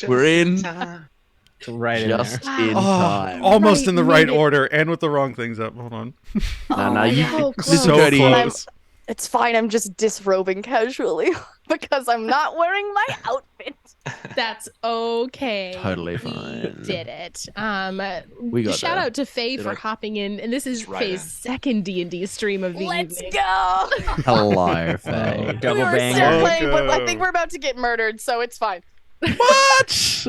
We're in. Right Just in in Oh, time. almost in the right made it. order and with the wrong things up. Hold on. So close. So Cody, close. It's fine. I'm just disrobing casually because I'm not wearing my outfit. That's okay. Totally We fine. did it. We got shout there. out to Faye for hopping in, and this is Right Faye's in. second D&D stream of the Let's evening. go. Hello, Faye. Double We were banger. still playing, but I Welcome. think we're about to get murdered, so it's fine. What?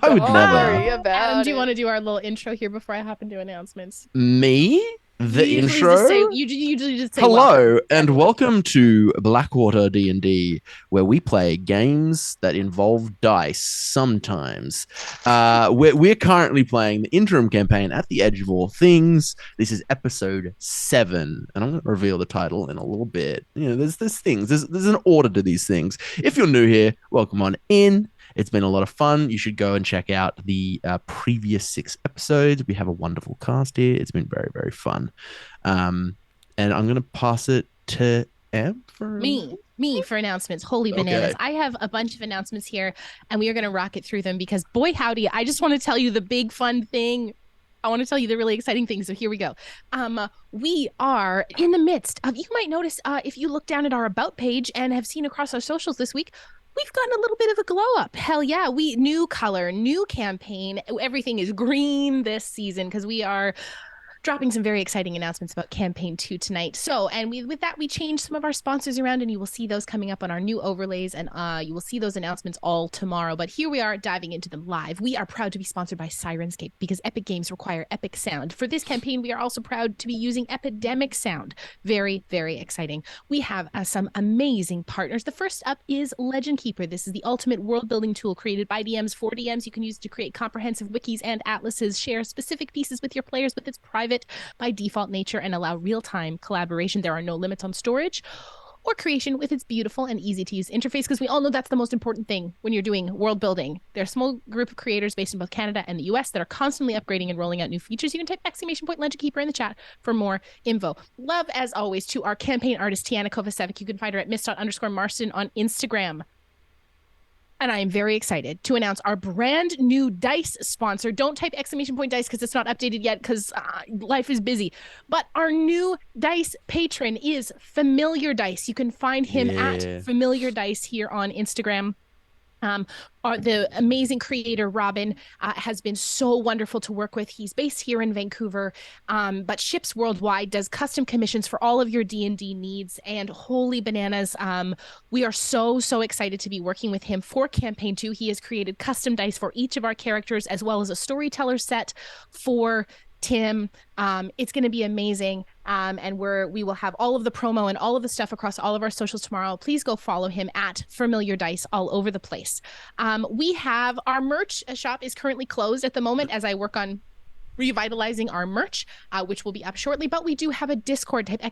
I would Don't never. worry about Adam, do you it. want to do our little intro here before I hop into announcements? Me? The You usually intro? usually just say Hello, welcome. and welcome to Blackwater D&D, where we play games that involve dice sometimes. We're currently playing the interim campaign, At the Edge of All Things. This is episode 7, and I'm going to reveal the title in a little bit. You know, there's things. There's an order to these things. If you're new here, welcome on in. It's been a lot of fun. You should go and check out the previous 6 episodes. We have a wonderful cast here. It's been very, very fun. And I'm going to pass it to Em for Me for announcements. Holy bananas. Okay. I have a bunch of announcements here, and we are going to rocket through them because, boy, howdy, I just want to tell you the big fun thing. I want to tell you the really exciting thing. So here we go. We are in the midst of, you might notice if you look down at our About page and have seen across our socials this week, we've gotten a little bit of a glow up. Hell yeah. New color, new campaign. Everything is green this season because we are dropping some very exciting announcements about campaign 2 tonight. So, and with that, we changed some of our sponsors around, and you will see those coming up on our new overlays, and you will see those announcements all tomorrow. But here we are diving into them live. We are proud to be sponsored by Sirenscape because epic games require epic sound. For this campaign, we are also proud to be using Epidemic Sound. Very, very exciting. We have some amazing partners. The first up is Legend Keeper. This is the ultimate world building tool created by DMs for DMs. You can use it to create comprehensive wikis and atlases, share specific pieces with your players with its private by default nature, and allow real-time collaboration. There are no limits on storage or creation with its beautiful and easy-to-use interface, because we all know that's the most important thing when you're doing world building. They're a small group of creators based in both Canada and the US that are constantly upgrading and rolling out new features. You can type !Legend Keeper in the chat for more info. Love, as always, to our campaign artist, Tiana Kovacevic. You can find her at miss._Marston on Instagram. And I am very excited to announce our brand new dice sponsor. Don't type !Dice because it's not updated yet because life is busy. But our new dice patron is Familiar Dice. You can find him at Familiar Dice here on Instagram. The amazing creator Robin has been so wonderful to work with. He's based here in Vancouver, but ships worldwide, does custom commissions for all of your D&D needs, and holy bananas, we are so excited to be working with him for campaign 2. He has created custom dice for each of our characters, as well as a storyteller set for Tim. It's going to be amazing. And we will have all of the promo and all of the stuff across all of our socials tomorrow. Please go follow him at Familiar Dice all over the place. We have our merch shop is currently closed at the moment as I work on revitalizing our merch, which will be up shortly. But we do have a Discord. Type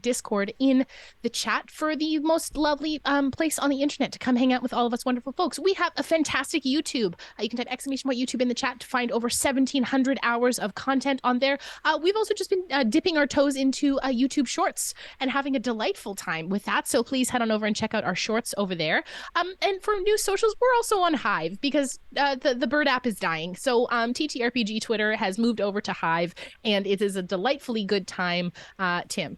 !Discord in the chat for the most lovely place on the internet to come hang out with all of us wonderful folks. We have a fantastic YouTube. You can type !YouTube in the chat to find over 1,700 hours of content on there. We've also just been dipping our toes into YouTube Shorts and having a delightful time with that. So please head on over and check out our shorts over there. And for new socials, we're also on Hive because the Bird app is dying. So TTRPG Twitter has moved over to Hive, and it is a delightfully good time. Tim.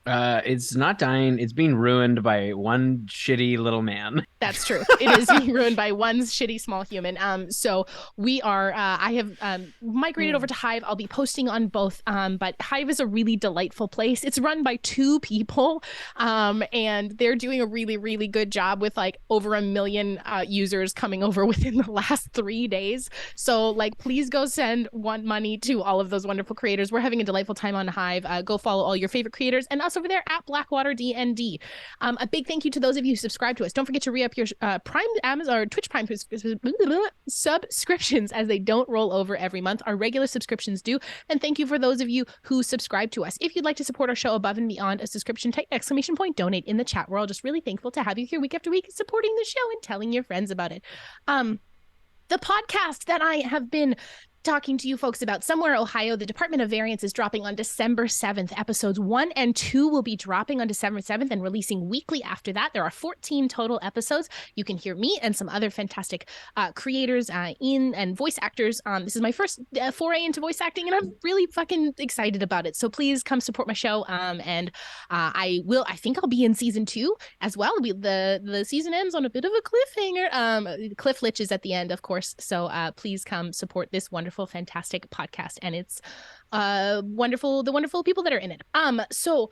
It's not dying. It's being ruined by one shitty little man. That's true. It is being ruined by one shitty small human. So we are, I have migrated over to Hive. I'll be posting on both, but Hive is a really delightful place. It's run by 2 people, and they're doing a really, really good job with like over 1 million users coming over within the last 3 days. So like, please go send money to all of those wonderful creators. We're having a delightful time on Hive. Go follow all your favorite creators and us over there at Blackwater D&D. A big thank you to those of you who subscribe to us. Don't forget to re-up your Prime Amazon or Twitch Prime subscriptions, as they don't roll over every month. Our regular subscriptions do. And thank you for those of you who subscribe to us. If you'd like to support our show above and beyond a subscription, type !Donate in the chat. We're all just really thankful to have you here week after week supporting the show and telling your friends about it. The podcast that I have been talking to you folks about Somewhere, Ohio. The Department of Variance is dropping on December 7th. Episodes 1 and 2 will be dropping on December 7th and releasing weekly after that. There are 14 total episodes. You can hear me and some other fantastic creators and voice actors. This is my first foray into voice acting, and I'm really fucking excited about it. So please come support my show. And I think I'll be in season 2 as well. The season ends on a bit of a cliffhanger. Cliff Lich is at the end, of course. So please come support this wonderful, fantastic podcast, and it's the wonderful people that are in it. So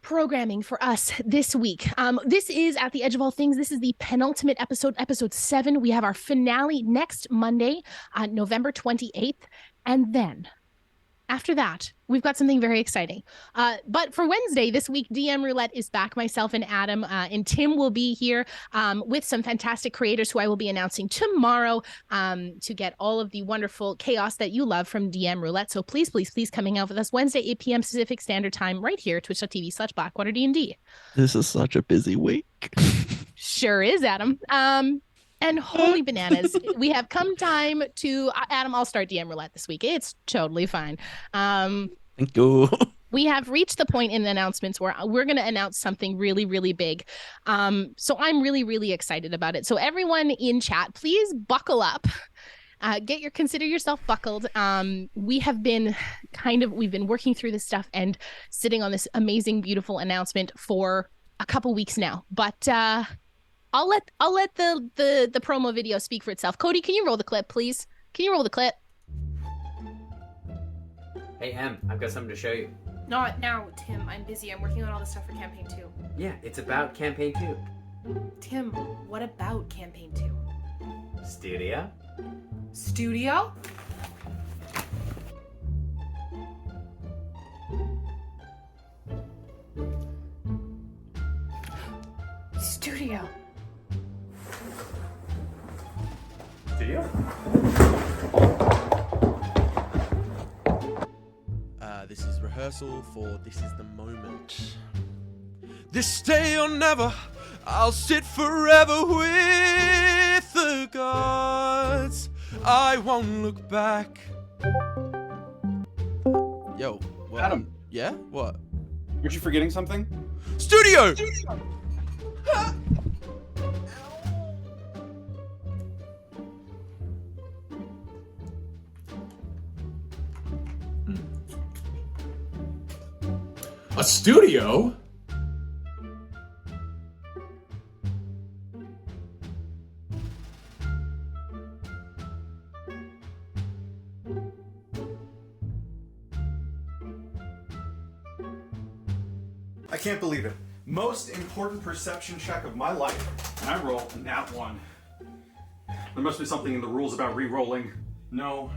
programming for us this week. This is At the Edge of All Things. This is the penultimate episode 7. We have our finale next Monday, November 28th, and then after that, we've got something very exciting. But for Wednesday this week, DM Roulette is back. Myself and Adam and Tim will be here with some fantastic creators who I will be announcing tomorrow to get all of the wonderful chaos that you love from DM Roulette. So please, please, please coming out with us Wednesday, 8 p.m. Pacific Standard Time right here, twitch.tv/BlackwaterD&D. This is such a busy week. Sure is, Adam. And holy bananas, we have come time to Adam. I'll start DM Roulette this week. It's totally fine. Thank you. We have reached the point in the announcements where we're going to announce something really, really big. So I'm really, really excited about it. So everyone in chat, please buckle up. Consider yourself buckled. We've been working through this stuff and sitting on this amazing, beautiful announcement for a couple weeks now. But I'll let the promo video speak for itself. Cody, can you roll the clip, please? Can you roll the clip? Hey, Em, I've got something to show you. Not now, Tim. I'm busy. I'm working on all the stuff for campaign 2. Yeah, it's about campaign 2. Tim, what about campaign 2? Studio? Studio? Studio. Studio? This is rehearsal for This Is the Moment. This day or never, I'll sit forever with the gods. I won't look back. Yo, what? Adam. Yeah? What? Aren't you forgetting something? Studio! A studio? I can't believe it. Most important perception check of my life, and I roll a nat 1. There must be something in the rules about re-rolling. No.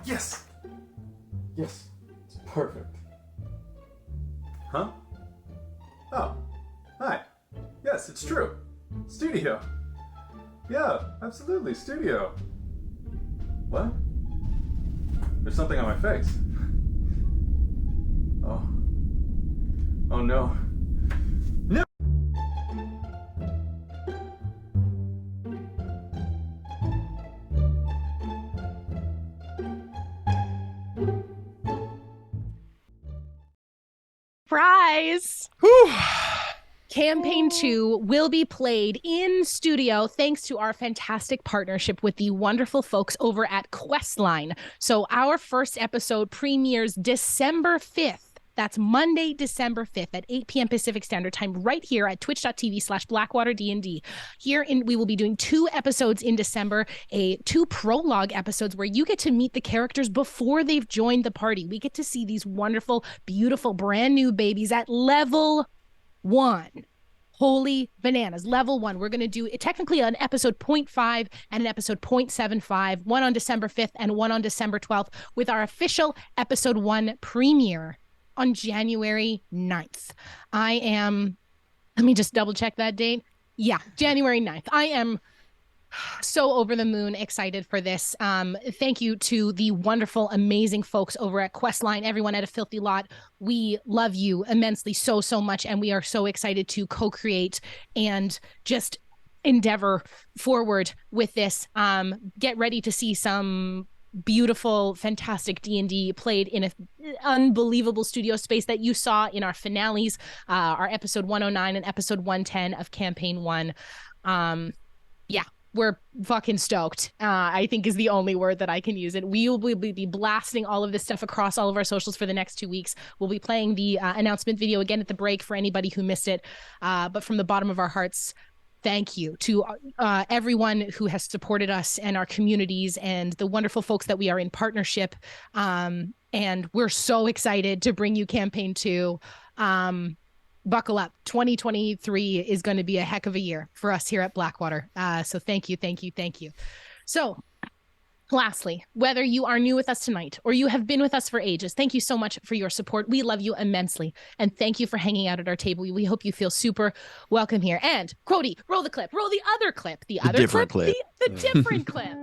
Yes! Yes. It's perfect. Huh? Oh. Hi. Yes, it's true. Studio. Yeah, absolutely, studio. What? There's something on my face. Oh. Oh no. No! Surprise! Whew. Campaign 2 will be played in studio thanks to our fantastic partnership with the wonderful folks over at Questline. So our first episode premieres December 5th. That's Monday, December 5th at 8 p.m. Pacific Standard Time right here at twitch.tv/BlackwaterD&D. We will be doing 2 episodes in December, 2 prologue episodes where you get to meet the characters before they've joined the party. We get to see these wonderful, beautiful, brand new babies at level 1. Holy bananas. Level 1. We're going to do technically an episode 0.5 and an episode 0.75, one on December 5th and one on December 12th, with our official episode 1 premiere on January 9th. Let me just double check that date. Yeah, January 9th. I am so over the moon excited for this. Thank you to the wonderful, amazing folks over at Questline, everyone at A Filthy Lot. We love you immensely, so much, and we are so excited to co-create and just endeavor forward with this. Get ready to see some beautiful, fantastic D&D played in an unbelievable studio space that you saw in our finales, our episode 109 and episode 110 of campaign 1. Yeah, we're fucking stoked, I think is the only word that I can use it. We will be blasting all of this stuff across all of our socials for the next 2 weeks. We'll be playing the announcement video again at the break for anybody who missed it. But from the bottom of our hearts, thank you to everyone who has supported us and our communities and the wonderful folks that we are in partnership. And we're so excited to bring you campaign 2. Buckle up. 2023 is going to be a heck of a year for us here at Blackwater. So thank you. So lastly, whether you are new with us tonight or you have been with us for ages, thank you so much for your support. We love you immensely. And thank you for hanging out at our table. We hope you feel super welcome here. And Cody, roll the clip. Roll the other clip. The different clip.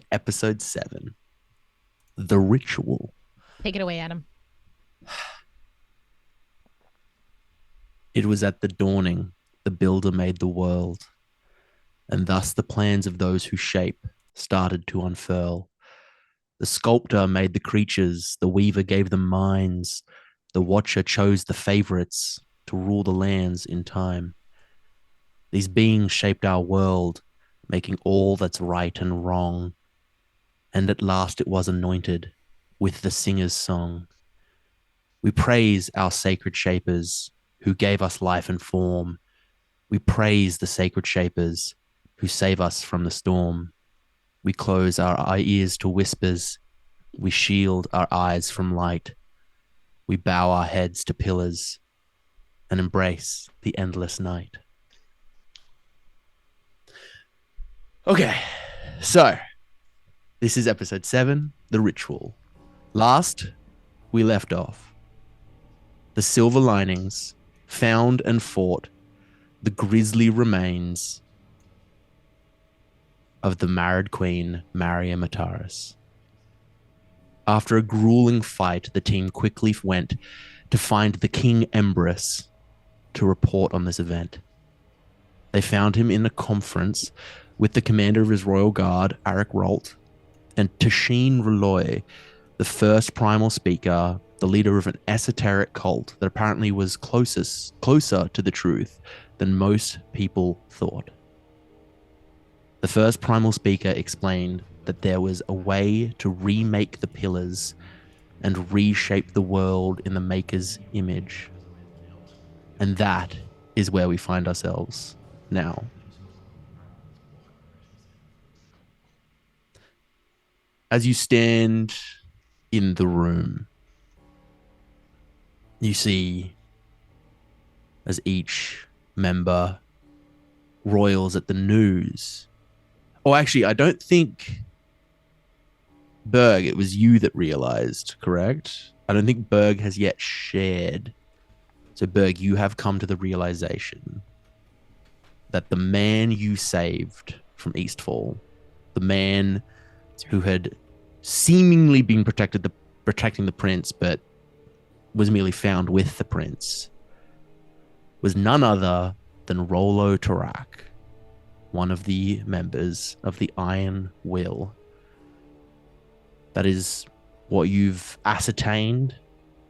Episode 7, The Ritual. Take it away, Adam. It was at the dawning the builder made the world, and thus the plans of those who shape started to unfurl. The sculptor made the creatures, the weaver gave them minds, the watcher chose the favorites to rule the lands in time. These beings shaped our world, making all that's right and wrong. And at last it was anointed with the singer's song. We praise our sacred shapers who gave us life and form. We praise the sacred shapers who save us from the storm. We close our ears to whispers. We shield our eyes from light. We bow our heads to pillars and embrace the endless night. Okay, so this is episode 7, The Ritual. Last, we left off. The silver linings found and fought the grisly remains of the married queen, Maria Mataris. After a grueling fight, the team quickly went to find the King Empress to report on this event. They found him in a conference with the commander of his royal guard, Arik Rolt, and Tashin Reloy, the first primal speaker, the leader of an esoteric cult that apparently was closer to the truth than most people thought. The first primal speaker explained that there was a way to remake the pillars and reshape the world in the Maker's image. And that is where we find ourselves now. As you stand in the room, you see as each member roils at the news. Oh, actually, I don't think, Berg, it was you that realized, correct? I don't think Berg has yet shared. So, Berg, you have come to the realization that the man you saved from Eastfall. The man who had seemingly been protecting the prince, but was merely found with the prince, was none other than Rollo Tarak, one of the members of the Iron Will. That is what you've ascertained.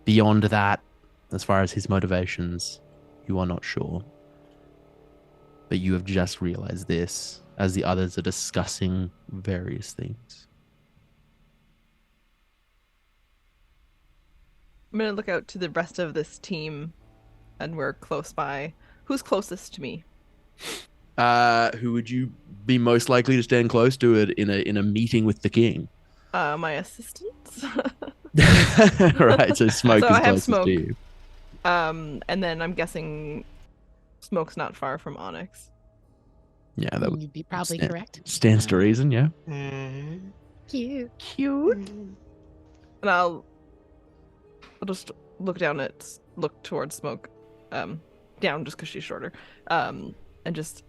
Beyond that, as far as his motivations, you are not sure. But you have just realized this as the others are discussing various things. I'm going to look out to the rest of this team, and we're close by. Who's closest to me? Who would you be most likely to stand close to it in a meeting with the king? My assistants. Right, so Smoke So is I have closest Smoke. to you. And then I'm guessing Smoke's not far from Onyx. Yeah, that would You'd be probably stand- correct. stands to reason, yeah. Cute. And I'll just look towards Smoke, down just because she's shorter, and just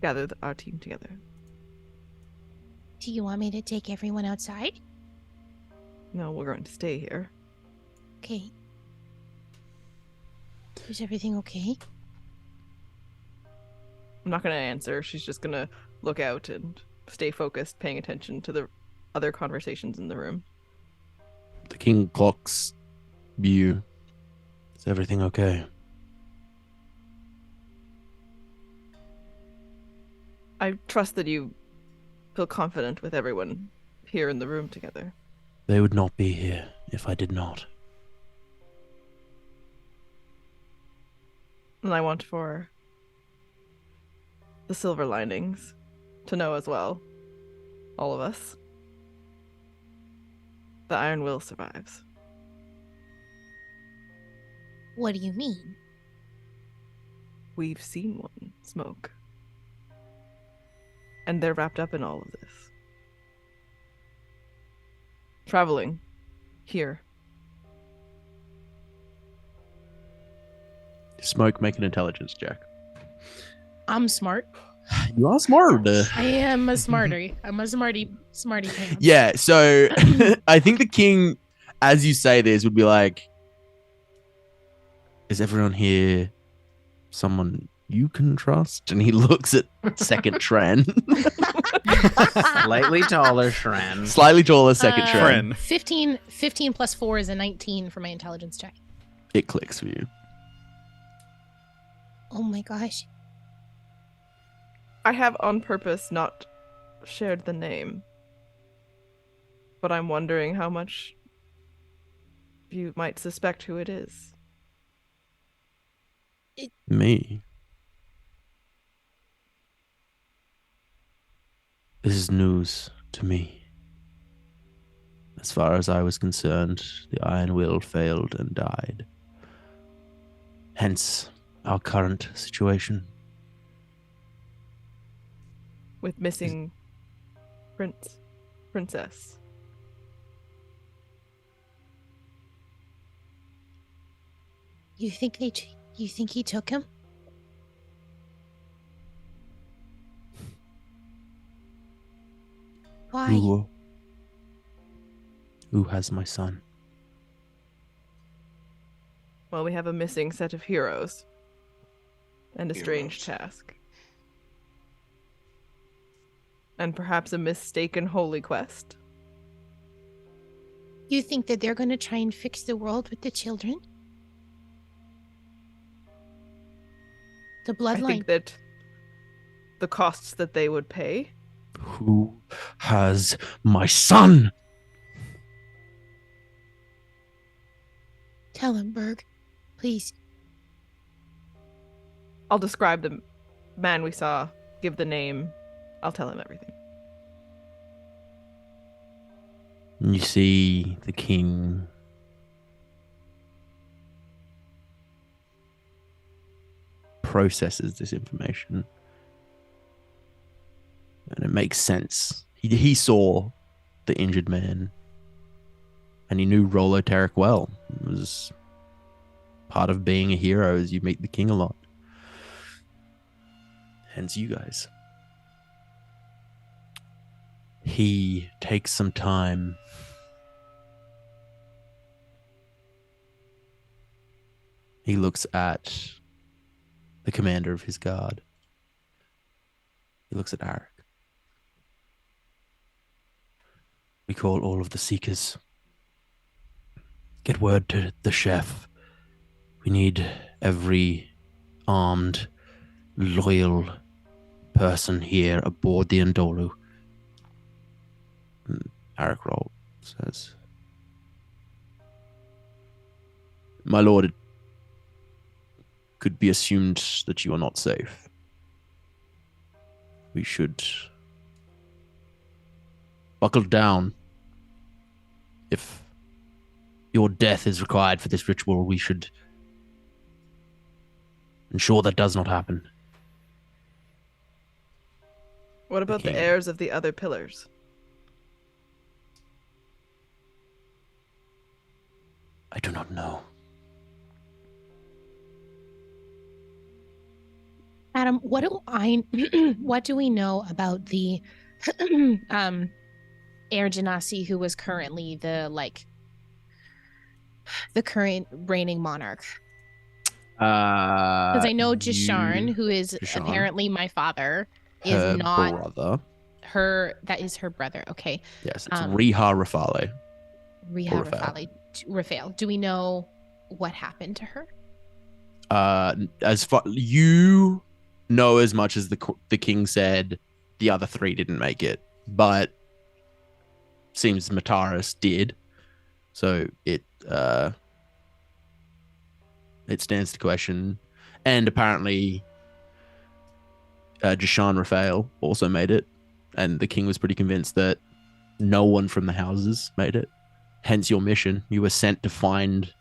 gather our team together. Do you want me to take everyone outside? No, we're going to stay here. Okay. Is everything okay? I'm not going to answer. She's just going to look out and stay focused, paying attention to the other conversations in the room. The king clocks you. Is everything okay? I trust that you feel confident with everyone here in the room together. They would not be here if I did not. And I want for the silver linings to know as well, all of us, the Iron Will survives. What do you mean? We've seen one, Smoke. And they're wrapped up in all of this. Traveling. Here. Smoke, make an intelligence check. I'm smart. You are smart. I am a smarty. I'm a smarty pants. Yeah, so I think the king, as you say this, would be like, is everyone here someone you can trust? And he looks at second Shren. Slightly taller Shren. Slightly taller second Shren. Shren. 15 plus 4 is a 19 for my intelligence check. It clicks for you. Oh my gosh. I have on purpose not shared the name. But I'm wondering how much you might suspect who it is. Me. This is news to me. As far as I was concerned, the Iron Will failed and died. Hence, our current situation. With missing princess. You think he took him? Why? Who has my son? Well, we have a missing set of heroes. And a strange task. And perhaps a mistaken holy quest. You think that they're going to try and fix the world with the children? The I bloodline. think that the costs that they would pay. Who has my son? Tell him, Berg. Please. I'll describe the man we saw, give the name. I'll tell him everything. You see the king processes this information. And it makes sense. He saw the injured man. And he knew Rollo Tarek well. It was part of being a hero as you meet the king a lot. hence you guys. He takes some time. He looks at the commander of his guard. He looks at Arik. We call all of the Seekers. Get word to the chef. We need every armed, loyal person here aboard the Ndolu. Arik Roll says, My lord, it could be assumed that you are not safe. We should buckle down. If your death is required for this ritual, we should ensure that does not happen. What about the Okay. heirs of the other pillars? I do not know. Adam, what do we know about the Heir Genasi who was currently the current reigning monarch? Because I know Jisharn, who is Jisharn, apparently my father, is her not brother. that is her brother. Okay. Yes, it's Riha Rafale. Riha Raphael. Raphael. Do we know what happened to her? As far you know as much as the king said, the other three didn't make it, but seems Mataris did. So it stands to question. And apparently Jisharn Raphael also made it, and the king was pretty convinced that no one from the houses made it. Hence your mission. You were sent to find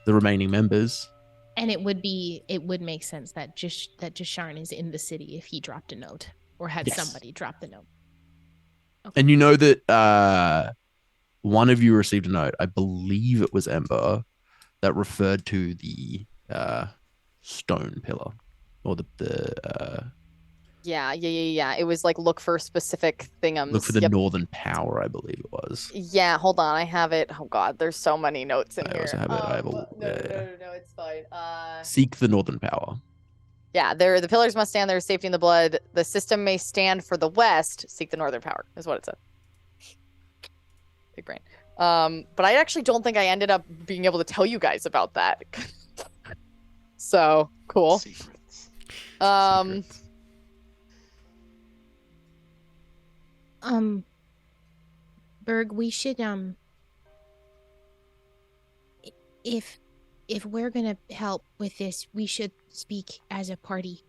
the remaining members. And it would make sense that Jisharn is in the city if he dropped a note or had Yes. somebody drop the note. And you know that one of you received a note, I believe it was Ember, that referred to the stone pillar or the Yeah. It was like look for specific thingums. look for the Yep. northern power, I believe it was. Yeah, hold on. I have it. Oh god, there's so many notes in I here. also have it. I have No, yeah. no, it's fine. Seek the northern power. Yeah, the pillars must stand there, safety in the blood. The system may stand for the west. Seek the northern power is what it said. Big brain. But I actually don't think I ended up being able to tell you guys about that. So cool. Secrets. Secrets. Berg, we should if we're gonna help with this, we should speak as a party.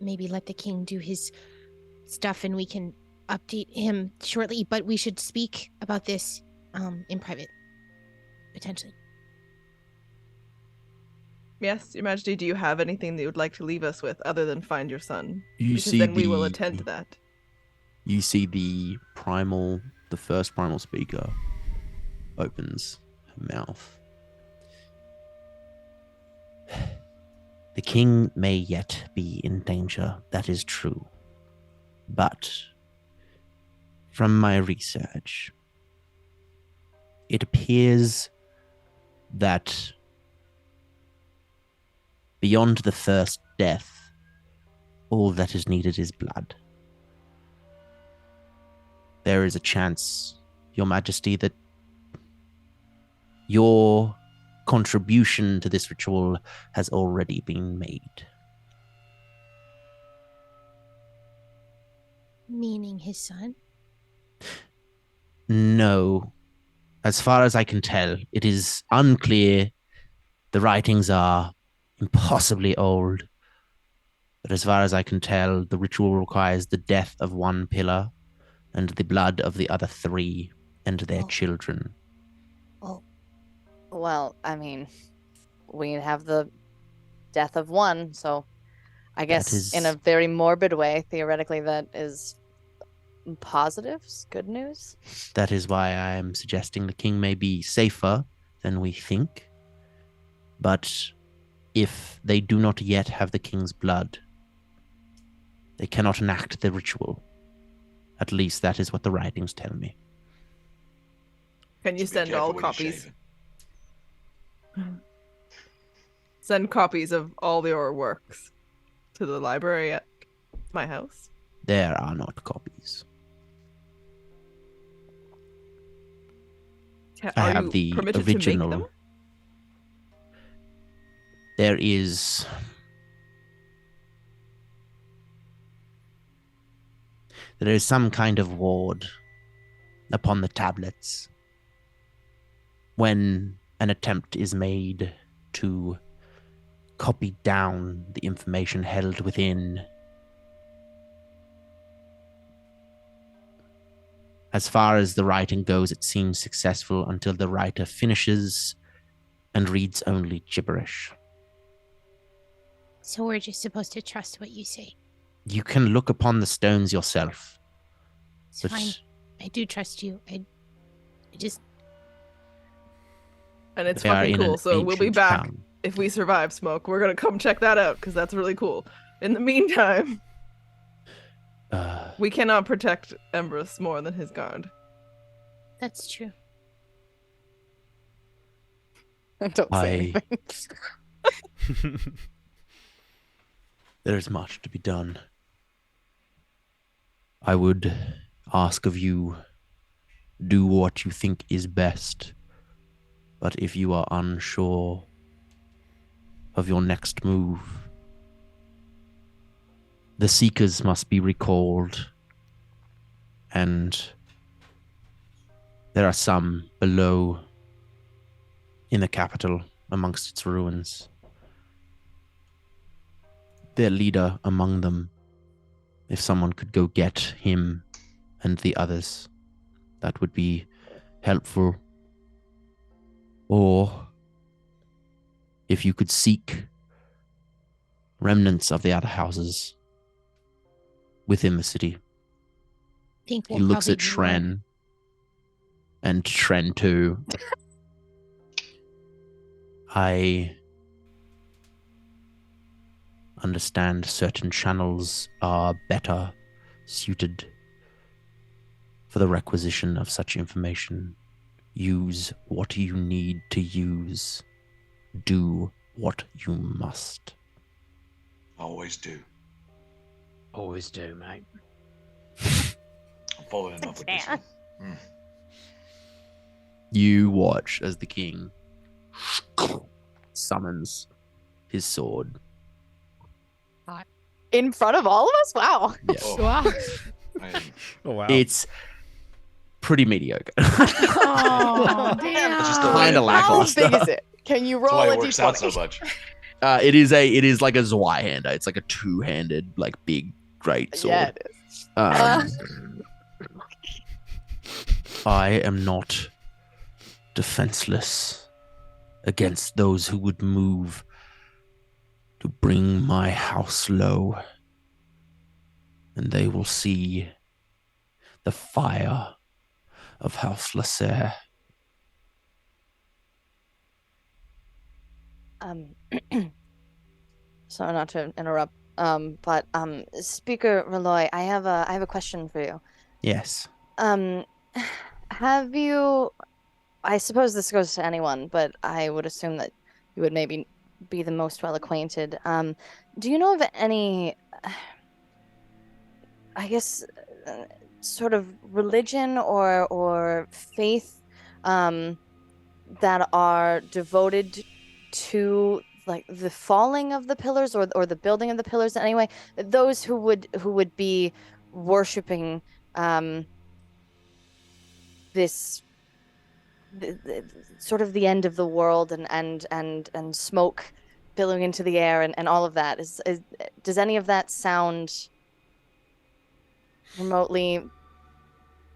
Maybe let the king do his stuff and we can update him shortly, but we should speak about this in private, potentially. Yes, Your Majesty, do you have anything that you would like to leave us with other than find your son? You Because see then we will the- attend to that. You see the first primal speaker opens her mouth. The king may yet be in danger, that is true. But from my research, it appears that beyond the first death, all that is needed is blood. There is a chance, Your Majesty, that your contribution to this ritual has already been made. Meaning his son? No. As far as I can tell, it is unclear. The writings are impossibly old. But as far as I can tell, the ritual requires the death of one pillar and the blood of the other three and their Oh. children. Oh, Well, I mean, we have the death of one, so I guess is- in a very morbid way, theoretically, that is positives, good news. That is why I am suggesting the king may be safer than we think. But If they do not yet have the king's blood, they cannot enact the ritual. At least that is what the writings tell me. Can you So be send careful all when you're copies? shaving. Send copies of all your works to the library at my house. There are not copies. I Are have you the permitted to make them? original. There is some kind of ward upon the tablets when an attempt is made to copy down the information held within. As far as the writing goes, it seems successful until the writer finishes and reads only gibberish. So we're just supposed to trust what you say. You can look upon the stones yourself. It's But fine. I do trust you. I just And it's they are fucking in an cool. So we'll be ancient back town. if we survive smoke. We're gonna come check that out because that's really cool. In the meantime, we cannot protect Embrus more than his guard. that's true. Don't say anything. There is much to be done. I would ask of you, do what you think is best. But if you are unsure of your next move, the Seekers must be recalled, and there are some below in the capital amongst its ruins. Their leader among them, if someone could go get him and the others, that would be helpful. Or if you could seek remnants of the other houses within the city. Think He we'll looks probably at be Shren, and Shren too. I understand certain channels are better suited for the requisition of such information. Use what you need to use. Do what you must. Always do. Always do, mate. I'm falling in love with this one. You watch as the king summons his sword. In front of all of us? Wow. Yes. Oh, Wow. I am- Oh wow. It's pretty mediocre. Oh, damn. That's just the way Kinda it- lackluster. How big is it? Can you That's roll why a it works out so d20? much. It is like a Zweihander. It's like a two-handed, like big, great sword. Yeah, it is. I am not defenseless against those who would move to bring my house low, and they will see the fire of House Lasser. So not to interrupt, but Speaker Reloy, I have a question for you. Yes. Have you? I suppose this goes to anyone, but I would assume that you would maybe be the most well acquainted. Do you know of any? I guess, sort of religion or faith, that are devoted to like the falling of the pillars or the building of the pillars anyway, those who would be worshiping this sort of the end of the world and smoke billowing into the air and all of that. Does any of that sound remotely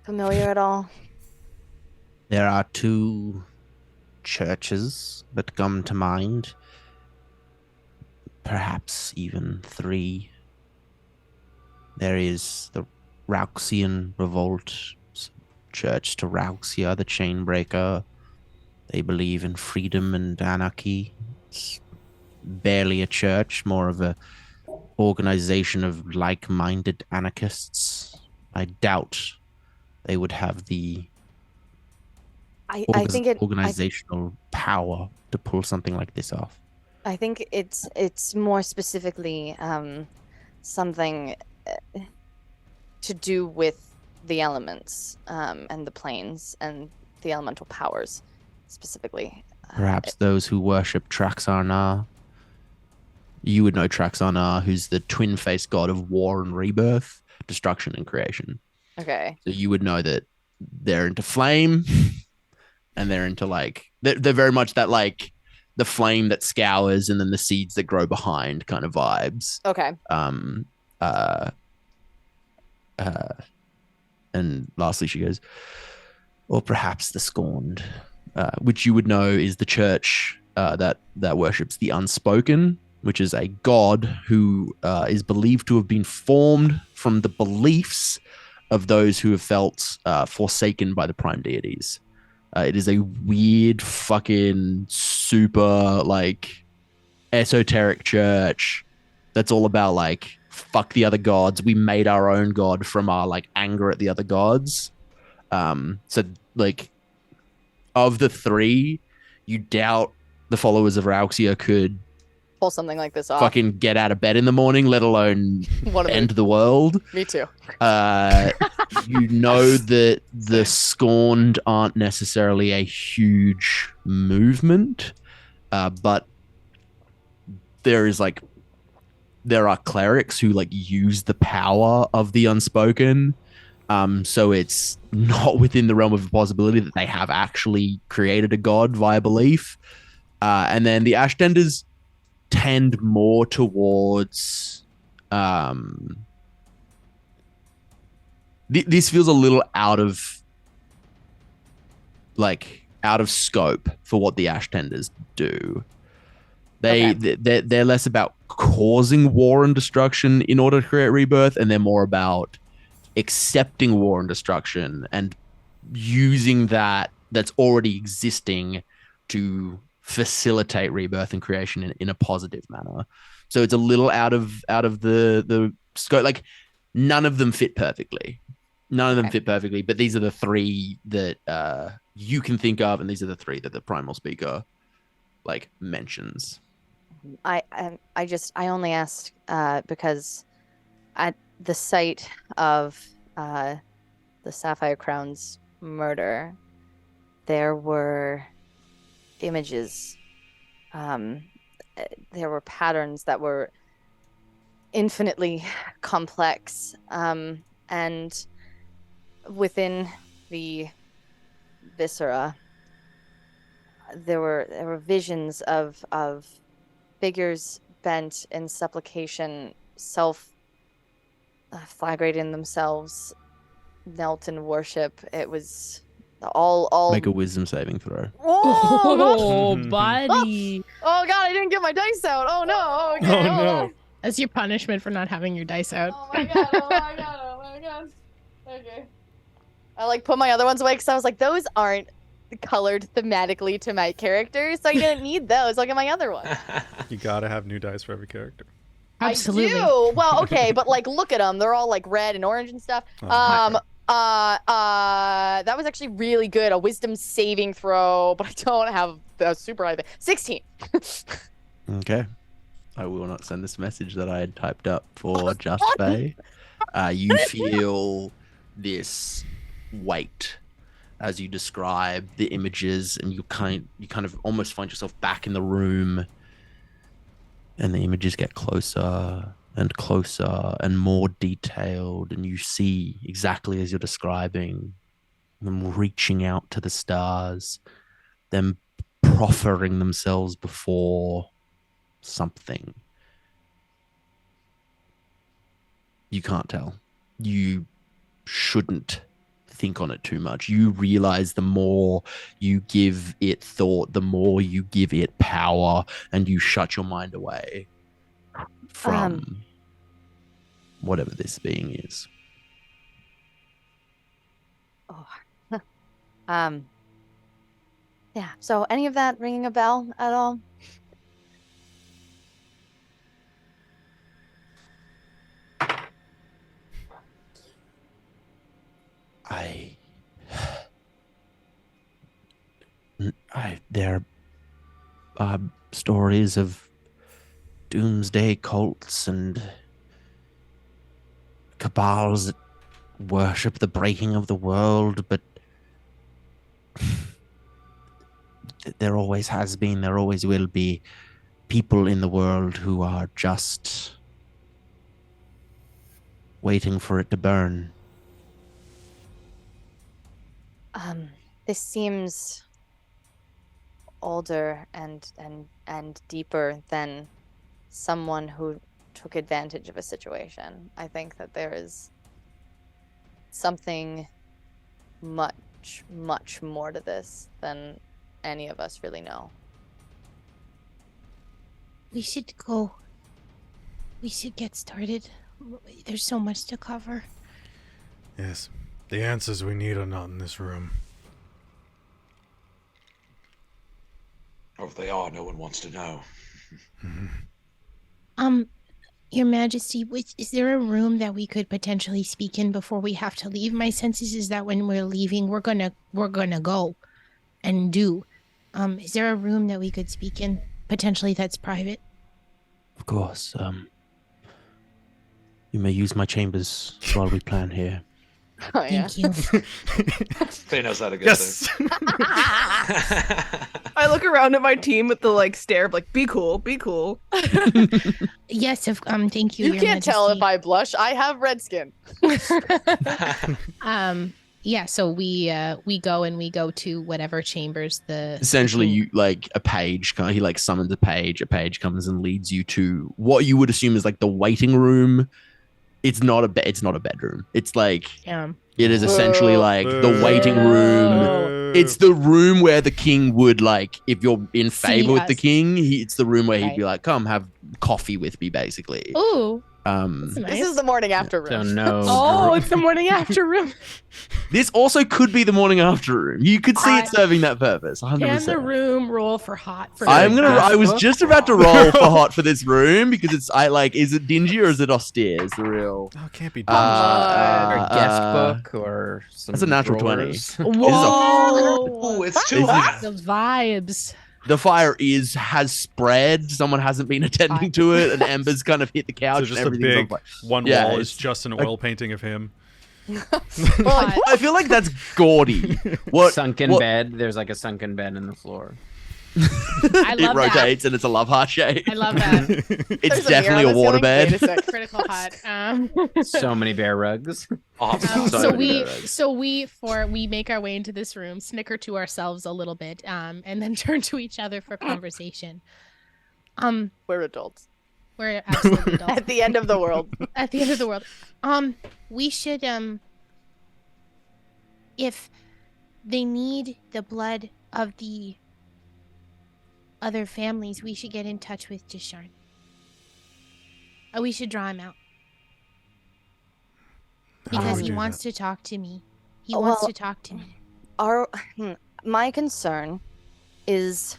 familiar at all? There are two churches that come to mind. Perhaps even three. There is the Rauxian Revolt, Church to Rauxia, the Chainbreaker. They believe in freedom and anarchy. It's barely a church, more of a organization of like-minded anarchists. I doubt they would have the I think organizational power to pull something like this off. I think it's more specifically something to do with the elements and the planes and the elemental powers specifically. Perhaps those who worship Traxarnar. You would know Traxarnar, who's the twin-faced god of war and rebirth, destruction and creation. Okay. So you would know that they're into flame, and they're into like they're very much that like the flame that scours and then the seeds that grow behind kind of vibes. Okay. And lastly, she goes, or perhaps the scorned, which you would know is the church that worships the unspoken, which is a god who is believed to have been formed from the beliefs of those who have felt forsaken by the prime deities. It is a weird fucking super like esoteric church that's all about like fuck the other gods. We made our own god from our like anger at the other gods. So like of the three, you doubt the followers of Rauxia could Pull something like this off. fucking get out of bed in the morning, let alone end the world. Me too. You know that the scorned aren't necessarily a huge movement, but there are clerics who like use the power of the unspoken. So it's not within the realm of possibility that they have actually created a god via belief. And then the Ashtenders tend more towards this feels a little out of scope for what the Ashtenders do. They're less about causing war and destruction in order to create rebirth, and they're more about accepting war and destruction and using that's already existing to facilitate rebirth and creation in a positive manner. So it's a little out of the scope. Like none of them fit perfectly. But these are the three that you can think of, and these are the three that the primal speaker like mentions. I only asked because at the site of the Sapphire Crown's murder, there were images. There were patterns that were infinitely complex, and within the viscera, there were visions of figures bent in supplication, flagrating themselves, knelt in worship. It was all Make a wisdom saving throw. Oh, buddy. Oh god, I didn't get my dice out. Oh no. Okay, Oh, hold no. on. That's your punishment for not having your dice out. Oh my god. Okay. I like put my other ones away because I was like, those aren't colored thematically to my character, so I didn't need those. Look at my other one. You gotta have new dice for every character. Absolutely. I do. Well, okay, but like, look at them. They're all like red and orange and stuff. That was actually really good. A wisdom saving throw, but I don't have the super high. 16. Okay. I will not send this message that I had typed up for just Faye. You feel this weight as you describe the images, and you kind of almost find yourself back in the room, and the images get closer and closer and more detailed, and you see exactly as you're describing them reaching out to the stars, them proffering themselves before something. You can't tell. You shouldn't think on it too much. You realize the more you give it thought, the more you give it power, and you shut your mind away from whatever this being is. Yeah. So any of that ringing a bell at all? There are stories of doomsday cults and cabals that worship the breaking of the world, but there always has been, there always will be people in the world who are just waiting for it to burn. This seems older and deeper than someone who took advantage of a situation. I think that there is something much, much more to this than any of us really know. We should go. We should get started. There's so much to cover. Yes. The answers we need are not in this room. Or if they are, no one wants to know. Your Majesty, is there a room that we could potentially speak in before we have to leave? My sense is that when we're leaving, we're gonna go and do. Is there a room that we could speak in potentially that's private? Of course. You may use my chambers while we plan here. Oh, yeah. Thank you. Faye knows how to get Yes. I look around at my team with the stare of be cool, be cool. Yes, thank you. You Your can't tell if Majesty. I blush. I have red skin. Yeah, so we go and we go to whatever chambers the Essentially, king- you a page. He summons a page. A page comes and leads you to what you would assume is the waiting room. It's not a It's not a bedroom. It's it is essentially the waiting room. It's the room where the king would if you're in favor with the us. king. It's the room where he'd Right. be like, "Come have coffee with me," basically. Ooh, that's nice. This is the morning after room. So no. Oh, it's the morning after room. This also could be the morning after room. You could see it serving that purpose. 100%. Can the room roll for hot? For I'm gonna. guest I was book? just about to roll for hot for this room because it's. Is it dingy or is it austere? Is the real. Oh, it can't be Or Uh, guest uh, book or some That's a natural 20. drawers. Whoa, Oh, it's too This is- hot. the vibes. The fire has spread. Someone hasn't been attending to it, and embers kind of hit the couch. So and just a everything's on big fire. one Yeah, wall it's is just an oil painting of him. Hot. I feel like that's gaudy. What Sunken what- bed. There's a sunken bed in the floor. I it love that. rotates and it's a love heart shape. I love that. It's There's definitely mirror a on the water ceiling. Wait a bed. sec. Critical hot. So many bear rugs. Awesome. So Sorry. we make our way into this room, snicker to ourselves a little bit, and then turn to each other for conversation. We're adults. We're absolutely adults. At the end of the world. At the end of the world. We should if they need the blood of the other families, we should get in touch with Shren. We should draw him out. How do Because we he do wants that? to talk to me. He Oh, wants well- to talk to me. My concern is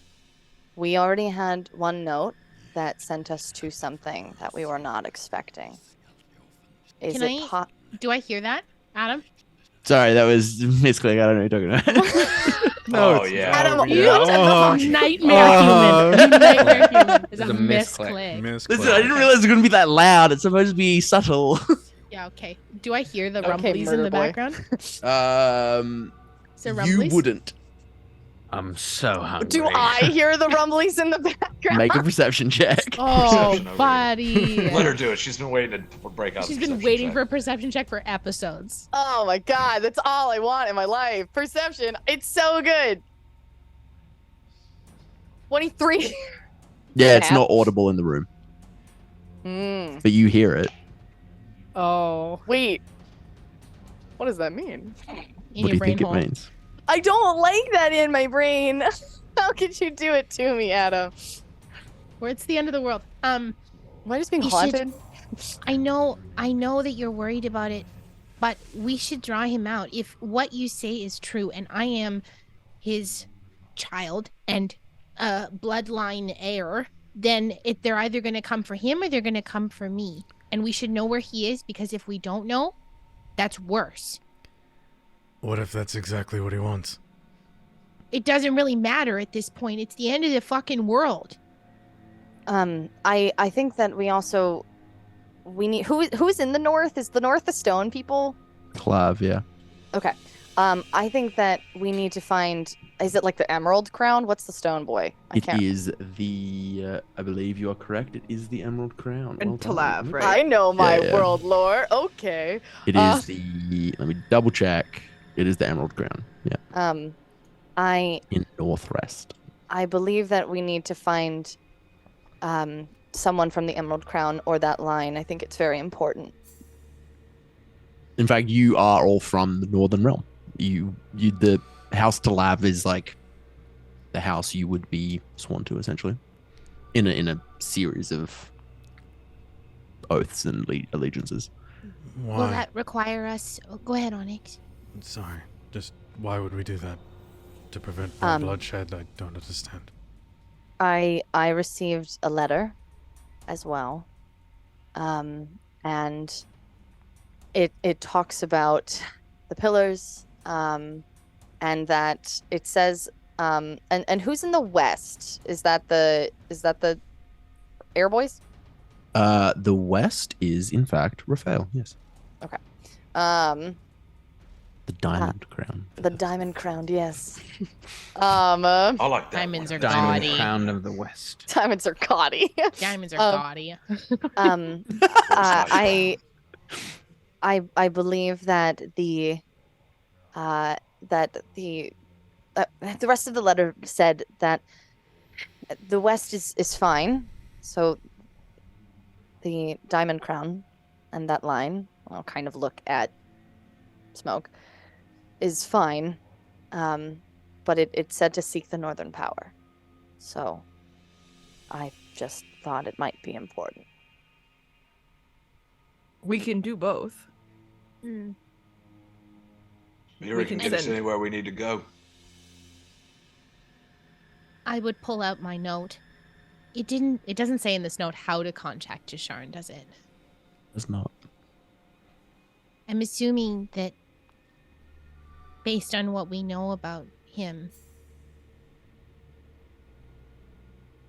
we already had one note that sent us to something that we were not expecting. Is Can it Do I hear that, Adam? Sorry, that was misclick. I don't know what you're talking about. Oh, yeah. Adam, you Oh, Nightmare human. You nightmare human. It's a It's a misclick. misclick. Listen, I didn't realize it was going to be that loud. It's supposed to be subtle. Yeah, okay. Do I hear the Okay, rumblies in murder the boy. background? Is there You rumblies? wouldn't. I'm so hungry. Do I hear the rumblies in the background? Make a perception check. Oh, Perception over buddy. Let her do it. She's been waiting to break out. She's the been perception waiting check. for a perception check for episodes. Oh my god, that's all I want in my life. Perception. It's so good. 23. Yeah, it's Half. not audible in the room, but you hear it. Oh. Wait. What does that mean? In What do your you brain think hole. it means? I don't like that in my brain. How could you do it to me, Adam? Where it's the end of the world. Am I just being We should- haunted? I know that you're worried about it, but we should draw him out. If what you say is true, and I am his child and bloodline heir, then they're either going to come for him or they're going to come for me. And we should know where he is, because if we don't know, that's worse. What if that's exactly what he wants? it doesn't really matter at this point. It's the end of the fucking world. I think that we need who's in the north? Is the north the stone people? Clav, yeah. Okay. I think that we need to find. Is it like the Emerald Crown? What's the stone boy? It is the. I believe you are correct. It is the Emerald Crown. And Well done. Talav, right? I know my Yeah. world lore. Okay. It is the. Let me double check. It is the Emerald Crown. Yeah. In Northrest. I believe that we need to find someone from the Emerald Crown or that line. I think it's very important. In fact, you are all from the Northern Realm. The House Talav is like the house you would be sworn to, essentially, in a series of oaths and allegiances. Why? Will that require us? Oh, go ahead, Onyx. Sorry. Just why would we do that? To prevent more bloodshed? I don't understand. I received a letter as well. And it talks about the pillars, and that it says and who's in the west? Is that the Air Boys? The West is in fact Raphael, yes. Okay. The Diamond Crown. The Diamond Crown, yes. I like that. Diamonds are Diamond gaudy. Crown of the West. Diamonds are gaudy. Diamonds are gaudy. I believe that the rest of the letter said that the West is fine. So the Diamond Crown and that line, I'll kind of look at Smoke, is fine. But it said to seek the Northern Power. So I just thought it might be important. We can do both. Hmm. Miri can get us anywhere we need to go. I would pull out my note. It doesn't say in this note how to contact Tisharn, does it? Does not. I'm assuming that based on what we know about him,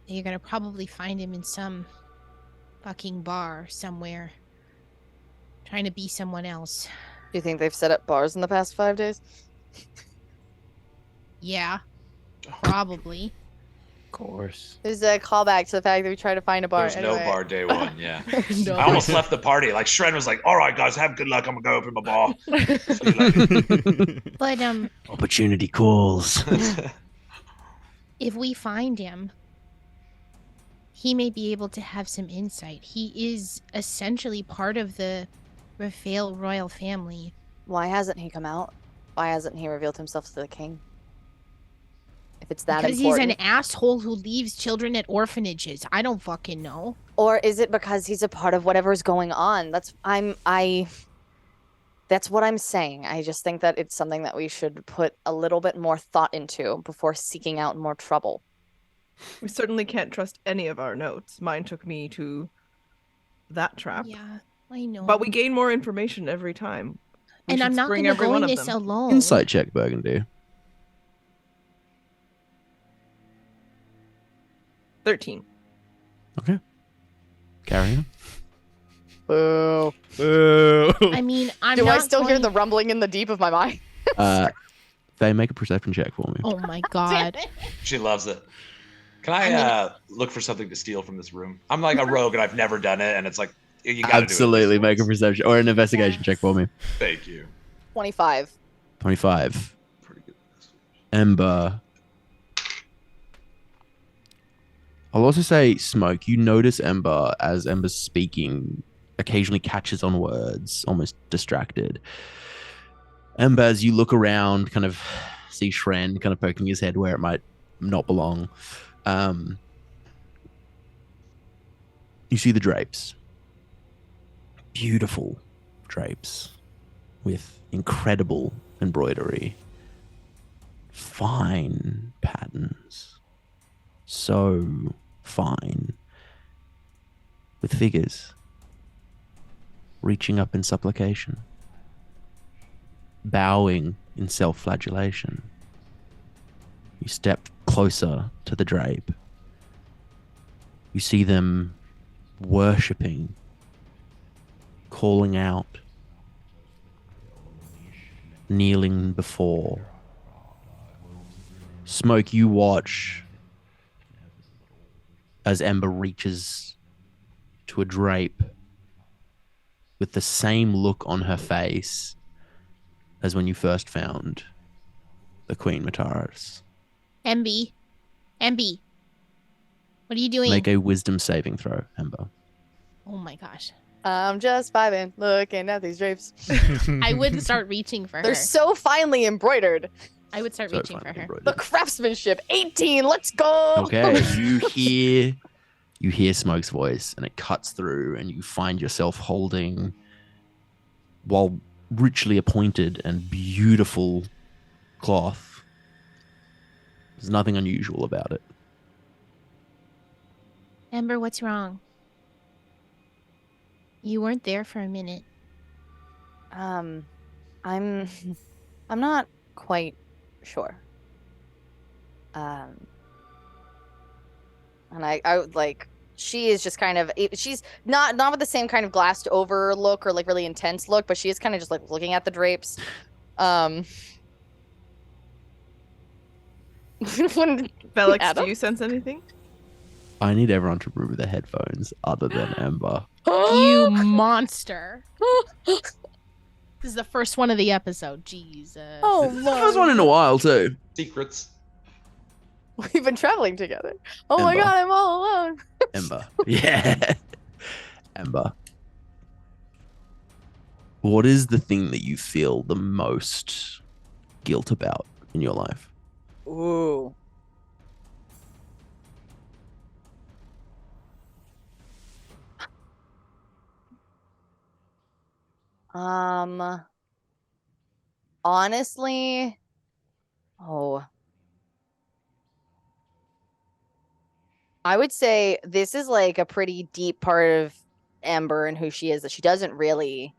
you're gonna probably find him in some fucking bar somewhere, trying to be someone else. Do you think they've set up bars in the past 5 days? Yeah, probably. Of course. There's a callback to the fact that we tried to find a bar. There's no bar day one, yeah. No. I almost left the party. Like Shren was like, all right, guys, have good luck. I'm going to go open my bar. But Opportunity calls. if we find him, he may be able to have some insight. He is essentially part of the Raphael royal family. Why hasn't he come out? Why hasn't he revealed himself to the king? If it's that Because important. he's an asshole who leaves children at orphanages. I don't fucking know. Or is it because he's a part of whatever's going on? That's what I'm saying. I just think that it's something that we should put a little bit more thought into before seeking out more trouble. We certainly can't trust any of our notes. Mine took me to that trap. Yeah, I know. But we gain more information every time. We And should I'm not spring going to every go one in of this them. alone. Insight check, Burgundy. 13. Okay. Carry on. Boo. I mean, I'm Do not I still hear going- the rumbling in the deep of my mind? They make a perception check for me. Oh my god. She loves it. Can I look for something to steal from this room? I'm like a rogue and I've never done it, and it's like you gotta Absolutely do it. make a perception or an investigation check for me. Thank you. 25. 25. Pretty good. Ember. I'll also say, Smoke, you notice Ember as Ember's speaking occasionally catches on words, almost distracted. Ember, as you look around, kind of see Shren kind of poking his head where it might not belong. You see the drapes. Beautiful drapes with incredible embroidery. Fine patterns. So fine. With figures reaching up in supplication, bowing in self-flagellation. You step closer to the drape. You see them worshipping, calling out, kneeling before. Smoke, you watch as Ember reaches to a drape with the same look on her face as when you first found the Queen Mataris. Emby. What are you doing? Make a wisdom saving throw, Ember. Oh my gosh. I'm just vibing, looking at these drapes. I would start reaching for They're her. so finely embroidered. I would start So reaching for finely her. embroidered. The craftsmanship, 18. Let's go. Okay, you hear Smoke's voice, and it cuts through, and you find yourself holding, while richly appointed and beautiful cloth. There's nothing unusual about it. Ember, what's wrong? You weren't there for a minute. I'm not quite sure. And I would like, she is just kind of, she's not with the same kind of glassed over look or like really intense look, but she is kind of just like looking at the drapes. Vellix, Adam? do you sense anything? I need everyone to remove their headphones other than Ember. You monster. This is the first one of the episode. Jesus. Oh, This is the first one in a while, too. Secrets. we've been traveling together. Oh my Ember. god, I'm all alone. Ember. Yeah. Ember. What is the thing that you feel the most guilt about in your life? Ooh. Honestly, I would say this is like a pretty deep part of Ember and who she is that she doesn't really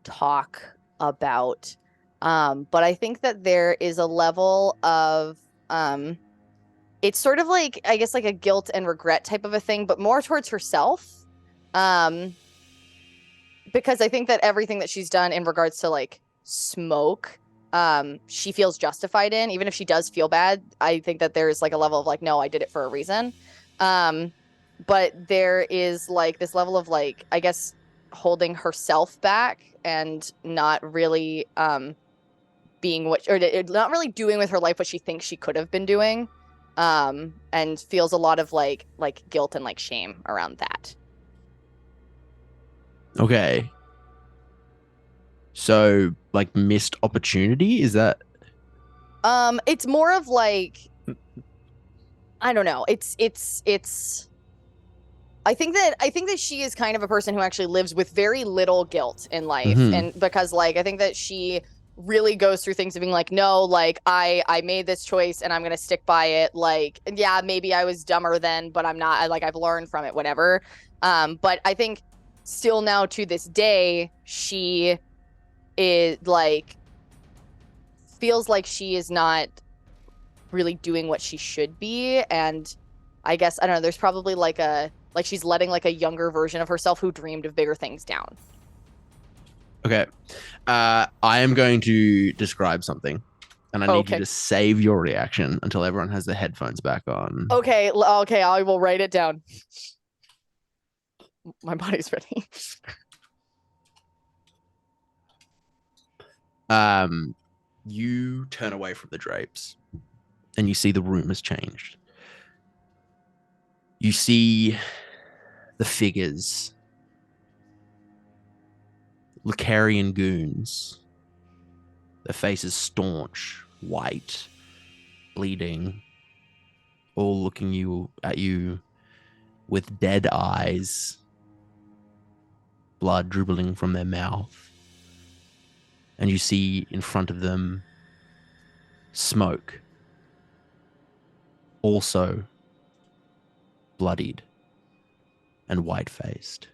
talk about. But I think that there is a level of it's sort of like, I guess, like a guilt and regret type of a thing, but more towards herself. Because I think that everything that she's done in regards to like Smoke, she feels justified in, even if she does feel bad. I think that there's like a level of like, no, I did it for a reason. But there is like this level of like, I guess, holding herself back and not really being what, or not really doing with her life what she thinks she could have been doing, and feels a lot of like guilt and like shame around that. Okay. So, like, missed opportunity? Is that... It's more of like, I don't know. It's I think that she is kind of a person who actually lives with very little guilt in life. Mhm. And because like I think that she really goes through things of being like, no, like I made this choice and I'm gonna stick by it. Like, yeah, maybe I was dumber then, but I'm not. I've learned from it, whatever. But I think still now to this day, she is like feels like she is not really doing what she should be. And I guess, I don't know, there's probably like she's letting like a younger version of herself who dreamed of bigger things down. Okay. I am going to describe something, and I need Okay. you to save your reaction until everyone has their headphones back on. Okay, I will write it down. My body's ready. You turn away from the drapes, and you see the room has changed. You see the figures, Lucarian goons, their faces staunch, white, bleeding, all looking at you with dead eyes, blood dribbling from their mouth. And you see in front of them Smoke, also bloodied and white-faced.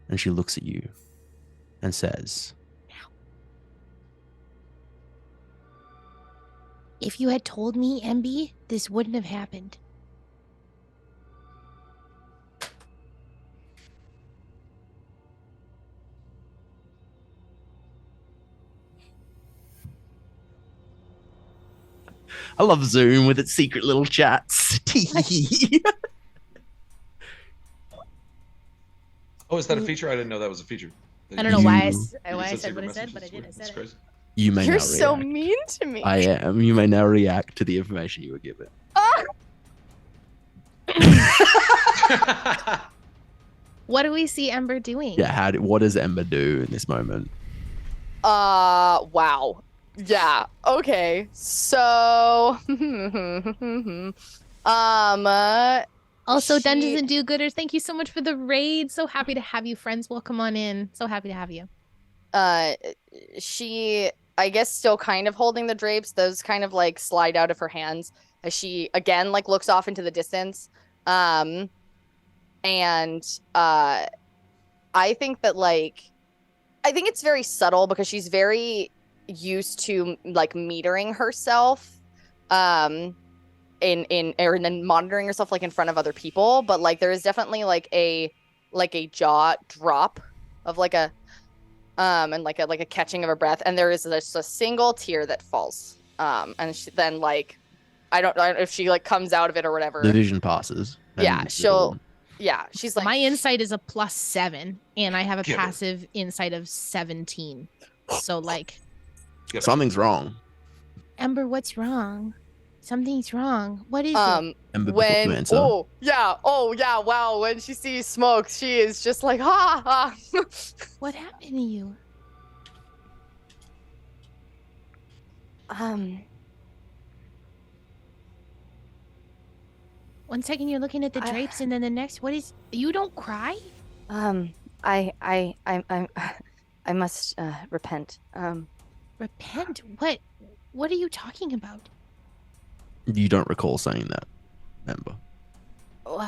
And she looks at you and says, If you had told me, MB, this wouldn't have happened. I love Zoom with its secret little chats. Oh, is that a feature? I didn't know that was a feature. I don't know why I You- said what I secret said, but I messages. did. I That's said it. crazy. You may You're now so react. mean to me. I am. You may now react to the information you were given. What do we see Ember doing? Yeah. What does Ember do in this moment? Wow. Yeah. Okay. So, Also, she- Dungeons and Do-Gooders, thank you so much for the raid. So happy to have you, friends. Welcome on in. So happy to have you. she, I guess, still kind of holding the drapes. Those kind of like slide out of her hands as she again like looks off into the distance. And I think that I think it's very subtle because she's very used to like metering herself, and then monitoring herself like in front of other people. But like there is definitely like a jaw drop of like a and like a catching of a breath, and there is just a single tear that falls. And then like I don't know if she like comes out of it or whatever. The vision passes. Yeah, and she'll. Yeah, she's like My insight is a +7, and I have a Get her. passive insight of 17. So like, Something's wrong. Ember, what's wrong? Something's wrong. What is it? Ember, before you when answer, oh yeah wow, when she sees smoke she is just like ha. What happened to you? One second you're looking at the drapes, and then the next, what is? You don't cry? I must repent. Repent? What? What are you talking about? you don't recall saying that, Ember.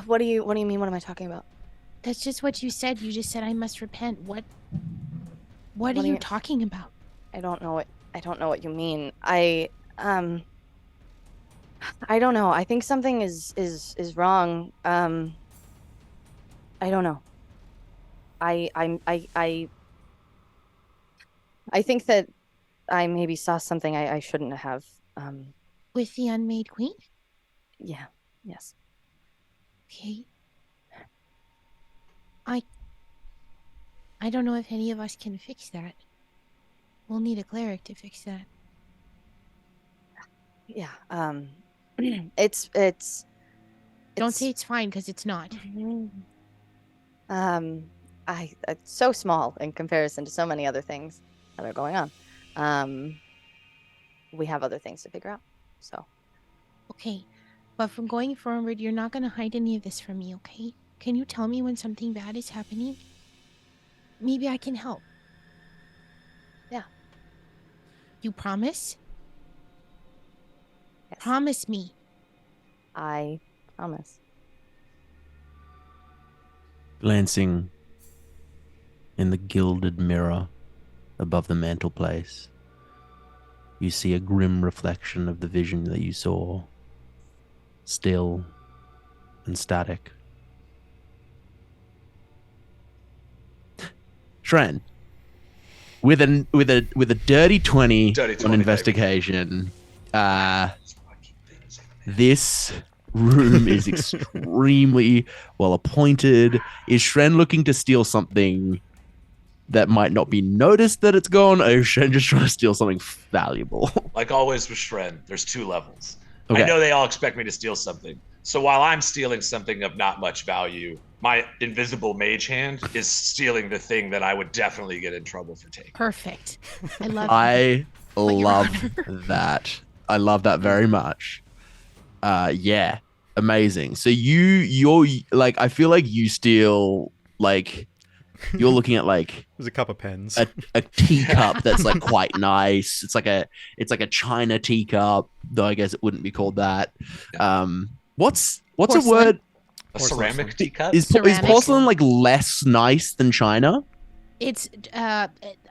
What do you mean? What am I talking about? That's just what you said. You just said I must repent. What What are do you you- talking about? I don't know what you mean. I don't know. I think something is wrong. I don't know. I think that I maybe saw something I shouldn't have. With the Unmade Queen? Yeah. Yes. Okay. I don't know if any of us can fix that. We'll need a cleric to fix that. Yeah. It's Don't say it's fine, because it's not. it's so small in comparison to so many other things that are going on. We have other things to figure out. So Okay. But from going forward, you're not going to hide any of this from me, okay? Can you tell me when something bad is happening? Maybe I can help. Yeah. You promise? yes, Promise me. I promise. Glancing in the gilded mirror above the mantelpiece, you see a grim reflection of the vision that you saw, still and static. Shren, with a dirty 20 Dirty on 20, investigation, this room is extremely well appointed. Is Shren looking to steal something that might not be noticed that it's gone, or is Shren just trying to steal something valuable? Like always with Shren, there's 2 levels. Okay. I know they all expect me to steal something. So while I'm stealing something of not much value, my invisible mage hand is stealing the thing that I would definitely get in trouble for taking. Perfect. I love I Your love Honor. that. I love that very much. Yeah, amazing. So you're like, I feel like you steal, like, you're looking at like There's a cup of pens. a teacup that's like quite nice. It's like a china teacup, though I guess it wouldn't be called that. What's a Porcelain. word? A Porcelain. ceramic teacup? Is Ceramic. porcelain like less nice than china? It's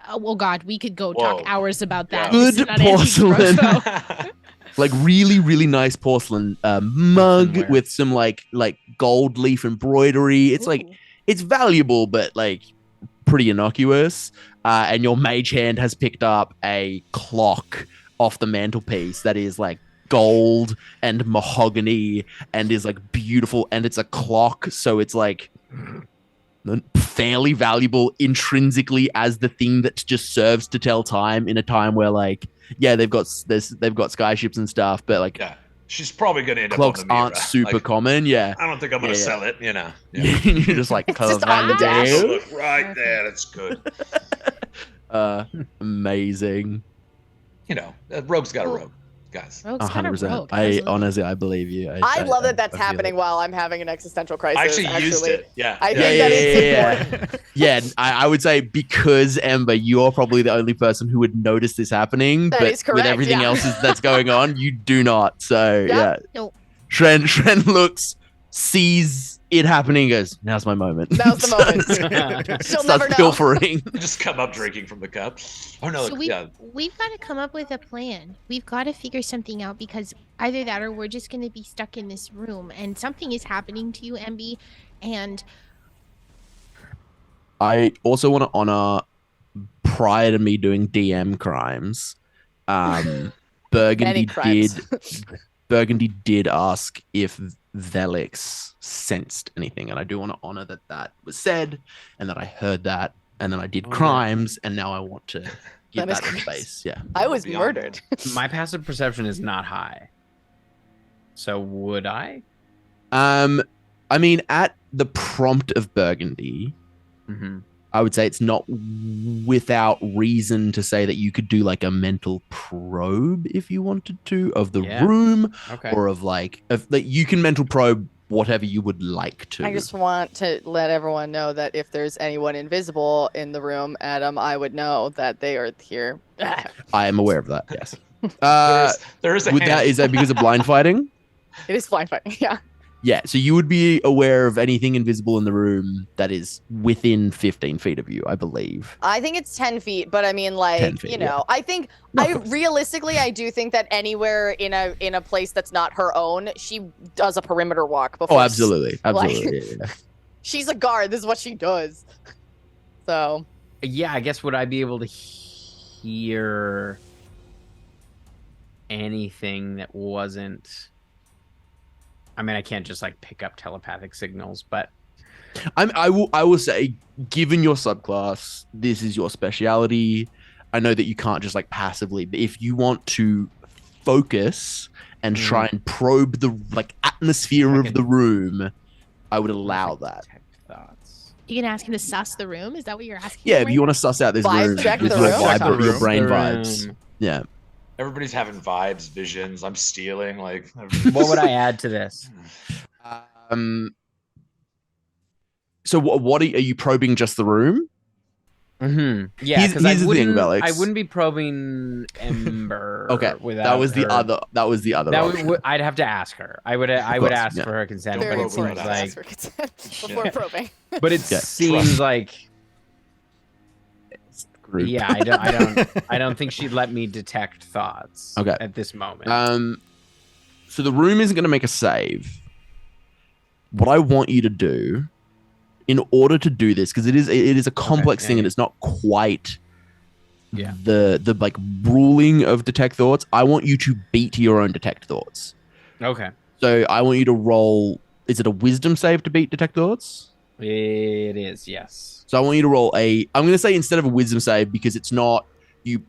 oh God, we could go talk Whoa. hours about that. Yeah. This is Good not Antique porcelain. Roadshow. like really, really nice porcelain mug Earthenware. with some like gold leaf embroidery. It's like it's valuable, but like pretty innocuous. And your mage hand has picked up a clock off the mantelpiece that is like gold and mahogany and is like beautiful, and it's a clock, so it's like fairly valuable intrinsically as the thing that just serves to tell time in a time where like they've got skyships and stuff, but like she's probably gonna end clocks up on the aren't Mira. super common. I don't think I'm gonna sell it. You're just like just on the dash. Look right there. That's good. Amazing. Rogue's got a rogue, guys. 100%. I honestly, I believe you. I love that that's happening while I'm having an existential crisis. I actually used it. Yeah. I think that is important. Yeah, I would say because Ember, you're probably the only person who would notice this happening. That but is correct, with everything else that's going on, you do not. So yeah. Nope. Shren looks, sees it happening, goes, now's my moment. Now's the moment. She'll never know. Pilfering. Just come up drinking from the cup. Oh no, So we've got to come up with a plan. We've got to figure something out, because either that or we're just going to be stuck in this room and something is happening to you, MB. And I also want to honor, prior to me doing DM crimes, Burgundy did ask if Vellix sensed anything, and I do want to honor that was said, and that I heard that, and then I did crimes, and now I want to give that space. Yeah, I was murdered. My passive perception is not high, so would I? I mean, at the prompt of Burgundy, I would say it's not without reason to say that you could do like a mental probe if you wanted to of the room, or of you can mental probe whatever you would like to. I just want to let everyone know that if there's anyone invisible in the room, Adam, I would know that they are here. I am aware of that. Yes. There is is that because of blind fighting? It is blind fighting. Yeah. Yeah, so you would be aware of anything invisible in the room that is within 15 feet of you, I believe. I think it's 10 feet, but I mean, like, feet, I think, realistically, I do think that anywhere in a place that's not her own, she does a perimeter walk before. Oh, absolutely. Absolutely. Like, she's a guard. This is what she does. So. Yeah, I guess would I be able to hear anything that wasn't... I mean, I can't just like pick up telepathic signals, but I will say, given your subclass, this is your speciality. I know that you can't just like passively, but if you want to focus and try and probe the like atmosphere of the room, I would allow that. You can ask him to suss the room. Is that what you're asking? Yeah, if you want to suss out this room, your brain vibes. Yeah. Everybody's having vibes, visions. I'm stealing. Like, what would I add to this? So what are you probing? Just the room? Yeah, because here's the thing, Vellix. I wouldn't be probing Ember. Okay, that was the other. That was the other. I'd have to ask her. I would ask for her consent, but it seems like before probing. But it seems like. Group. Yeah, I don't think she'd let me detect thoughts at this moment. So the room isn't going to make a save. What I want you to do, in order to do this, because it is a complex thing and it's not quite the like ruling of detect thoughts. I want you to beat your own detect thoughts. Okay. So I want you to roll. Is it a wisdom save to beat detect thoughts? It is, yes. So I want you to roll I'm going to say instead of a wisdom save, because it's not you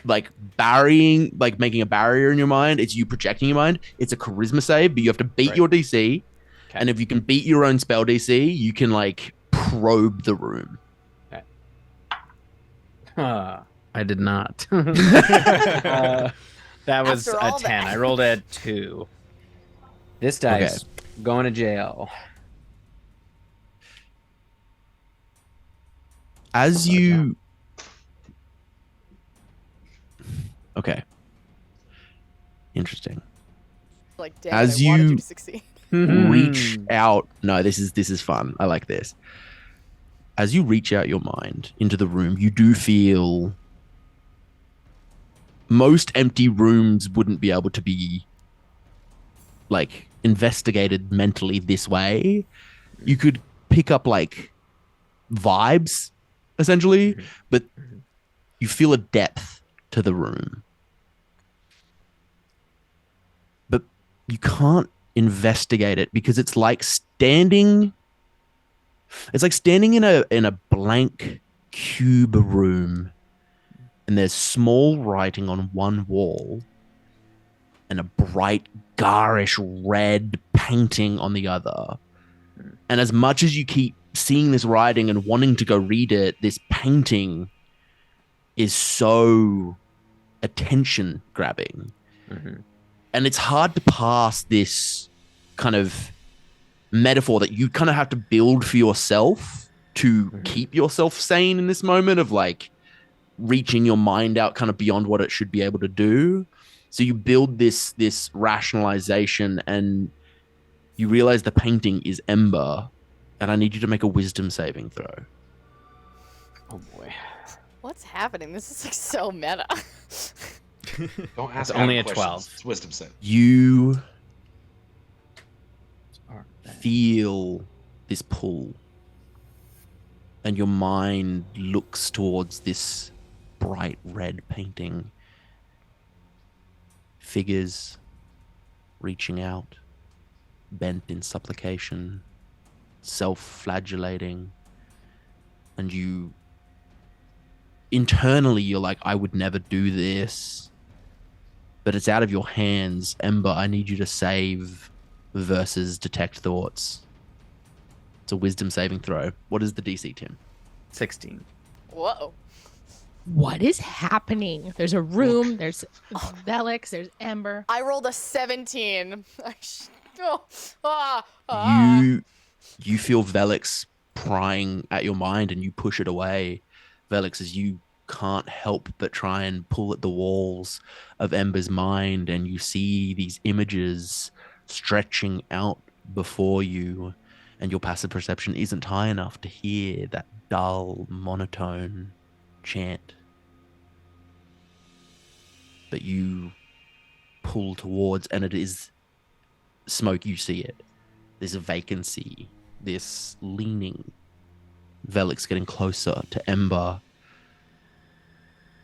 like burying, like making a barrier in your mind. It's you projecting your mind. It's a charisma save, but you have to beat your DC. Okay. And if you can beat your own spell DC, you can like probe the room. Okay. I did not. That was a 10. I rolled a 2. This dice going to jail. As you... Okay. Interesting. Like, damn, as I wanted you to succeed. Reach out... No, this is fun. I like this. As you reach out your mind into the room, you do feel most empty rooms wouldn't be able to be like investigated mentally this way. You could pick up like vibes essentially, but you feel a depth to the room. But you can't investigate it because it's like standing in a blank cube room, and there's small writing on one wall and a bright garish red painting on the other. And as much as you keep seeing this writing and wanting to go read it, this painting is so attention grabbing. And it's hard to pass this kind of metaphor that you kind of have to build for yourself to keep yourself sane in this moment of like reaching your mind out kind of beyond what it should be able to do. So you build this rationalization, and you realize the painting is Ember, and I need you to make a wisdom saving throw. Oh boy. What's happening? This is like so meta. Don't ask. It's only a questions. 12. It's wisdom save. You feel this pull, and your mind looks towards this bright red painting. Figures reaching out, bent in supplication, self-flagellating, and you internally you're like, I would never do this, but it's out of your hands. Ember, I need you to save versus detect thoughts. It's a wisdom saving throw. What is the DC, Tim? 16. Whoa. What is happening? There's a room, there's Vellix, there's Ember. I rolled a 17. You feel Vellix prying at your mind, and you push it away. Vellix, as you can't help but try and pull at the walls of Ember's mind, and you see these images stretching out before you, and your passive perception isn't high enough to hear that dull, monotone chant. But you pull towards, and it is Smoke. You see it. There's a vacancy, this leaning. Vellix getting closer to Ember.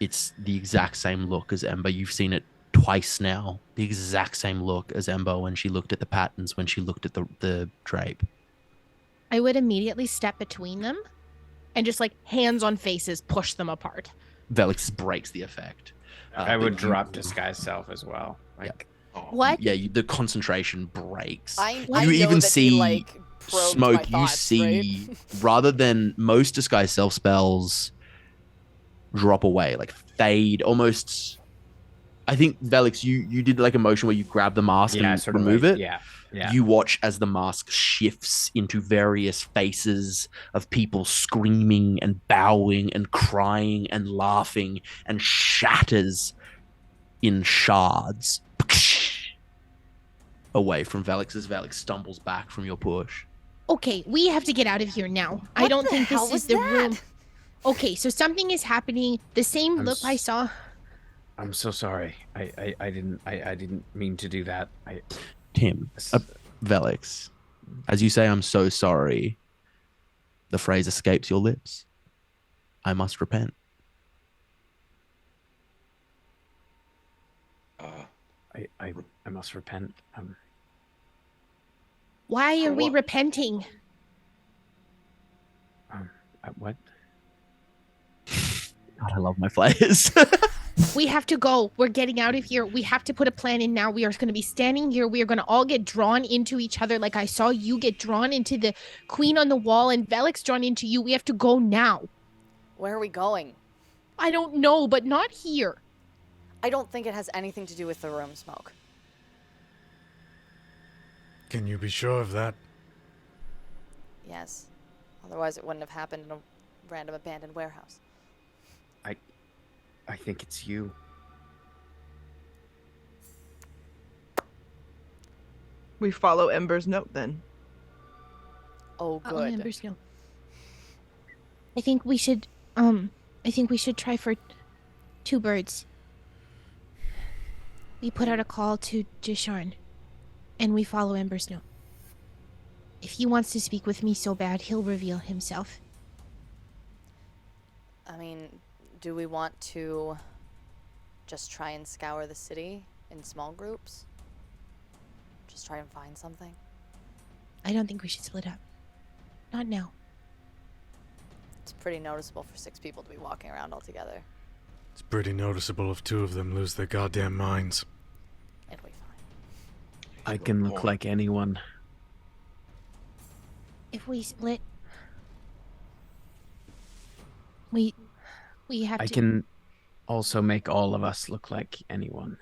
It's the exact same look as Ember. You've seen it twice now. The exact same look as Ember when she looked at the patterns, when she looked at the drape. I would immediately step between them and just like hands on faces push them apart. Vellix breaks the effect. I would drop disguise self as well. Like, what? Yeah, the concentration breaks. I you know even that see he, like, probed my Smoke. You thoughts, see, right? rather than most disguise self spells drop away, like fade, almost. I think Vellix, you did like a motion where you grab the mask and sort of remove like, it. Yeah. You watch as the mask shifts into various faces of people screaming and bowing and crying and laughing, and shatters in shards away from Vellix as Vellix stumbles back from your push. Okay, we have to get out of here now. I What don't the think hell this was is the that? room. Okay, so something is happening. The same look I saw. I'm so sorry. I didn't mean to do that. Tim, Vellix, as you say, I'm so sorry, the phrase escapes your lips. I must repent. I must repent. Why are we what? repenting? What? God, I love my players. We have to go. We're getting out of here. We have to put a plan in now. We are going to be standing here. We are going to all get drawn into each other like I saw you get drawn into the queen on the wall and Vellix drawn into you. We have to go now. Where are we going? I don't know, but not here. I don't think it has anything to do with the room, Smoke. Can you be sure of that? Yes. Otherwise it wouldn't have happened in a random abandoned warehouse. I think it's you. We follow Ember's note then. Oh, good. Ember's note. I think we should try for two birds. We put out a call to Jisharn, and we follow Ember's note. If he wants to speak with me so bad, he'll reveal himself. I mean, do we want to just try and scour the city in small groups? Just try and find something? I don't think we should split up. Not now. It's pretty noticeable for 6 people to be walking around all together. It's pretty noticeable if 2 of them lose their goddamn minds. It'll be fine. I can look like anyone. If we split, we have to. I can also make all of us look like anyone.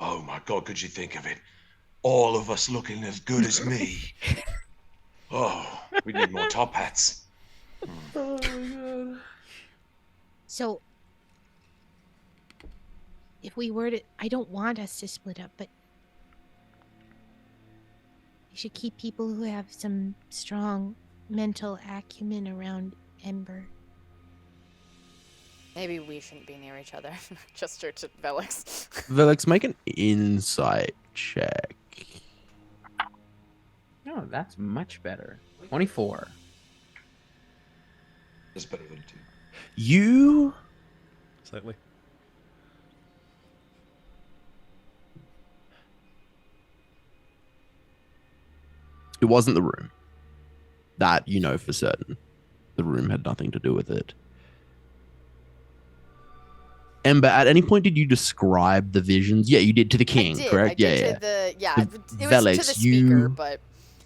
Oh my god, could you think of it? All of us looking as good as me. Oh, we need more top hats. Oh my god. So, if we were to, I don't want us to split up, but we should keep people who have some strong mental acumen around Ember. Maybe we shouldn't be near each other. Gesture to Vellix. Vellix, make an insight check. No, that's much better. 24. That's better than 2. You Slightly. It wasn't the room. That you know for certain. The room had nothing to do with it. Ember, at any point did you describe the visions? Yeah, you did to the king, correct? I did to the, it was Vellix, to the speaker, but...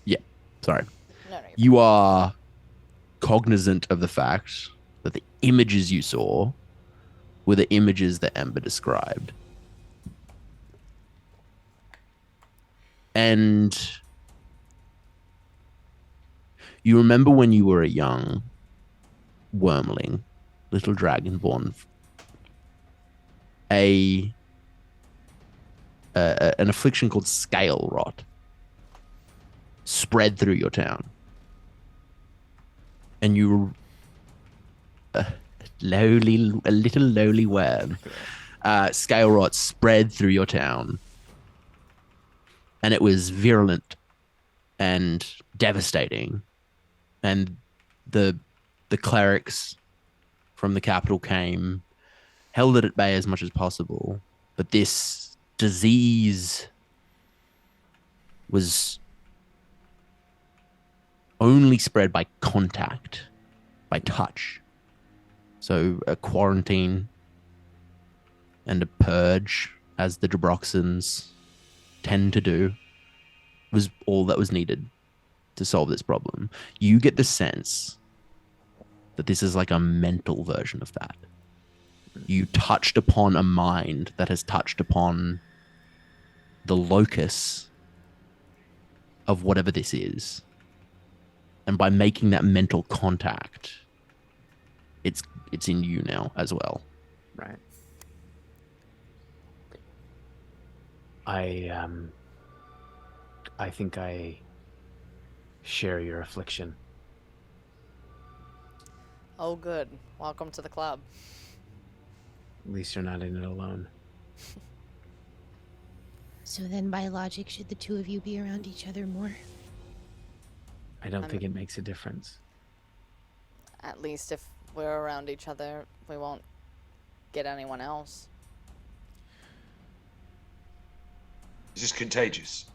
Yeah, sorry. No, you are cognizant of the fact that the images you saw were the images that Ember described. And you remember when you were a young wormling, little dragonborn, an affliction called scale rot spread through your town. And you were a little lowly worm. Scale rot spread through your town. And it was virulent and devastating. And the clerics from the capital came, held it at bay as much as possible. But this disease was only spread by contact, by touch. So a quarantine and a purge, as the Debroxans tend to do, was all that was needed to solve this problem. You get the sense that this is like a mental version of that. You touched upon a mind that has touched upon the locus of whatever this is. And by making that mental contact, it's in you now as well. Right. I think I share your affliction. Oh, good. Welcome to the club. At least you're not in it alone. So then, by logic, should the 2 of you be around each other more? I don't think it makes a difference. At least if we're around each other, we won't get anyone else. Is this contagious?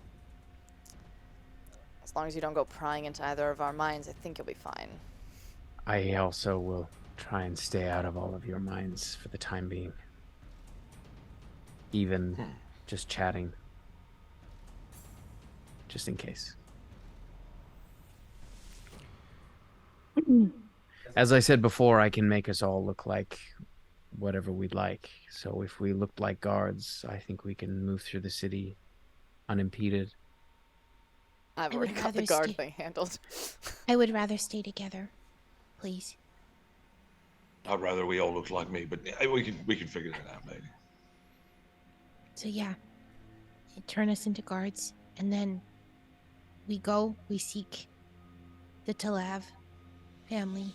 As long as you don't go prying into either of our minds, I think you'll be fine. I also will try and stay out of all of your minds for the time being. Even just chatting. Just in case. As I said before, I can make us all look like whatever we'd like. So if we looked like guards, I think we can move through the city unimpeded. I've already got the guard thing handled. I would rather stay together, please. I'd rather we all look like me, but we can figure that out, maybe. So yeah, you turn us into guards, and then we seek the Talav family,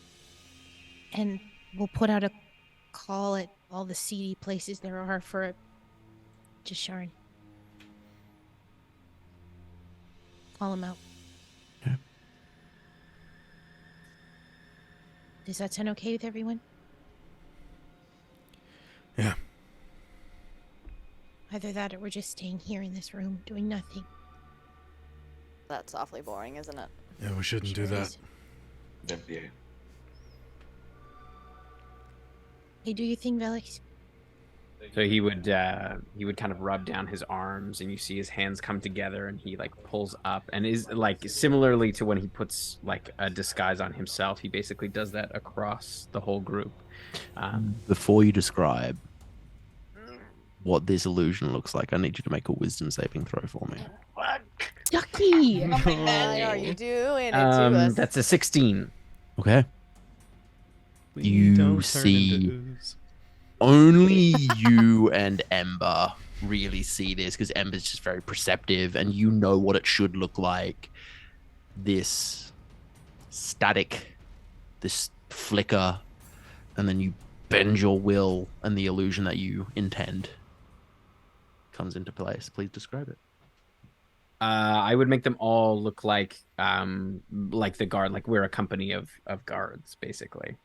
and we'll put out a call at all the seedy places there are for to Shren. Call him out. Okay. Does that sound okay with everyone? Yeah. Either that or we're just staying here in this room doing nothing. That's awfully boring, isn't it? Yeah, we shouldn't do Sure that. is. Yeah. Hey, do your thing, Vellix. So he would kind of rub down his arms, and you see his hands come together, and he like pulls up, and is like similarly to when he puts like a disguise on himself. He basically does that across the whole group. Before you describe what this illusion looks like, I need you to make a wisdom saving throw for me. Yucky! Why are you doing it to us? That's a 16. Okay. We You don't turn see- into ooze. Only you and Ember really see this because Ember's just very perceptive and you know what it should look like. This static, this flicker, and then you bend your will and the illusion that you intend comes into place. Please describe it. I would make them all look like the guard, like we're a company of guards, basically.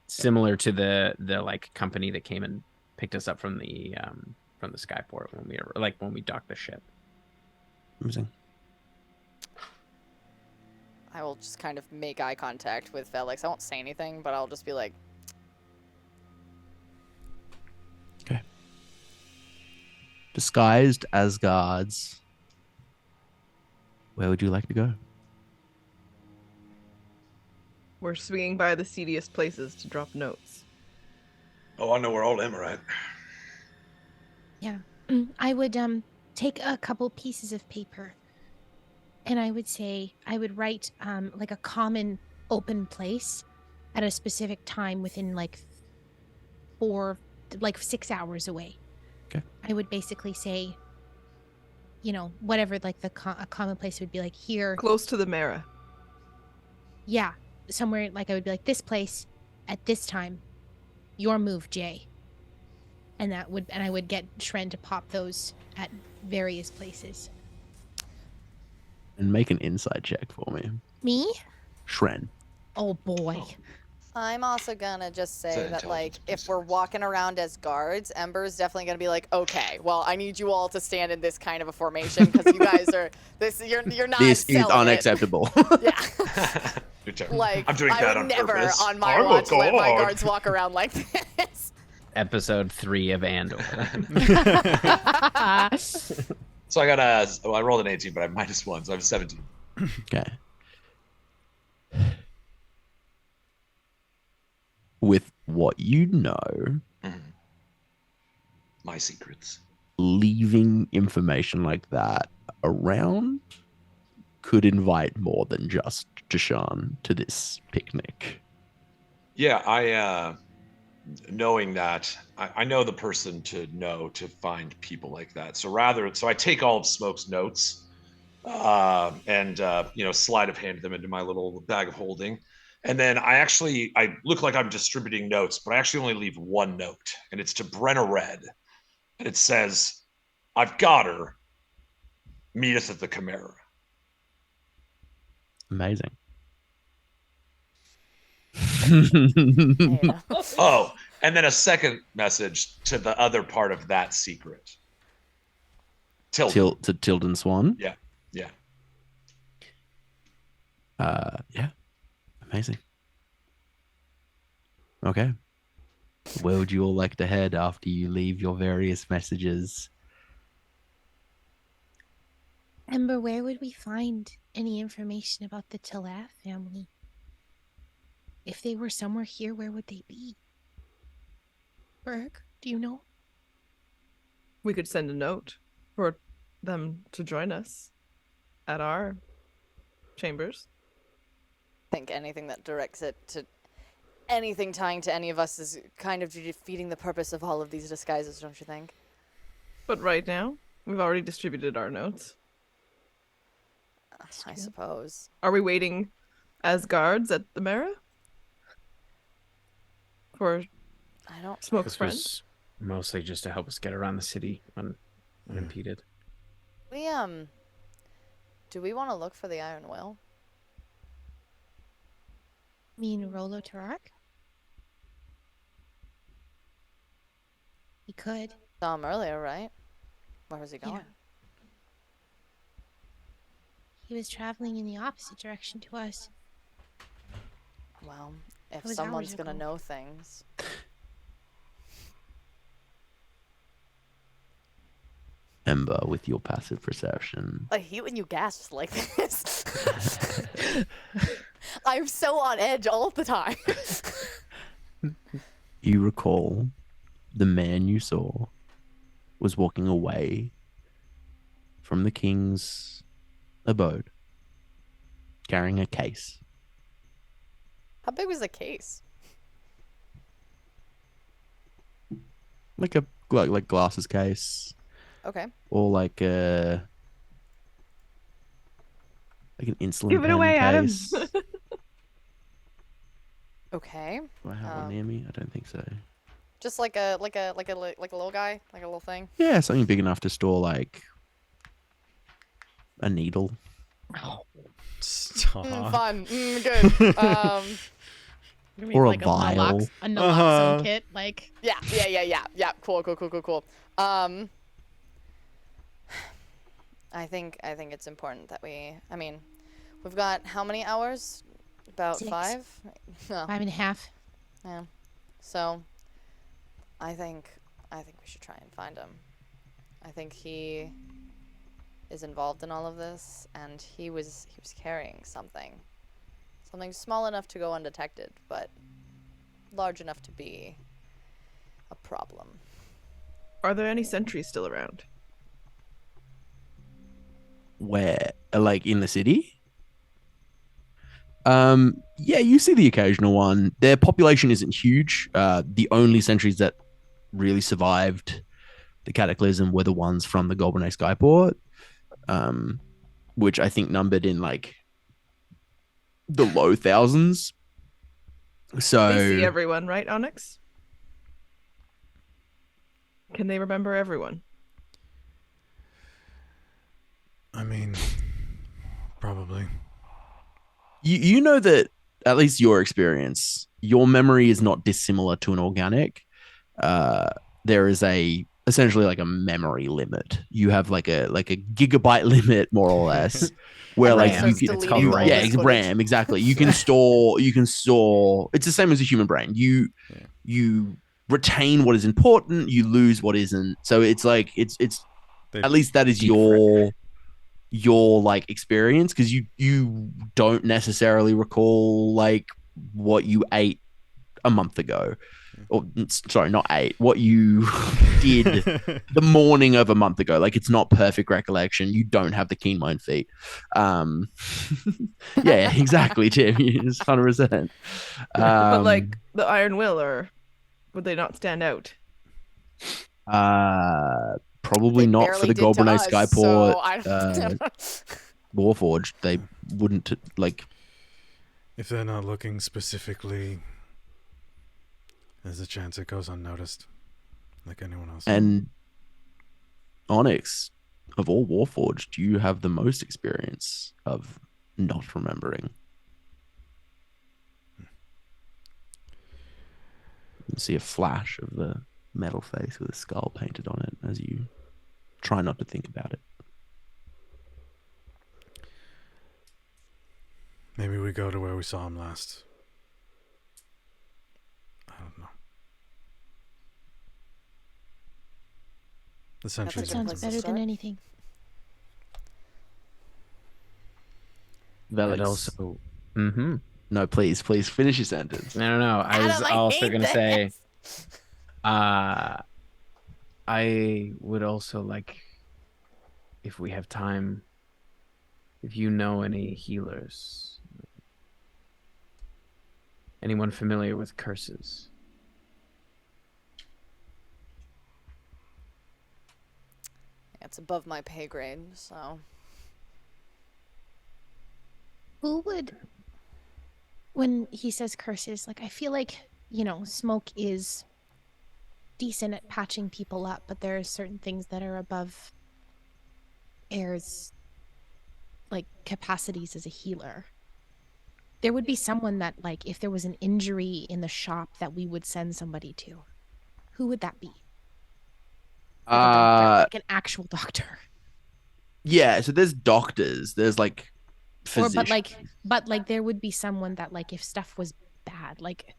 Similar to the like company that came and picked us up from the skyport when we docked the ship. Amazing. I will just kind of make eye contact with Vellix. I won't say anything, but I'll just be like, Okay. Disguised as guards. Where would you like to go? We're swinging by the seediest places to drop notes. Oh, I know where all them are at. Yeah. I would take a couple pieces of paper and I would say I would write like a common open place at a specific time within like 6 hours away. Okay. I would basically say, you know, whatever like a common place would be like here. Close to the Mara. Yeah. Somewhere like I would be like this place at this time. Your move, Jay. And I would get Shren to pop those at various places. And make an insight check for me. Me? Shren. Oh boy. I'm also gonna just say It's an that, like, intelligence if we're walking around as guards, Ember's definitely gonna be like, okay, well, I need you all to stand in this kind of a formation because you guys are you're not. This is selling it." unacceptable. Yeah. Good job. Like, I'm doing I that would on never purpose. on my I'm a watch let my god. guards walk around like this. Episode 3 of Andor. So I rolled an 18, but I -1, so I'm 17. Okay. With what you know, My secrets. leaving information like that around could invite more than just Jashan to this picnic. Yeah, knowing that, I know the person to know to find people like that. So I take all of Smoke's notes and sleight of hand them into my little bag of holding. And then I look like I'm distributing notes, but I actually only leave one note, and it's to Brenna Red. And it says, I've got her. Meet us at the Chimera. Amazing. Yeah. Oh, and then a second message to the other part of that secret. Tilden. To Tilden Swan. Yeah. Yeah. Amazing. Okay. Where would you all like to head after you leave your various messages? Ember, where would we find any information about the Talath family? If they were somewhere here, where would they be? Berg, do you know? We could send a note for them to join us at our chambers. I think anything that directs it to anything tying to any of us is kind of defeating the purpose of all of these disguises, don't you think? But right now, we've already distributed our notes. I suppose. Are we waiting as guards at the Mara? For I don't. Smoke's This friend? was mostly just to help us get around the city unimpeded. We do we want to look for the Iron Will? mean Rolo Tarak? He could. Saw him earlier, right? Where was he Yeah. going? He was traveling in the opposite direction to us. Well, if was someone's hours gonna ago. know things. Ember, with your passive perception. I hate when you gasp like this. I'm so on edge all the time. You recall the man you saw was walking away from the king's abode, carrying a case. How big was the case? Like a like glasses case, Okay. or like an insulin Give it pen away, Adam. case. Okay. Do I have one near me? I don't think so. Just like a little guy, like a little thing. Yeah, something big enough to store like a needle. Stop. Fun. Good. You're gonna Or a make, vial. a naloxone kit, like. Yeah. Cool. I think it's important that we've got how many hours? About 6. 5? No. 5.5. Yeah. So I think we should try and find him. I think he is involved in all of this, and he was carrying something small enough to go undetected, but large enough to be a problem. Are there any sentries still around? Where? Like in the city? Yeah, you see the occasional one. Their population isn't huge. The only sentries that really survived the cataclysm were the ones from the Golden Age Skyport, which I think numbered in like the low thousands. So They see everyone, right, Onyx? Can they remember everyone? I mean, probably. you know that at least your experience, your memory is not dissimilar to an organic. There is essentially like a memory limit. You have like a gigabyte limit, more or less, where like RAM. you It's can, called you, RAM. yeah, it's RAM, exactly. You can store. It's the same as a human brain. You retain what is important. You lose what isn't. So it's like it's at least that is your like experience, because you don't necessarily recall like what you ate a month ago, or sorry, not ate, what you did the morning of a month ago. Like it's not perfect recollection. You don't have the keen mind feat. Yeah, exactly, Tim. 100%. But like the Iron Will, or would they not stand out? Probably They not barely for the did to Golden Age us, Skyport so I don't Warforged. They wouldn't like. If they're not looking specifically, there's a chance it goes unnoticed, like anyone else. And Onyx, of all Warforged, you have the most experience of not remembering. You see a flash of the metal face with a skull painted on it as you try not to think about it. Maybe we go to where we saw him last. I don't know. The That sentries. sounds better than anything. Vellix. And also, No, please finish your sentence. I don't know. I was Adam, I also hate gonna say, this. I would also like, if we have time, if you know any healers, anyone familiar with curses. It's above my pay grade, so Who would, when he says curses, like I feel like, smoke is decent at patching people up, but there are certain things that are above Air's like capacities as a healer. There would be someone that, like, if there was an injury in the shop, that we would send somebody to. Who would that be? Like a doctor, like an actual doctor. Yeah, so there's doctors, there's like Or physicians. but like there would be someone that, like, if stuff was bad, like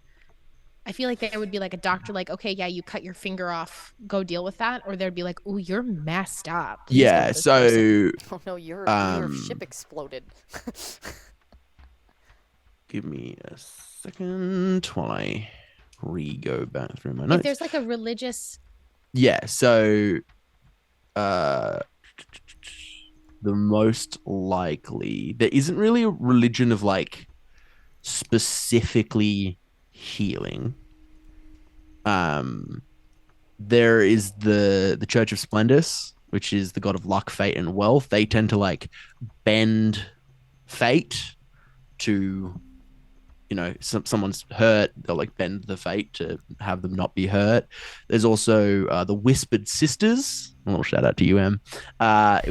I feel like there would be like a doctor, like, okay, yeah, you cut your finger off, go deal with that. Or there'd be like, oh, you're messed up. Please go Yeah, to this person. so Oh no, your ship exploded. give me a second while I go back through my If notes. there's like a religious, Yeah, so the most likely, there isn't really a religion of like specifically healing. There is the Church of Splendus, which is the god of luck, fate, and wealth. They tend to like bend fate to, you know, someone's hurt, they'll like bend the fate to have them not be hurt. There's also the Whispered Sisters. A little shout out to UM,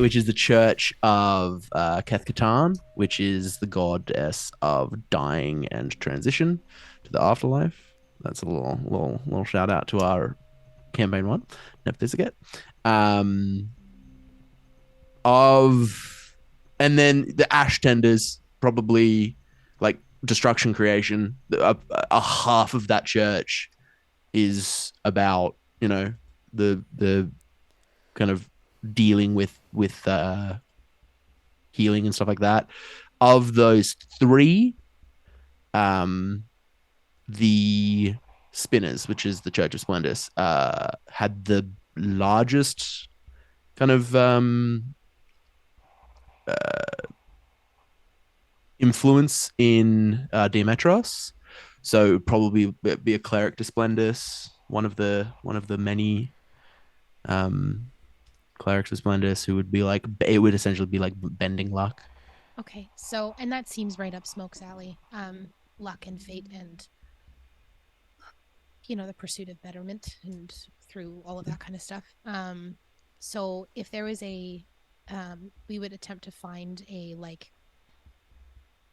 which is the church of Keth-Katan, which is the goddess of dying and transition to the afterlife. That's a little shout out to our campaign one. Never forget. And then the Ash Tenders, probably like destruction creation. A half of that church is about, you know, the kind of dealing with healing and stuff like that. Of those three, the Spinners, which is the Church of Splendus, had the largest kind of influence in Diametros. So probably be a cleric to Splendus, one of the many clerics of Splendus, who would be like, it would essentially be like bending luck. okay, so, and that seems right up Smoke's alley. Luck and fate and, you know, the pursuit of betterment and through all of that kind of stuff. So if there was we would attempt to find a like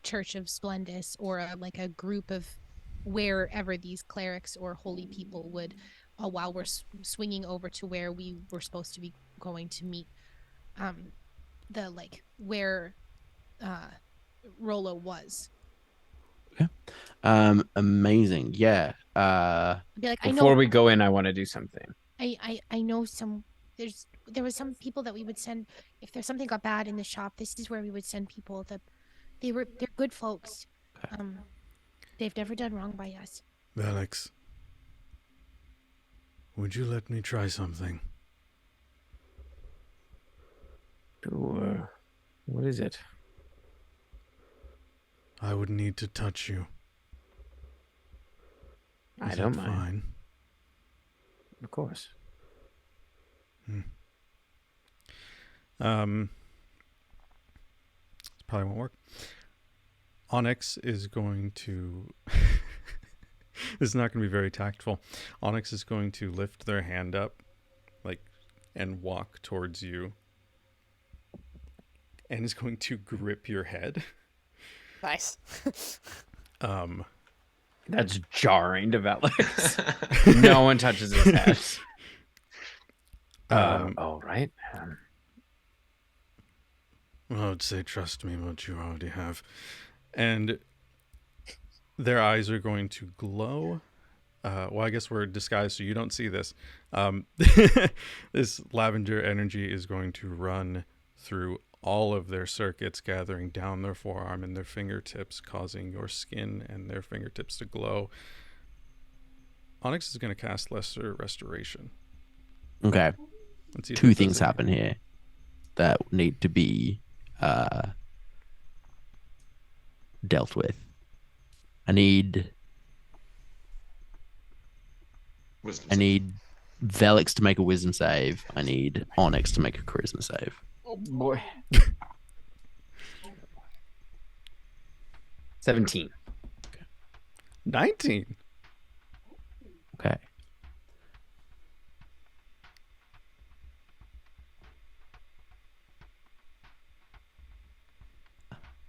Church of Splendus or like a group of wherever these clerics or holy people would, while we're swinging over to where we were supposed to be going to meet, the like where Rolo was. Okay. Amazing. Yeah. Be like, Before we go in, I want to do something. I know some. There was some people that we would send if there's something got bad in the shop. This is where we would send people. They're good folks. They've never done wrong by us. Vellix, would you let me try something? Sure. What is it? I would need to touch you. I Is don't that mind. fine? Of course. This probably won't work. Onyx is going to this is not going to be very tactful. Onyx is going to lift their hand up like and walk towards you and is going to grip your head. Nice. That's jarring to Vellix. No one touches his head. All right. I would say trust me, but you already have. And their eyes are going to glow. Well, I guess we're disguised, so you don't see this. This lavender energy is going to run through all of their circuits, gathering down their forearm and their fingertips, causing your skin and their fingertips to glow. Onyx is going to cast Lesser Restoration. Okay. Two things happen here that need to be dealt with. I need Vellix to make a wisdom save. I need Onyx to make a charisma save. Oh boy. 17. 19. Okay.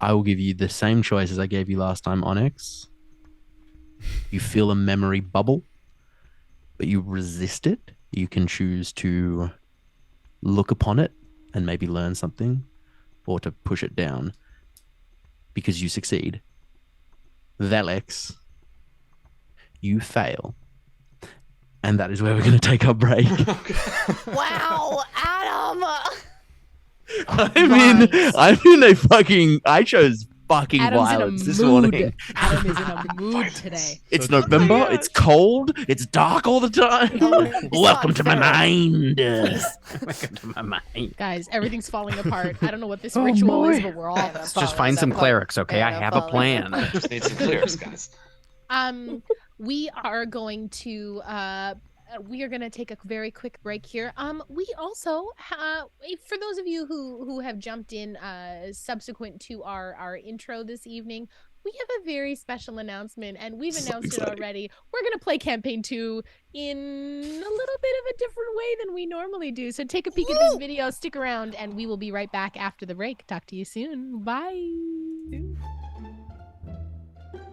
I will give you the same choice as I gave you last time, Onyx. You feel a memory bubble, but you resist it. You can choose to look upon it and maybe learn something, or to push it down because you succeed. Vellix, you fail. And that is where we're going to take our break. Wow, Adam. I chose fucking Adam's in a violence this mood. morning. Adam is in a mood today. It's So- November. Oh my It's cold. It's dark all the time. Welcome to my mind. Welcome to my mind. Guys, everything's falling apart. I don't know what this ritual is, but we're all Let's just find some clerics, okay? I have a plan. Just need some clears, guys. We are going to take a very quick break here. We also for those of you who have jumped in subsequent to our intro this evening, we have a very special announcement, and we've announced it already. We're going to play campaign 2 in a little bit of a different way than we normally do. So take a peek at this video, stick around, and we will be right back after the break. Talk to you soon. Bye.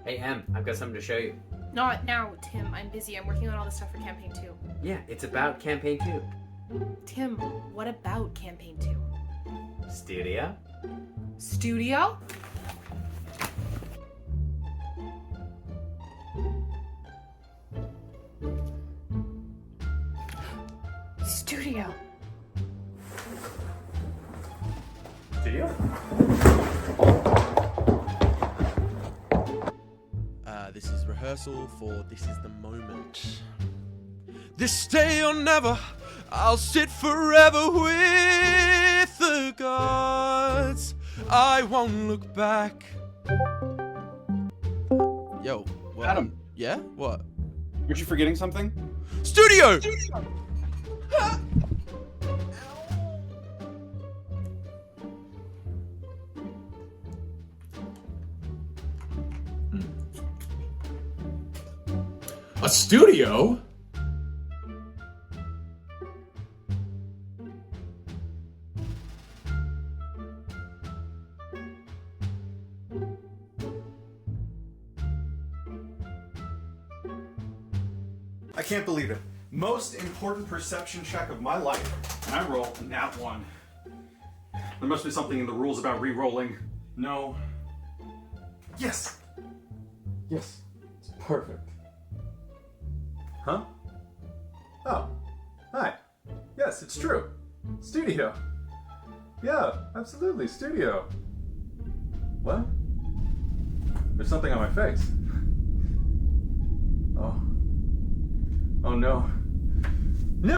Hey, Em, I've got something to show you. Not now, Tim. I'm busy. I'm working on all the stuff for campaign 2. Yeah, it's about campaign 2. Tim, what about campaign 2? Studio? Studio? Studio. Studio? This is rehearsal for This Is the Moment. This day or never, I'll sit forever with the gods. I won't look back. Yo, what? Adam. Yeah? What? Aren't you forgetting something? Studio! A studio? I can't believe it. Most important perception check of my life, and I roll a nat 1. There must be something in the rules about re-rolling. No. Yes! Yes. It's perfect. Huh? Oh. Hi. Yes, it's true. Studio. Yeah, absolutely. Studio. What? There's something on my face. Oh. Oh no. No!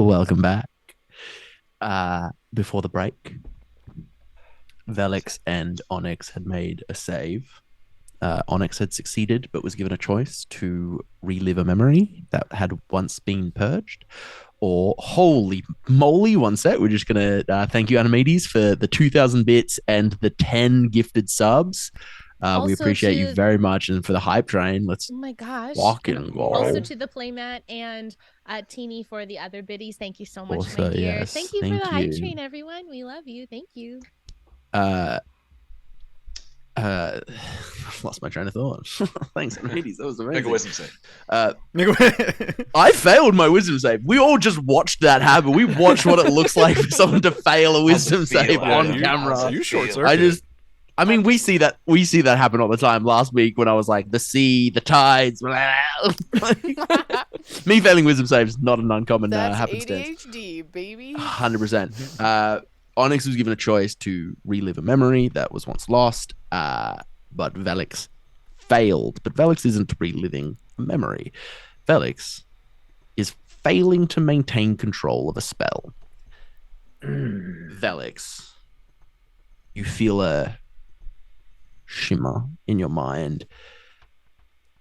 Welcome back. Before the break, Vellix and Onyx had made a save. Onyx had succeeded, but was given a choice to relive a memory that had once been purged. Or holy moly, one sec. We're just going to thank you, Animedes, for the 2,000 bits and the 10 gifted subs. We Also appreciate to- you very much. And for the hype train, let's Oh my gosh. walk and go. Also to the playmat and Teeny for the other biddies. Thank you so much, Also, my dear. yes, Thank you thank for the hype you. train, everyone. We love you. Thank you. Lost my train of thought. Thanks, Animedes. That was amazing. Make a wisdom save. I failed my wisdom save. We all just watched that happen. We watched what it looks like for someone to fail a wisdom save on camera. You short circuit. I mean, we see that happen all the time. Last week when I was like, the sea, the tides. Me failing wisdom saves is not an uncommon That's happenstance. ADHD, baby. 100%. Onyx was given a choice to relive a memory that was once lost, but Vellix failed. But Vellix isn't reliving a memory. Vellix is failing to maintain control of a spell. Vellix, you feel a shimmer in your mind,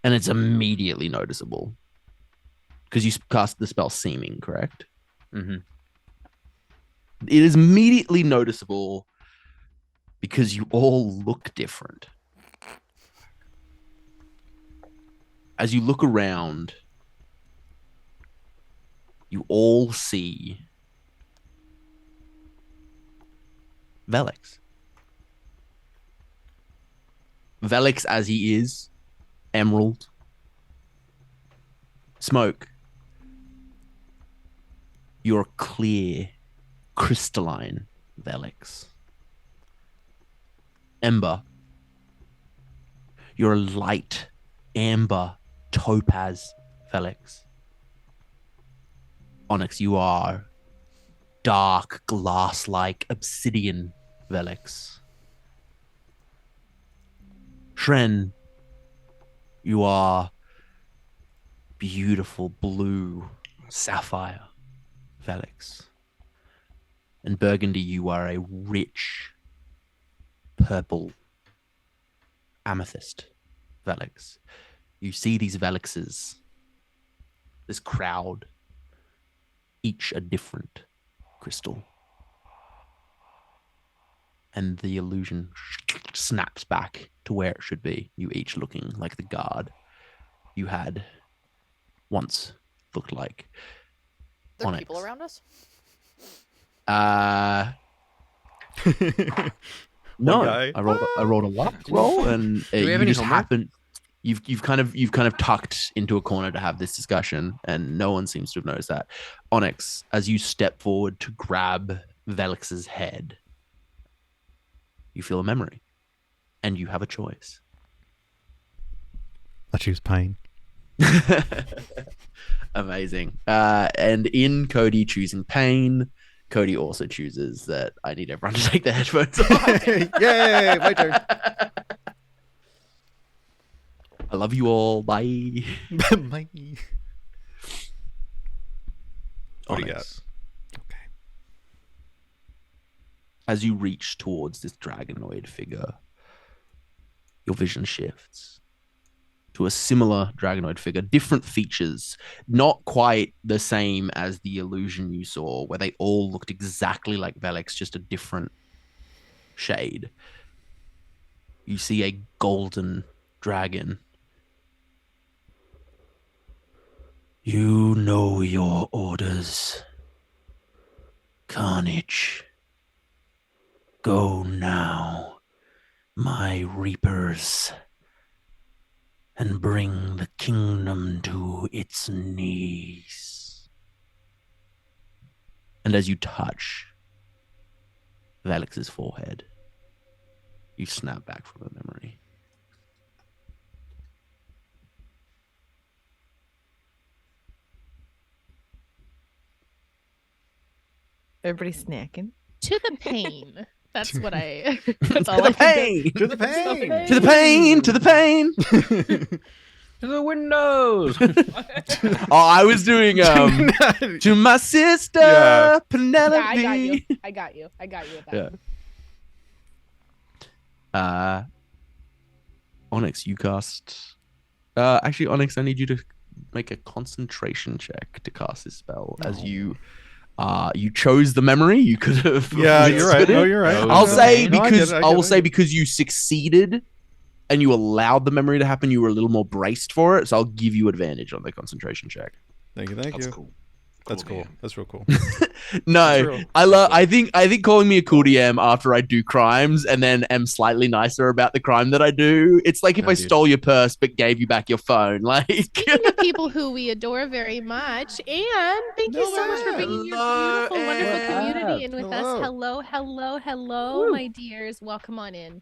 and it's immediately noticeable because you cast the spell Seeming, correct? Mm-hmm. It is immediately noticeable because you all look different. As you look around, you all see Vellix. Vellix as he is, Emerald, Smoke. You're clear, crystalline Vellix. Ember, you're a light, amber, topaz Vellix. Onyx, you are dark, glass-like, obsidian Vellix. Shren, you are beautiful blue, sapphire Vellix. And Burgundy, you are a rich purple amethyst Vellix. You see these Vellixes, this crowd, each a different crystal. And the illusion snaps back to where it should be. You each looking like the guard you had once looked like. There are Onyx. people around us? No, guy. I rolled a luck roll, and we have you any just homework? happen. You've kind of tucked into a corner to have this discussion, and no one seems to have noticed that. Onyx, as you step forward to grab Vellix's head, you feel a memory, and you have a choice. I choose pain. Amazing. And in Cody choosing pain, Cody also chooses that I need everyone to take their headphones off. Yay! My turn. I love you all. Bye. Bye. What do you Onyx, got? Okay. as you reach towards this dragonoid figure, your vision shifts to a similar dragonoid figure, different features, not quite the same as the illusion you saw, where they all looked exactly like Vellix, just a different shade. You see a golden dragon. You know your orders. Carnage. Go now, my reapers, and bring the kingdom to its knees. And as you touch Vellix's forehead, you snap back from a memory. Everybody snacking. To the pain. That's what That's all To the I can think. pain! To the pain! To the pain! To the pain! To the windows. Oh, I was doing to my sister Yeah. Penelope. Yeah, I got you with that. Yeah. Onyx, you cast. Actually, Onyx, I need you to make a concentration check to cast this spell. As you chose the memory. You could have. Yeah, you're right. withstood No, it. you're right. I'll say No, I get because it, I will say because you succeeded and you allowed the memory to happen, you were a little more braced for it. So I'll give you advantage on the concentration check. Thank you. That's you. cool. That's Cool, cool. man. That's real cool. No, I think calling me a cool DM after I do crimes and then am slightly nicer about the crime that I do. It's like if No, I dude. stole your purse but gave you back your phone. Like Speaking of people who we adore very much, and thank you so much for bringing your beautiful, wonderful community in with us. Hello, my dears. Welcome on in.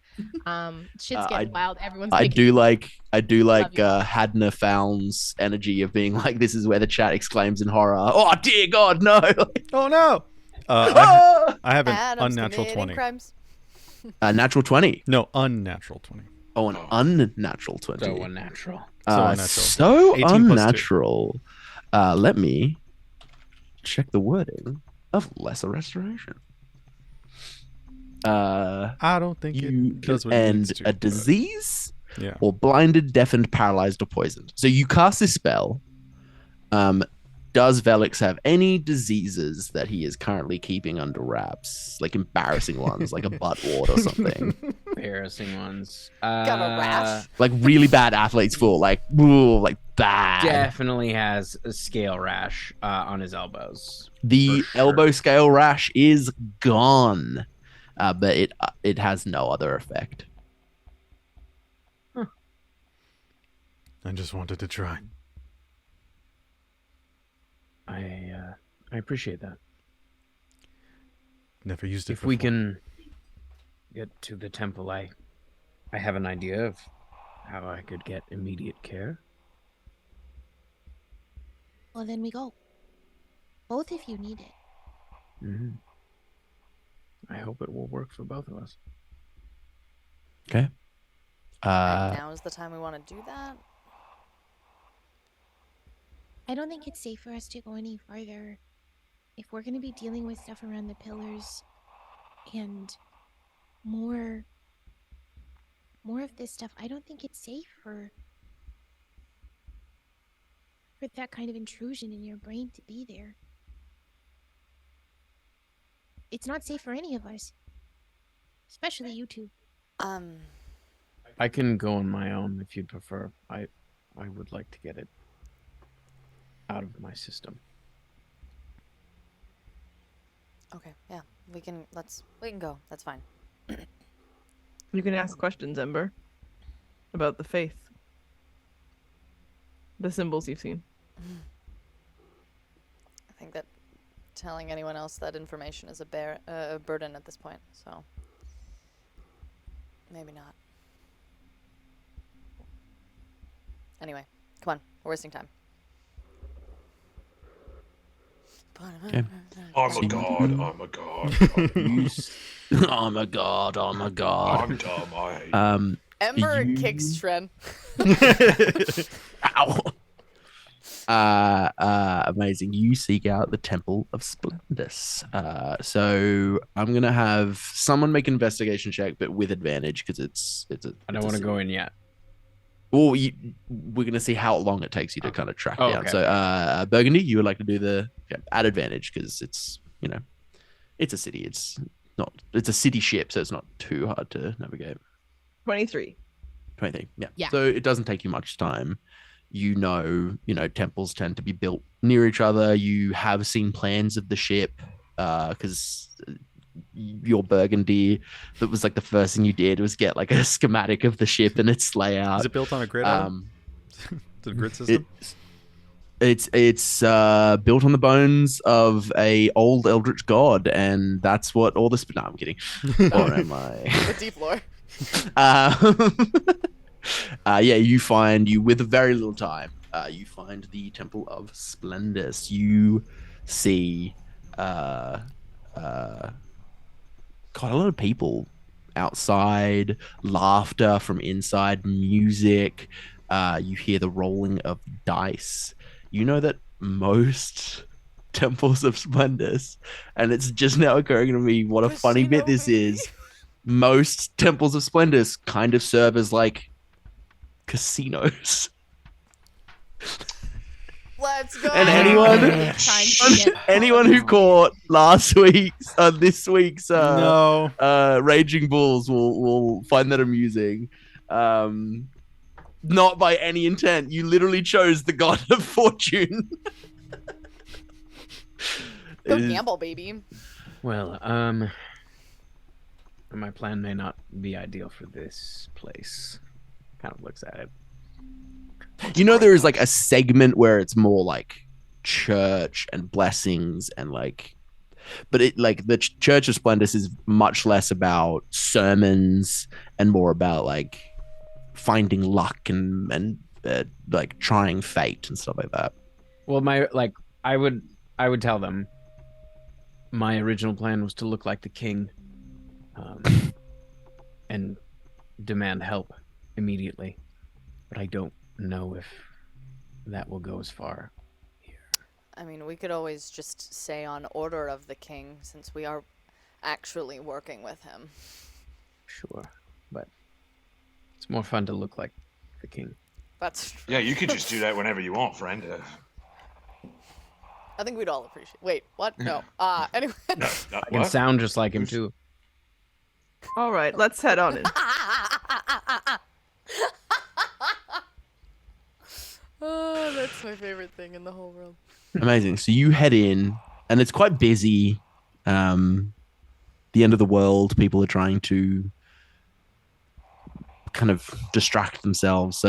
Shit's getting wild. Everyone's. I making- do like Love you. Hadna Found's energy of being like, this is where the chat exclaims in horror. Oh dear God, no! Oh no! Ah! I have an Adam's unnatural committing 20. crimes. Natural 20. No, unnatural 20. Oh, an unnatural 20. So unnatural. So 18 18 plus 2. unnatural. Let me check the wording of Lesser Restoration. I don't think You it does can what it end needs to. a but- disease Yeah. or blinded, deafened, paralyzed, or poisoned. So you cast this spell. Does Vellix have any diseases that he is currently keeping under wraps? Like embarrassing ones, like a butt wart or something? Embarrassing ones. Got a rash. Like really bad athlete's foot, like, ooh, like bad. Definitely has a scale rash on his elbows. The For sure. elbow scale rash is gone, but it has no other effect. I just wanted to try. I appreciate that. Never used it If before. we can get to the temple, I have an idea of how I could get immediate care. Well, then we go. Both if you need it. Mm-hmm. I hope it will work for both of us. Okay. Now is the time we want to do that. I don't think it's safe for us to go any farther. If we're going to be dealing with stuff around the pillars and more of this stuff, I don't think it's safe for that kind of intrusion in your brain to be there. It's not safe for any of us, especially you two. I can go on my own if you'd prefer. I would like to get it out of my system. Okay, yeah, we can go. That's fine. You can ask questions, Ember, about the faith, the symbols you've seen. I think that telling anyone else that information is a burden at this point, so maybe not. Anyway, come on, we're wasting time. Okay. I'm a god. I'm a god. Oh my God! Oh my God! I'm dumb. I hate. Ember kicks Shren. Ow. Amazing. You seek out the Temple of Splendus. So I'm gonna have someone make an investigation check, but with advantage because it's I don't want to go in yet. Well, we're gonna see how long it takes you to kind of track down. okay. So Burgundy, you would like to do at advantage because it's it's a city. It's a city ship, so it's not too hard to navigate. 23. 23. Yeah. So it doesn't take you much time. You know, temples tend to be built near each other. You have seen plans of the ship because your Burgundy, that was like the first thing you did was get like a schematic of the ship and its layout. Is it built on a grid? The grid system? It's built on the bones of a old eldritch god, and that's what all this. No, I'm kidding. Or am I? The deep lore. You with very little time, you find the Temple of Splendus. You see, God, a lot of people outside, laughter from inside, music. you hear the rolling of dice. You know that most temples of Splendus, and it's just now occurring to me what a funny bit this is. Most temples of Splendus kind of serve as like casinos. Let's go. And anyone who caught this week's Raging Bulls will find that amusing. Not by any intent. You literally chose the god of fortune. Go gamble, baby. Well, my plan may not be ideal for this place. Kind of looks at it. You know, there is like a segment where it's more like church and blessings and like, but it like the Church of Splendus is much less about sermons and more about like finding luck and like trying fate and stuff like that. Well, I would tell them my original plan was to look like the king, and demand help immediately, but I don't know if that will go as far here. I mean, we could always just say on order of the king, since we are actually working with him. Sure, but it's more fun to look like the king. That's true. Yeah, you could just do that whenever you want, friend. I think we'd all appreciate. Wait, what? No. Anyway. No, I can sound just like him too. All right, let's head on in. Oh, that's my favorite thing in the whole world. Amazing. So you head in, and it's quite busy. The end of the world. People are trying to kind of distract themselves.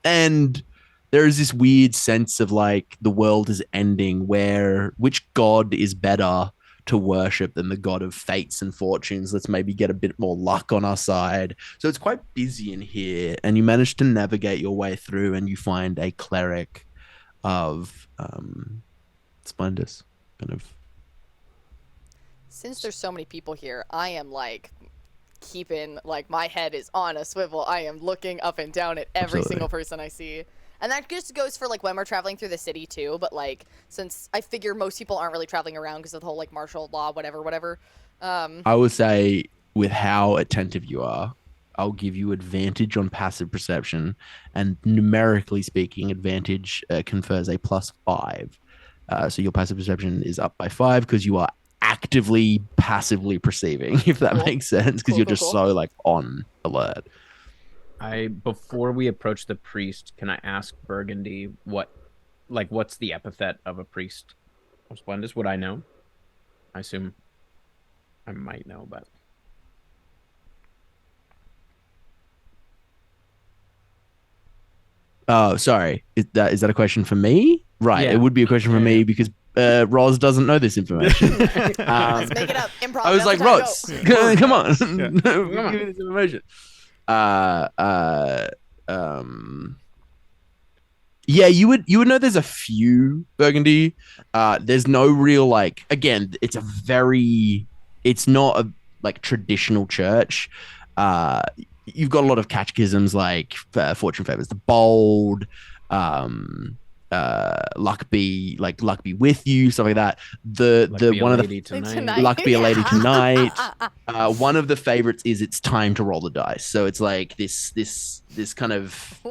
And there is this weird sense of like the world is ending, where which god is better to worship than the god of fates and fortunes? Let's maybe get a bit more luck on our side. So it's quite busy in here, and you manage to navigate your way through, and you find a cleric of Splendus, kind of. Since there's so many people here, I am like keeping like my head is on a swivel. I am looking up and down at every single person I see. And that just goes for like when we're traveling through the city too, but like since I figure most people aren't really traveling around because of the whole like martial law, whatever. I would say with how attentive you are, I'll give you advantage on passive perception, and numerically speaking, advantage confers a +5. So your passive perception is up by 5 because you are actively passively perceiving, if that makes sense, because you're just so like on alert. Before we approach the priest, can I ask Burgundy what's the epithet of a priest of Splendus? Would I know? I assume I might know, but oh, sorry. Is that a question for me? Right. Yeah. It would be a question for me because Roz doesn't know this information. Let's make it up. Improv. I was like, Roz, come on. Yeah. Give me this information. Yeah, you would know there's a few, Burgundy. There's no real like, again, it's not a like traditional church. You've got a lot of catechisms like fortune favors the bold, luck be with you, stuff like that. Luck be a lady tonight. One of the favorites is it's time to roll the dice. So it's like this kind of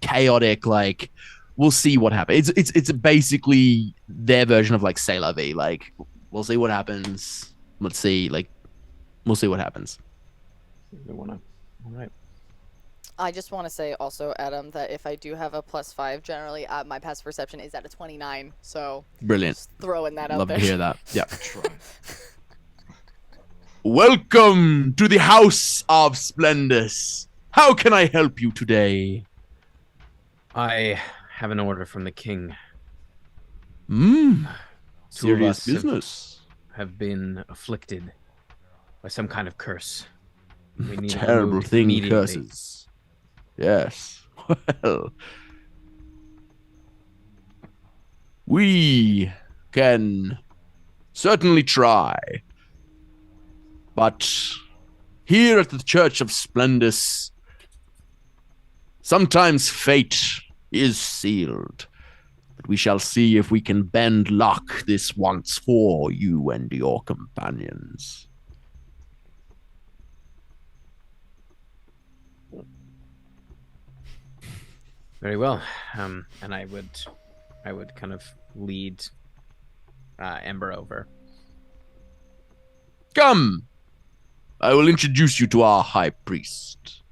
chaotic, like we'll see what happens. It's basically their version of like c'est la vie. Like we'll see what happens. We'll see what happens. All right. I just want to say also, Adam, that if I do have a +5, generally my passive perception is at a 29. So brilliant. Just throwing that out Love there. to hear that. Yeah. Welcome to the House of Splendus. How can I help you today? I have an order from the king. Serious business. Have been afflicted by some kind of curse. We need Terrible thing, curses. Yes. Well, we can certainly try. But here at the Church of Splendus, Sometimes fate is sealed. But we shall see if we can bend luck this once for you and your companions. Very well. And I would kind of lead Ember over. Come! I will introduce you to our high priest.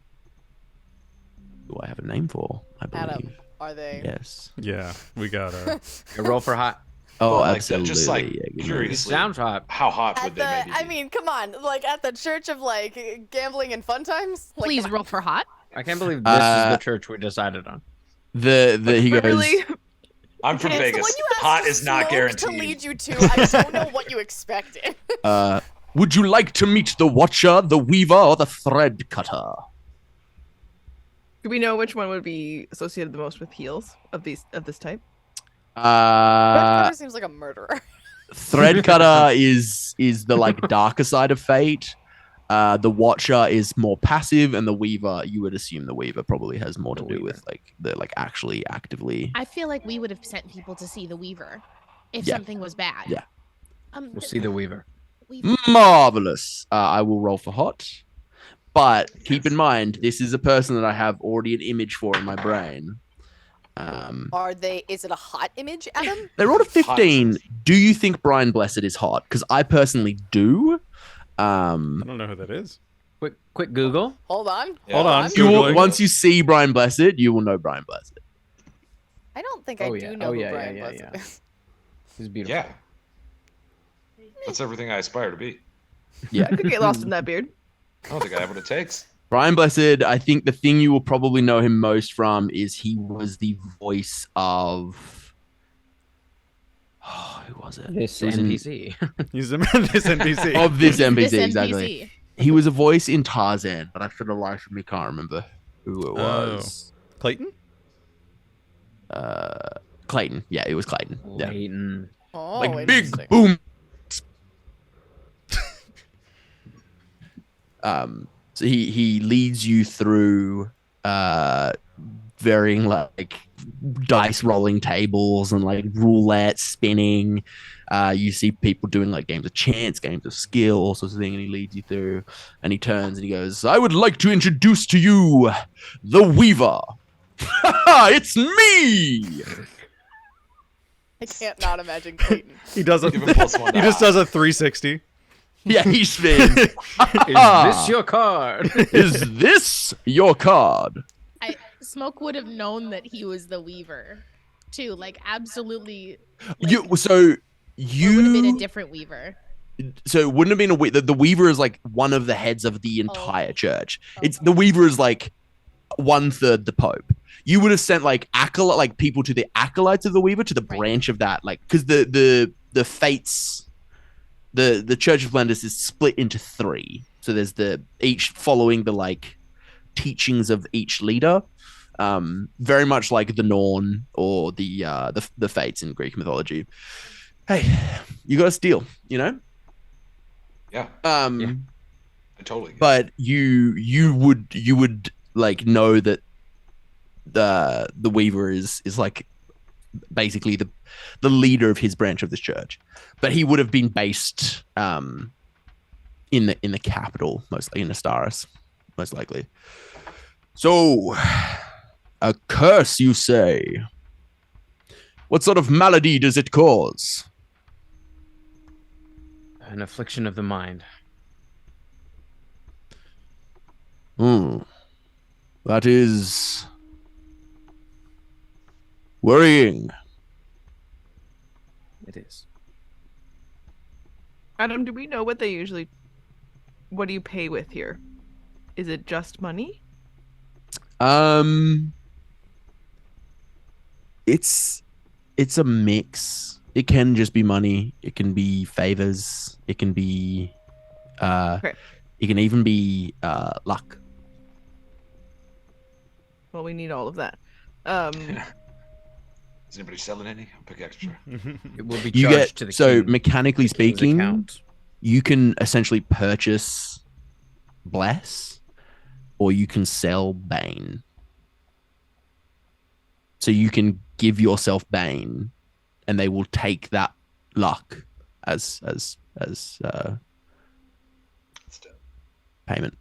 Who I have a name for, I believe. Adam, are they? Yes. Yeah, we gotta. A roll for hot. Oh, Like, absolutely. just like yeah, curiously, Sounds hot. how hot would At they the, maybe be? I mean, come on, like at the church of like gambling and fun times. Like, Please come on. roll for hot. I can't believe this is the church we decided on. He goes. Really? I'm from It's the Vegas. one you asked Hot for is not Smoke guaranteed. to lead you to. I don't know what you expected. Would you like to meet the Watcher, the Weaver, or the Thread Cutter? Do we know which one would be associated the most with heals of this type? Red Uh, Cutter seems like a murderer. Thread Cutter is the like darker side of fate. The Watcher is more passive, and the Weaver, you would assume the Weaver probably has more to do with like the like actually actively. I feel like we would have sent people to see the Weaver if Yeah. something was bad. Yeah. We'll see the Weaver. Marvelous. I will roll for hot. But keep in mind, this is a person that I have already an image for in my brain. Are they? Is it a hot image, Adam? They rolled a 15. Do you think Brian Blessed is hot? Because I personally do. I don't know who that is. Quick Google. Hold on. Yeah. Hold on. You will, Googling. once you see Brian Blessed, you will know Brian Blessed. I don't think Oh, I yeah. do know Oh, who yeah, Brian yeah, Blessed yeah. is. He's beautiful. Yeah. That's everything I aspire to be. Yeah. I could get lost in that beard. I don't think I have what it takes. Brian Blessed, I think the thing you will probably know him most from is he was the voice of. Oh, who was it? This It was in- NPC. He's the this NPC. Of this NPC, This exactly. He was a voice in Tarzan, but I for the life of me can't remember who it was. Clayton? Clayton. Yeah, it was Clayton. Yeah. Leighton. Oh, Like big interesting. boom. So he leads you through varying like dice rolling tables and like roulette spinning. You see people doing like games of chance, games of skill, all sorts of thing, and he leads you through. And he turns and he goes, "I would like to introduce to you the Weaver. It's me." I can't not imagine Clayton. He does a, Give him +1 he just does a 360. Yeah, he spins. Is this your card? Is this your card? Smoke would have known that he was the Weaver, too. Like absolutely. You Or would have been a different Weaver. So it wouldn't have been the Weaver is like one of the heads of the entire church. It's the Weaver is like 1/3 the Pope. You would have sent like people to the acolytes of the Weaver, to the branch of that, like because the fates. The Church of Blendus is split into 3. So there's each following the like teachings of each leader. Very much like the Norn or the Fates in Greek mythology. Hey, you got to steal, you know? Yeah. Yeah. I totally get it. But you would like know that the Weaver is like basically the leader of his branch of this church. But he would have been based in the capital, mostly in Astaris, most likely. So, a curse, you say? What sort of malady does it cause? An affliction of the mind. That is worrying. It is. Adam, do we know what what do you pay with here? Is it just money? It's a mix. It can just be money. It can be favors. It can be it can even be luck. Well, we need all of that. Is anybody selling any? I'll pick extra. It will be You charged get to the so king, mechanically the king's speaking, account. you can essentially purchase bless, or you can sell bane. So you can give yourself Bane, and they will take that luck as payment.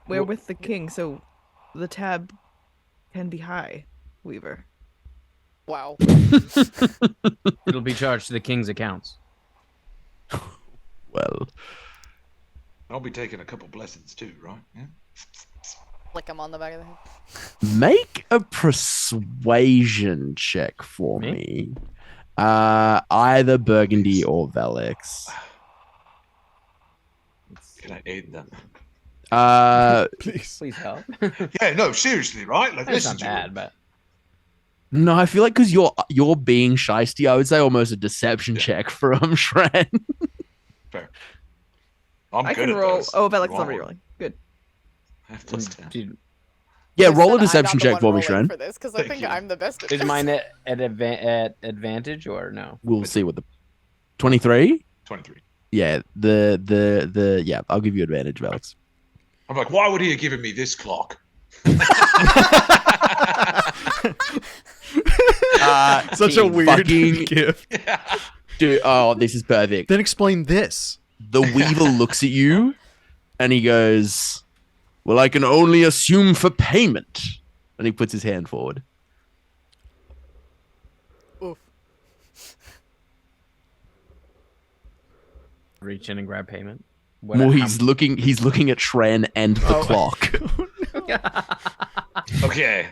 We're with the king, so the tab can be high, Weaver. Wow. It'll be charged to the king's accounts. Well, I'll be taking a couple blessings too, right? Yeah. Flick him on the back of the head. make a persuasion check for me. Either Burgundy or Vellix. Can I aid them? Please help. Yeah, no, seriously, right? Like, That's listen not to bad, it. but No, I feel like because you're being shisty, I would say almost a deception check from Shren. Fair. I'm I good can at roll. those. Oh, Vellix is Wrong. already rolling. Good. I have plus 10. Dude, Yeah, roll a Listen, deception I'm not check the for one me, rolling Shren. for this because I Thank think you. I'm the best at is this. mine at advantage or no? We'll see what the 23. 23. Yeah, the yeah, I'll give you advantage, Vellix. I'm like, why would he have given me this clock? Such a weird fucking- gift. Dude, oh, this is perfect. Then explain this. The Weaver looks at you and he goes, "Well, I can only assume for payment." And he puts his hand forward. Oof. Reach in and grab payment. Well, he's looking at Shren and the clock. Okay.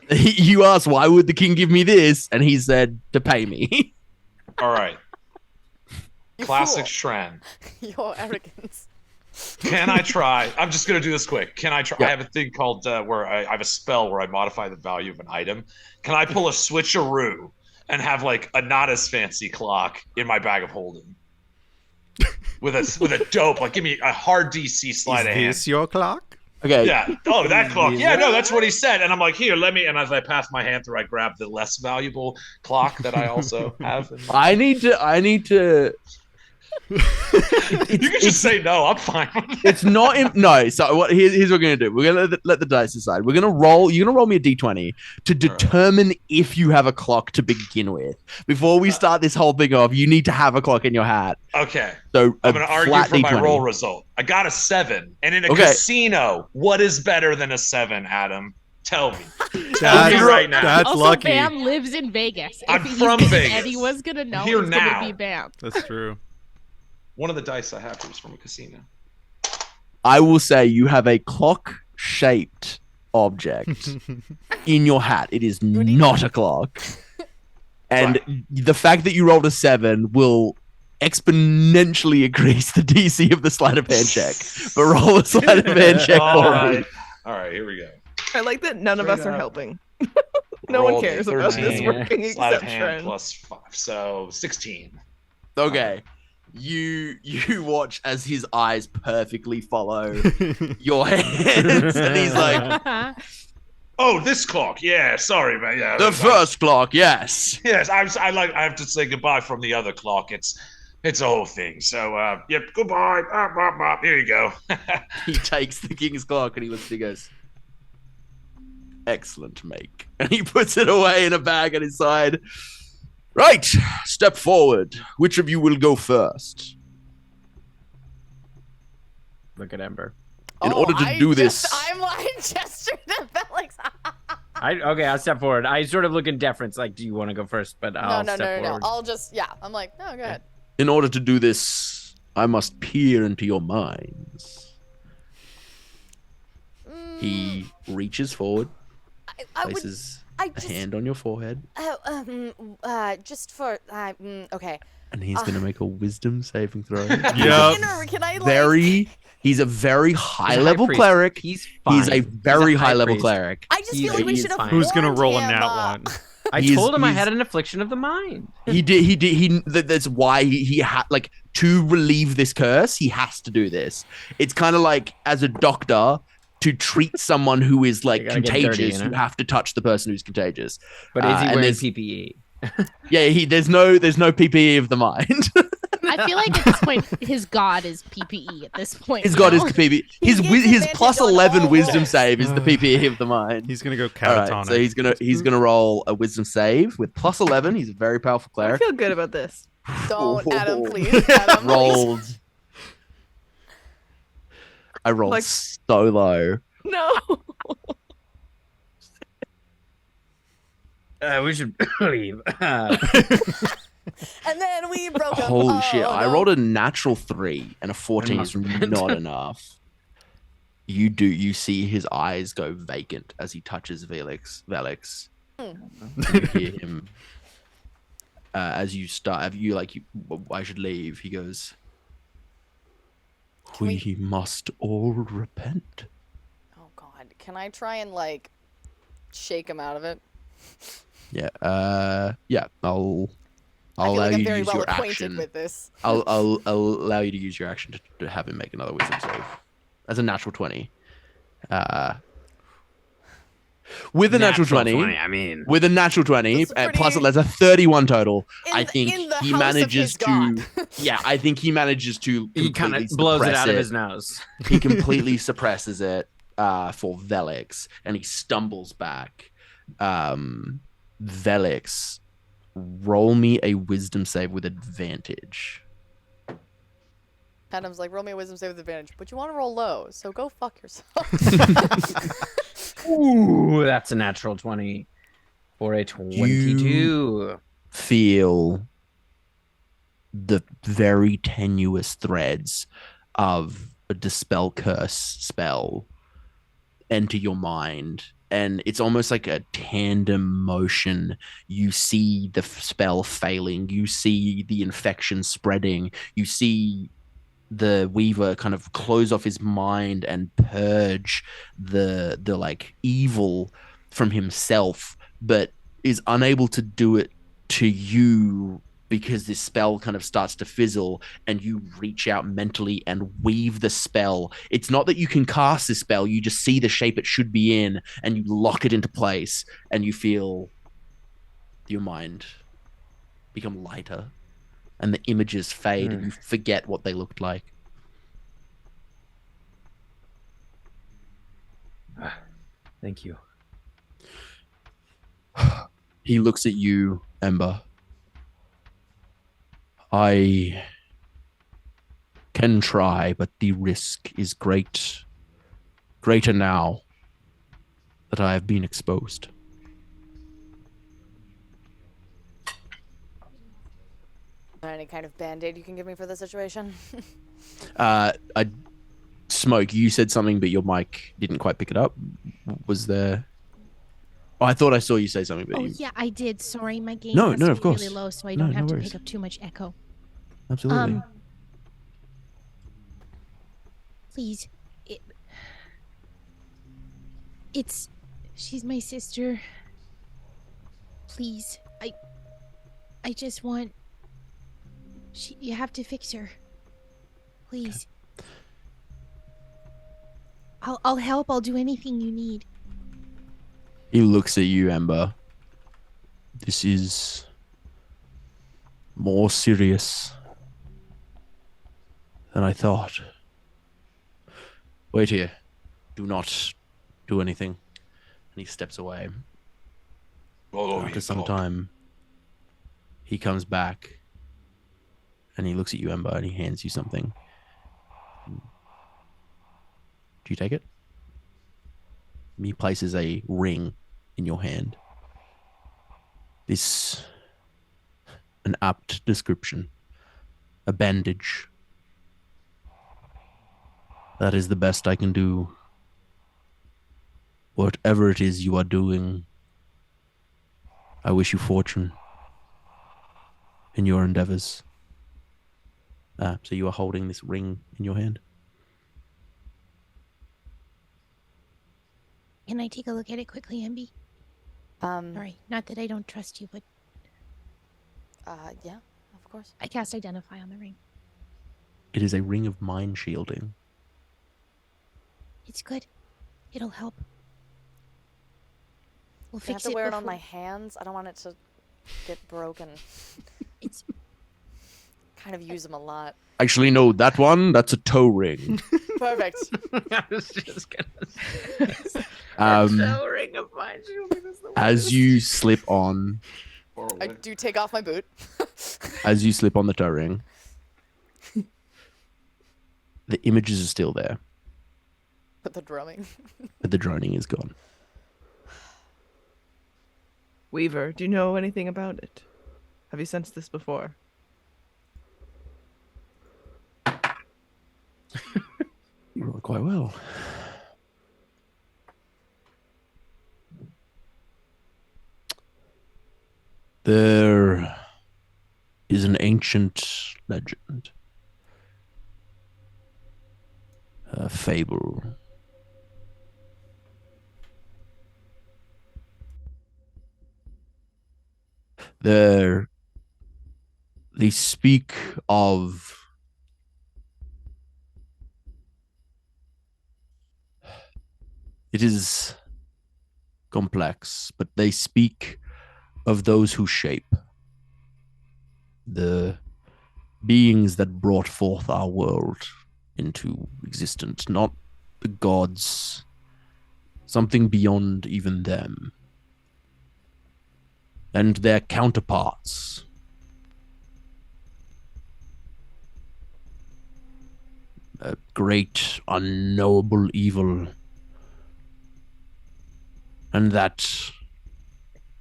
You asked, "Why would the king give me this?" And he said, "To pay me." All right. You Classic fool. Shren. Your arrogance. Can I try? I'm just going to do this quick. Can I try? Yeah. I have a thing called where I have a spell where I modify the value of an item. Can I pull a switcheroo and have like a not as fancy clock in my bag of holding? With a dope, like give me a hard DC sleight of hand. Is this your clock? Okay. Yeah. Oh, that clock. Yeah, no, that's what he said. And I'm like, here, let me. And as I pass my hand through, I grab the less valuable clock that I also have. I need to. You can just say no. I'm fine. It's not in, no. So what? Here's what we're gonna do. We're gonna let the dice decide. We're gonna roll. You're gonna roll me a d20 to determine if you have a clock to begin with. Before we start this whole thing off, you need to have a clock in your hat. Okay. So I'm going to argue flat for my D20. roll result. I got a 7. And in a Okay. casino, what is better than a 7, Adam? Tell me. Tell That's, me right now. That's also, lucky. Bam lives in Vegas. I'm If he's from gonna- Vegas. Anyone's gonna know Here it's now. gonna be Bam. That's true. One of the dice I have is from a casino. I will say you have a clock-shaped object in your hat. It is not a clock. And the fact that you rolled a 7 will exponentially increase the DC of the sleight of hand check. But roll a sleight of hand check All for right. me. All right, here we go. I like that none of Straight us are up. helping. No one Rolled a cares about this 13. working Sleight of except hand Shren. plus 5. So 16. Okay. You watch as his eyes perfectly follow your hands, and he's like, Oh, this clock. Yeah, sorry, man. Yeah, "The first clock, yes." Yes, I have to say goodbye from the other clock. It's a whole thing. So, yep, goodbye. Here you go. He takes the king's clock and he looks and he goes, "Excellent make." And he puts it away in a bag at his side. "Right, step forward. Which of you will go first?" Look at Ember. In order to do this, I'm lying gestured at Vellix. Okay, I'll step forward. I sort of look in deference, like, do you want to go first? But I'll No. step forward. I'll just, yeah. I'm like, no, go ahead. in order to do this, I must peer into your minds. He reaches forward, I would. places I a just. hand on your forehead, Just for. Okay. and he's going to make a wisdom saving throw. Yep. Can I like? He's a very high He's a level high priest. cleric. He's fine. He's a very He's a high level priest. cleric. I just feel like we He's should have. fine. Who's gonna warned roll a him, nat one? I He's- told him I he's- had an affliction of the mind. He that's why he had, like, to relieve this curse, he has to do this. It's kind of like, as a doctor, to treat someone who is like You gotta get contagious, dirty, you know? you have to touch the person who's contagious. But is he and wearing there's- PPE? Yeah, there's no PPE of the mind. I feel like at this point, his god is PPE at this point. His you god is know? PPE. He gets His advantage plus on 11 all wisdom rolls. save is the PPE of the mind. He's gonna go All right, catatonic. so he's gonna roll a wisdom save with plus 11. He's a very powerful I cleric. feel good about this. Don't, Adam, please. Adam, please. Rolled. I rolled Like- so low. No. We should leave. And then we broke up. Holy Oh, shit! I no. rolled a natural 3, and a 14 must is repent. not enough. You see his eyes go vacant as he touches Vellix. You hear him as you start. I should leave. He goes. Can we- We must all repent. Oh God, can I try and like shake him out of it? Yeah. Yeah. I'll I feel allow like I'm you to very use well your acquainted action. with this. I'll allow you to use your action to have him make another wisdom save. As a natural 20. With a natural 20, I mean, with a natural 20, That's pretty- plus that's a 31 total. I think in the he house of manages his to. god. Yeah, I think he manages to. he kind of completely blows it suppress out of his nose. He completely suppresses it for Vellix, and he stumbles back. Vellix, roll me a wisdom save with advantage. Adam's like, roll me a wisdom save with advantage, but you want to roll low, so go fuck yourself. Ooh, that's a natural 20 for a 22. Feel the very tenuous threads of a dispel curse spell enter your mind, and it's almost like a tandem motion. You see the spell failing, you see the infection spreading, you see the Weaver kind of close off his mind and purge the like evil from himself, but is unable to do it to you because this spell kind of starts to fizzle, and you reach out mentally and weave the spell. It's not that you can cast this spell, you just see the shape it should be in and you lock it into place, and you feel your mind become lighter and the images fade and you forget what they looked like. Thank you. He looks at you, Ember. I can try, but the risk is greater now that I have been exposed. Is there any kind of band-aid you can give me for the situation? Smoke, you said something, but your mic didn't quite pick it up. Was there? Oh, I thought I saw you say something, but Oh you... yeah, I did. Sorry, my gain No, has no, to of be course. really low, so I No, don't have no to worries. pick up too much echo. Absolutely. Please, she's my sister. Please, I just want. You have to fix her. Please. I'll help. I'll do anything you need. He looks at you, Ember. This is more serious than I thought. Wait here. Do not do anything. And he steps away. After some time, he comes back and he looks at you, Ember, and he hands you something. Do you take it? He places a ring in your hand. This, an apt description. A bandage. That is the best I can do. Whatever it is you are doing, I wish you fortune in your endeavors. So you are holding this ring in your hand. Can I take a look at it quickly, Emby? Sorry, not that I don't trust you, but Yeah, of course. I cast Identify on the ring. It is a ring of mind shielding. It's good. It'll help. We'll Do I have fix to it wear it on before- my hands? I don't want it to get broken. It's kind of use them a lot. Actually, no, that one, that's a toe ring. Perfect. I was just gonna say. Um, Ring of mine. as you slip on, I do take off my boot. as you slip on the toe ring, the images are still there, But the drumming. but the droning is gone. Weaver, do you know anything about it? Have you sensed this before? You rolled quite well. There is an ancient legend, a fable. They speak of it is complex, but they speak of those who shape, the beings that brought forth our world into existence, not the gods, something beyond even them, and their counterparts. A great unknowable evil, and that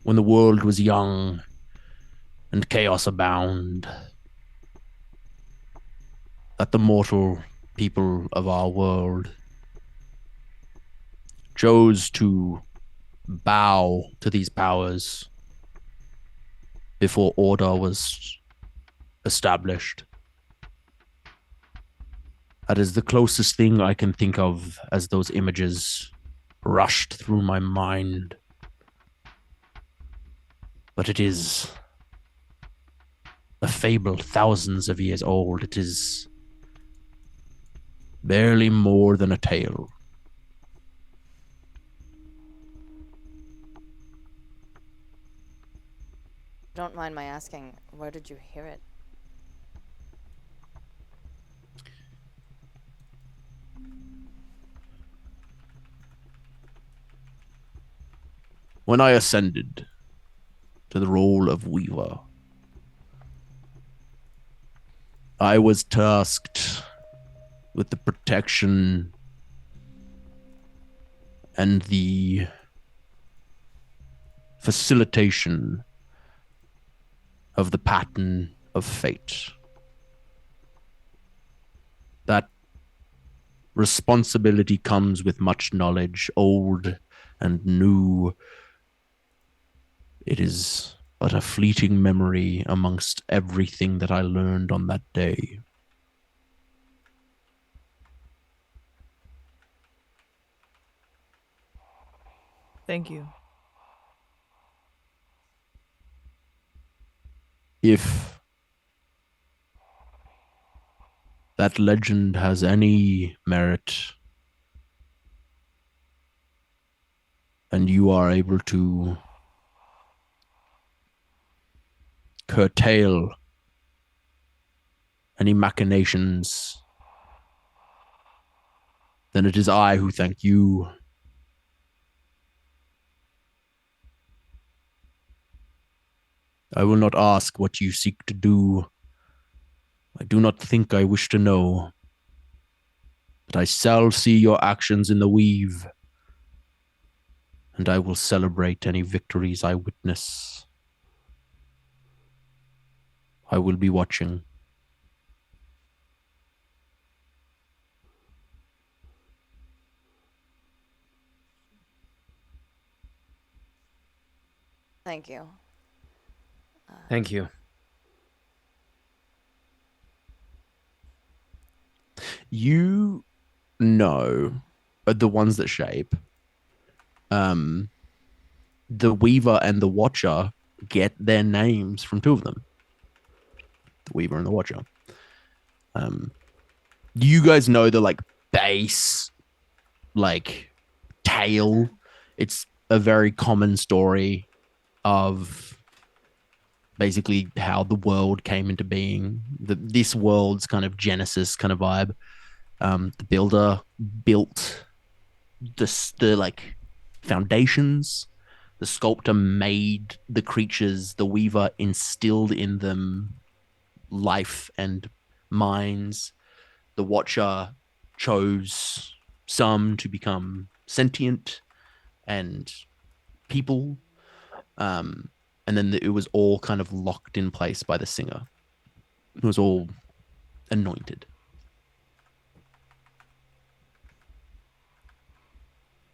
when the world was young and chaos abound, that the mortal people of our world chose to bow to these powers before order was established. That is the closest thing I can think of as those images rushed through my mind. But it is a fable thousands of years old. It is barely more than a tale. Don't mind my asking, where did you hear it? When I ascended to the role of Weaver, I was tasked with the protection and the facilitation of the pattern of fate. That responsibility comes with much knowledge, old and new. It is but a fleeting memory amongst everything that I learned on that day. Thank you. If that legend has any merit, and you are able to curtail any machinations, then it is I who thank you. I will not ask what you seek to do. I do not think I wish to know. But I shall see your actions in the weave, and I will celebrate any victories I witness. I will be watching. Thank you. Thank you. You know, the ones that shape, the Weaver and the Watcher get their names from two of them. The Weaver and the Watcher. You guys know the like base, like tale. It's a very common story of basically how the world came into being, this world's kind of genesis kind of vibe. The builder built the like foundations, the sculptor made the creatures, the weaver instilled in them life and minds, the watcher chose some to become sentient and people, and then it was all kind of locked in place by the singer. It was all anointed.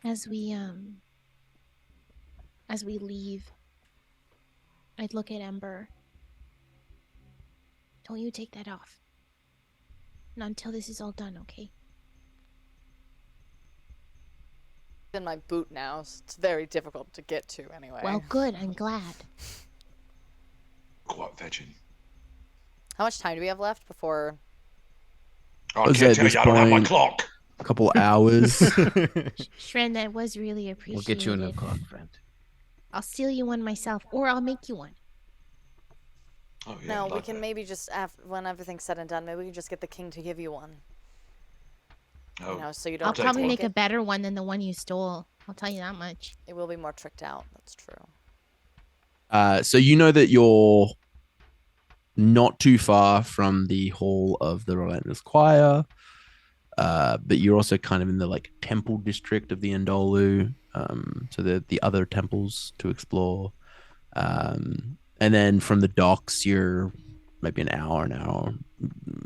As we leave, I'd look at Ember. Don't you take that off. Not until this is all done, okay? In my boot now, so it's very difficult to get to anyway. Well, good. I'm glad. Quite fetching. How much time do we have left before? I can't tell you, I don't have my clock. A couple hours. Shren, that was really appreciated. We'll get you a clock, friend. I'll steal you one myself, or I'll make you one. Oh, yeah, No, we can maybe just, when everything's said and done, maybe we can just get the king to give you one. Oh. You know, so you don't I'll probably make it. a better one than the one you stole. I'll tell you that much. It will be more tricked out. That's true. So you know that you're not too far from the Hall of the Relentless Choir, but you're also kind of in the like temple district of the Endolu. So the other temples to explore. And then from the docks, you're maybe an hour,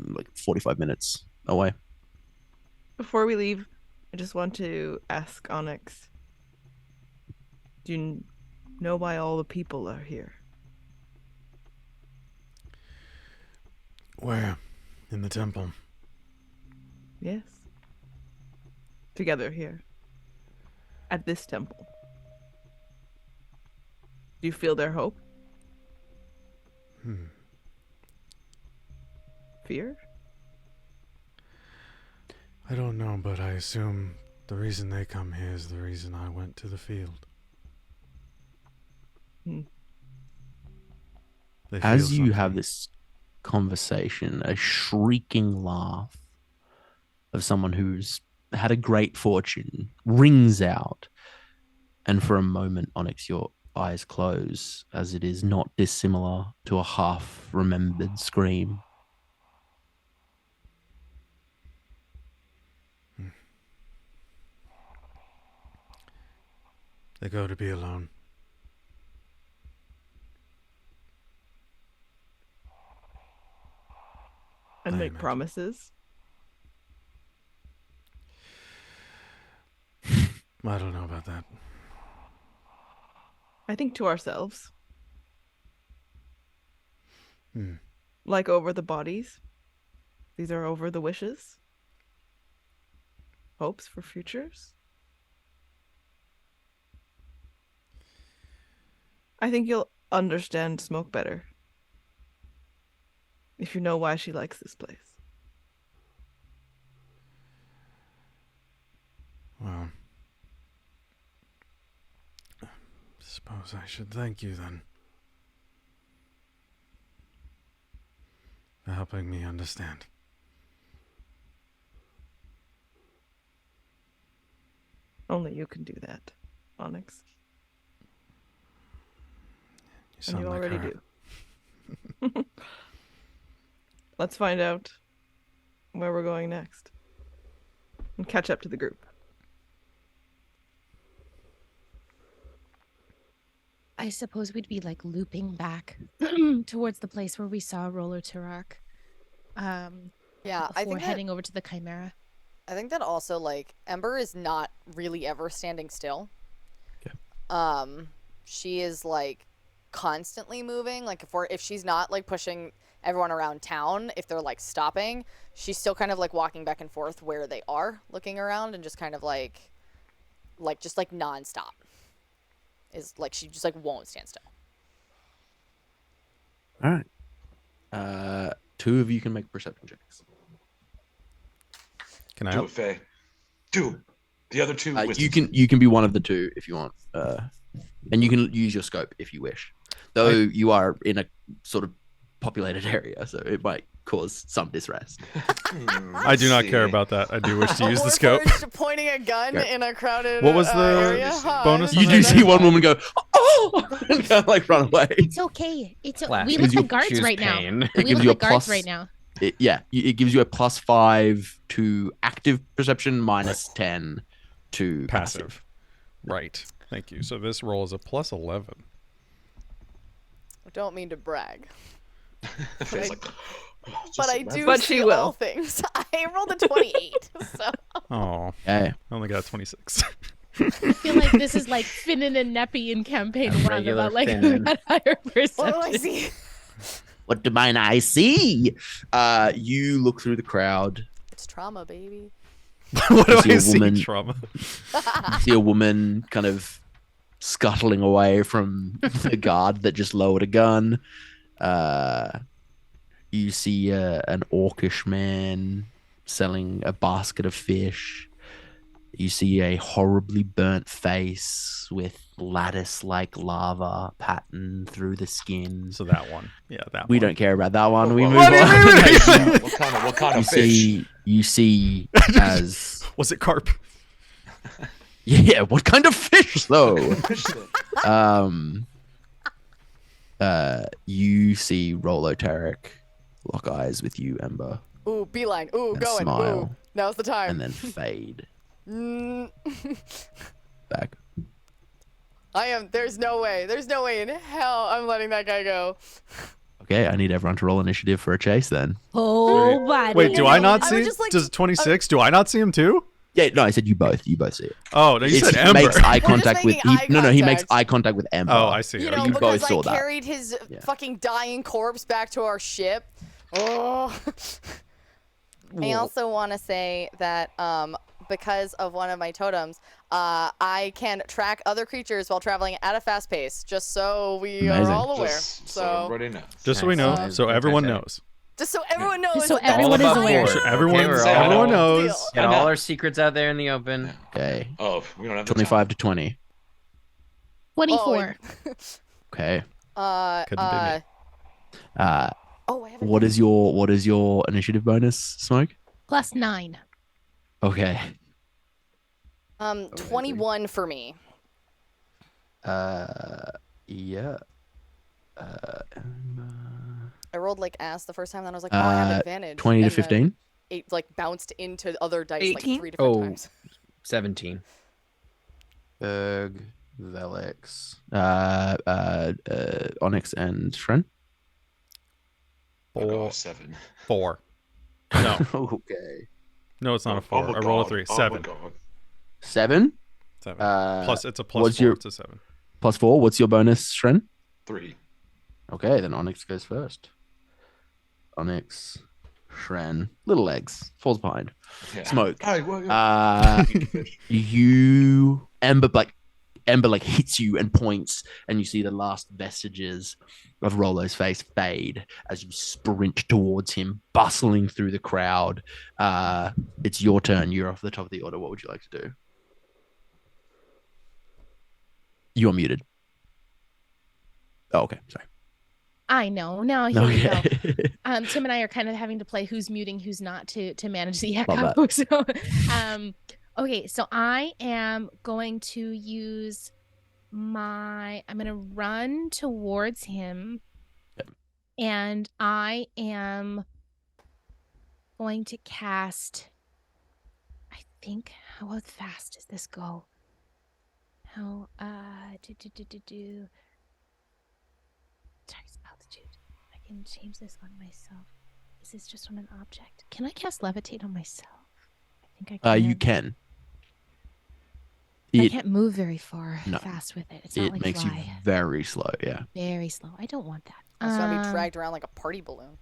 like 45 minutes away. Before we leave, I just want to ask Onyx, do you know why all the people are here? Where? In the temple. Yes. Together here. At this temple. Do you feel their hope? Fear? I don't know, but I assume the reason they come here is the reason I went to the field. As you have this conversation, a shrieking laugh of someone who's had a great fortune rings out. And for a moment, Onyx, your eyes close, as it is not dissimilar to a half-remembered scream. They go to be alone. And make promises? I don't know about that. I think to ourselves. Like over the bodies. These are over the wishes. Hopes for futures. I think you'll understand Smoke better if you know why she likes this place. Well, suppose I should thank you then for helping me understand. Only you can do that, Onyx. And you like already her. do. Let's find out where we're going next. And catch up to the group. I suppose we'd be like looping back towards the place where we saw Roller Turok. Yeah, before I think heading over to the Chimera. I think that also, like, Ember is not really ever standing still. Okay. She is like constantly moving. Like if she's not like pushing everyone around town, if they're like stopping, she's still kind of like walking back and forth where they are, looking around and just kind of like just like nonstop. Is like she just like won't stand still. All right. Two of you can make perception checks. Can I Do help? it, Faye. Do. The other two. You can be one of the two if you want, and you can use your scope if you wish. though you are in a sort of populated area, so it might cause some distress. I do not care about that. I do wish to use the scope. Warforged pointing a gun in a crowded What was the area? bonus You do see one woman go, oh, and kind of like run away. It's okay. Flash. We Gives look you- like guards choose right now. pain. We gives look you a like guards plus- right now. It gives you a +5 to active perception, -10 to Passive. Right. Thank you. So this roll is a +11. I don't mean to brag, Feels like, but I do But see she will. all things. I rolled a 28, so Oh, Okay. I only got 26. I feel like this is like Finnan and Neppy in campaign A 1 regular about like Finnan. that higher what do I perception. see? What do mine I see? You look through the crowd. It's trauma, baby. What do You see I a see? woman- Trauma. You see a woman kind of scuttling away from the guard that just lowered a gun. You see an orcish man selling a basket of fish. You see a horribly burnt face with lattice-like lava pattern through the skin. So that one. Yeah, that We one. don't care about that one. We What move do you on. mean? what kind of fish? You see as Was it carp? yeah, what kind of fish though? You see Rolo Tarek lock eyes with you, Ember, Ooh, beeline. Ooh, And going. smile. Ooh, now's the time. and then fade Mm, back. There's no way. There's no way in hell I'm letting that guy go. Okay, I need everyone to roll initiative for a chase then. Oh, buddy. Wait, do I not I see? would just like Does to- 26? Do I not see him too? Yeah, no, I said you both. You both see it. Oh, no, you It's- said he Ember. makes eye just contact with. making eye No, he makes contact. eye contact with Ember. Oh, I see. You Okay. know, You because both saw I that. carried his Yeah. fucking dying corpse back to our ship. Oh. I also want to say that because of one of my totems, I can track other creatures while traveling at a fast pace, just so we Amazing. are all aware. Just so So, everybody knows. Just so we know, Nice. so everyone Okay. knows. just so everyone knows. Just so that that's everyone is fine. aware. So everyone, Okay, we're all- everyone knows. Deal. Get all our secrets out there in the open. Okay, Oh, we don't have the 25 to 20. 24. Okay. Couldn't be me. Oh, I haven't. What is your initiative bonus, Smoke? +9. Okay. 21 for me. Yeah. I rolled like ass the first time, then I was like, oh, I have advantage. 20 to and then 15. It like bounced into other dice 18? like 3 different Oh. times. 17. Berg, Vellix, Onyx, and Shren. Oh, 7. 4. No, Okay. no, it's not a Oh 4. my I roll a God. 3. Oh my 7. God. 7 7. Uh, Plus, it's a what's 4. your- It's a 7. plus 4. What's your bonus, Shren? 3. Okay, then Onyx goes first. Onyx, Shren, little legs, falls behind. Yeah. Smoke. Hey, well, You Ember like hits you and points, and you see the last vestiges of Rolo's face fade as you sprint towards him, bustling through the crowd. It's your turn. You're off the top of the order. What would you like to do? You're muted. Oh, okay. Sorry. I know. Now here we go. Okay. Tim and I are kind of having to play who's muting, who's not to manage the echo. Love So, okay, so I am going to use I'm going to run towards him, Yep. and I am going to cast. I think how fast does this go? How Times altitude. I can change this on myself. Is this just on an object? Can I cast levitate on myself? I think I can. You can. I It can't move very far No. fast with it. It's not it like makes you fly. very slow. Yeah. Very slow. I don't want that. I just want to be dragged around like a party balloon.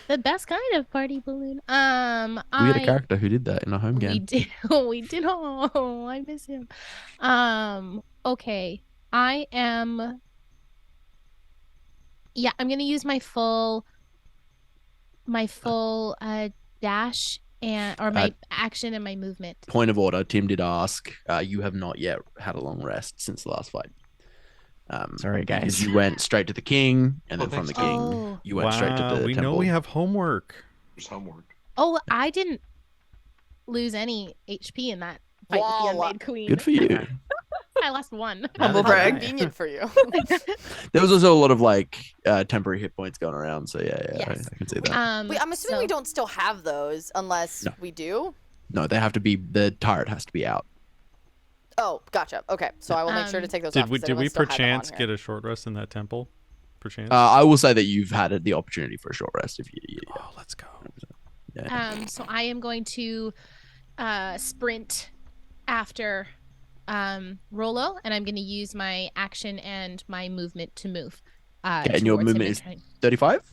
The best kind of party balloon. We had a character who did that in our home We game. did. We did. Oh, I miss him. Okay. I am. Yeah, I'm gonna use my full dash or my action and my movement. Point of order. Tim did ask. You have not yet had a long rest since the last fight. Sorry, guys. Because you went straight to the king, and then from thanks, the king, Oh. you went straight to the we temple. know we have homework. There's homework. Oh, I didn't lose any HP in that fight with the Unmade Queen. Good for you. I lost 1. Humble How brag. convenient for you. There was also a lot of like temporary hit points going around, so yeah, Yes. I can see that. Wait, I'm assuming we don't still have those unless No. we do. No, they have to be, the turret has to be out. Oh, gotcha. Okay, so I will make sure to take those off. Did we 'cause did we everyone still had them on perchance here. get a short rest in that temple? Perchance. I will say that you've had the opportunity for a short rest if you. Oh, let's go. So I am going to sprint after Rolo, and I'm going to use my action and my movement to move. Okay, and your towards him movement and is trying- 35?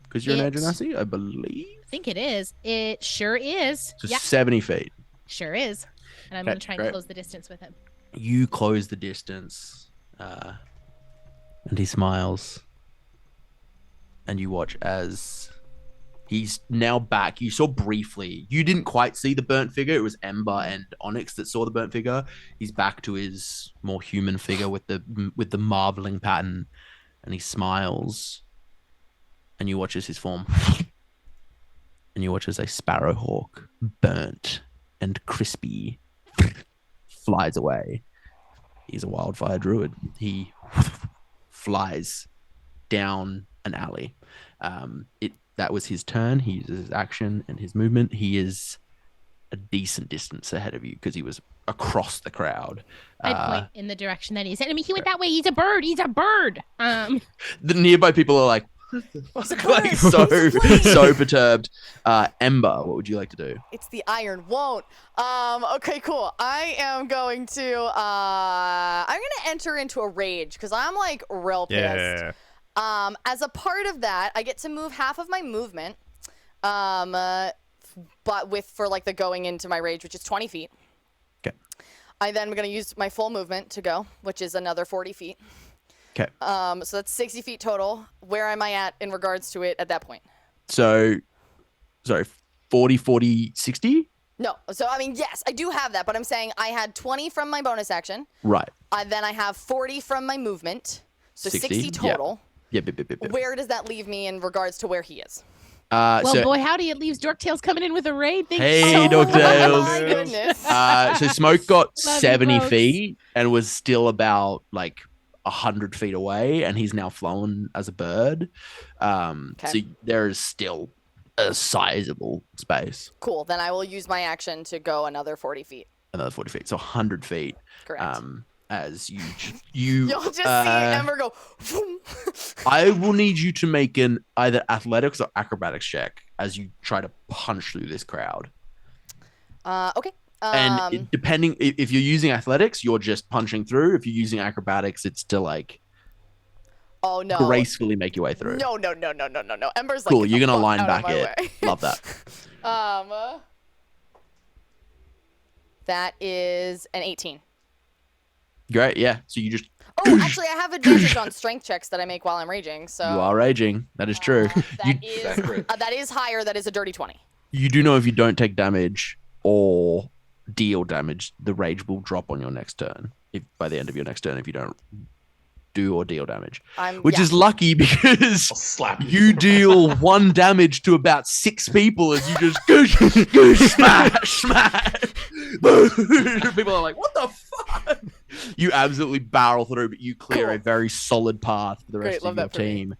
Because you're an It- Genasi, I believe. I think it is. It sure is. So Yeah, 70 feet. sure is. And I'm Okay, going to try and great. close the distance with him. You close the distance, and he smiles. And you watch as he's now back. You saw briefly. You didn't quite see the burnt figure. It was Ember and Onyx that saw the burnt figure. He's back to his more human figure with the marbling pattern, and he smiles. And you watch as his form, and you watch as a sparrowhawk, burnt and crispy, flies away. He's a wildfire druid. He flies down an alley. That was his turn. He uses his action and his movement. He is a decent distance ahead of you because he was across the crowd. I point in the direction that he's heading. He went that way. He's a bird. He's a bird. The nearby people are like, like so perturbed. Ember, what would you like to do? It's the iron won't. Okay, cool. I am going to enter into a rage because I'm like real pissed. Yeah. As a part of that, I get to move half of my movement. But for like the going into my rage, which is 20 feet. Okay. I then am gonna use my full movement to go, which is another 40 feet. Okay. So that's 60 feet total. Where am I at in regards to it at that point? So, sorry, 40, 40, 60? No. So, I mean, yes, I do have that, but I'm saying I had 20 from my bonus action. Right. Then I have 40 from my movement. So 60 yeah. total. Yep. Where does that leave me in regards to where he is? Well, So, boy, howdy, it leaves Dorktails coming in with a raid. Thank Hey, you so Dorktails. Oh much. my goodness. so Smoke got Love you, 70 folks. feet and was still about like 100 feet away, and he's now flown as a bird. So there is still a sizable space. Cool. Then I will use my action to go another 40 feet. Another 40 feet, so 100 feet. Correct. As you You'll just see Ember go. Vroom. I will need you to make an either athletics or acrobatics check as you try to punch through this crowd. Okay. And depending if you're using athletics, you're just punching through. If you're using acrobatics, it's to like Oh no. gracefully make your way through. No. Ember's like. Cool. "Get You're the gonna fuck line out of back my it. way." Love that. That is an 18. Great. Yeah. So you just Oh, actually, I have advantage on strength checks that I make while I'm raging. So you are raging. That is true. that is higher. That is a dirty 20. You do know if you don't take damage or deal damage, the rage will drop on your next turn. If by the end of your next turn, if you don't do or deal damage, which is lucky because slap you deal 1 damage to about 6 people as you just go smash. People are like, what the fuck? You absolutely barrel through, but you clear a very solid path for the rest Great, of love your that for me. team.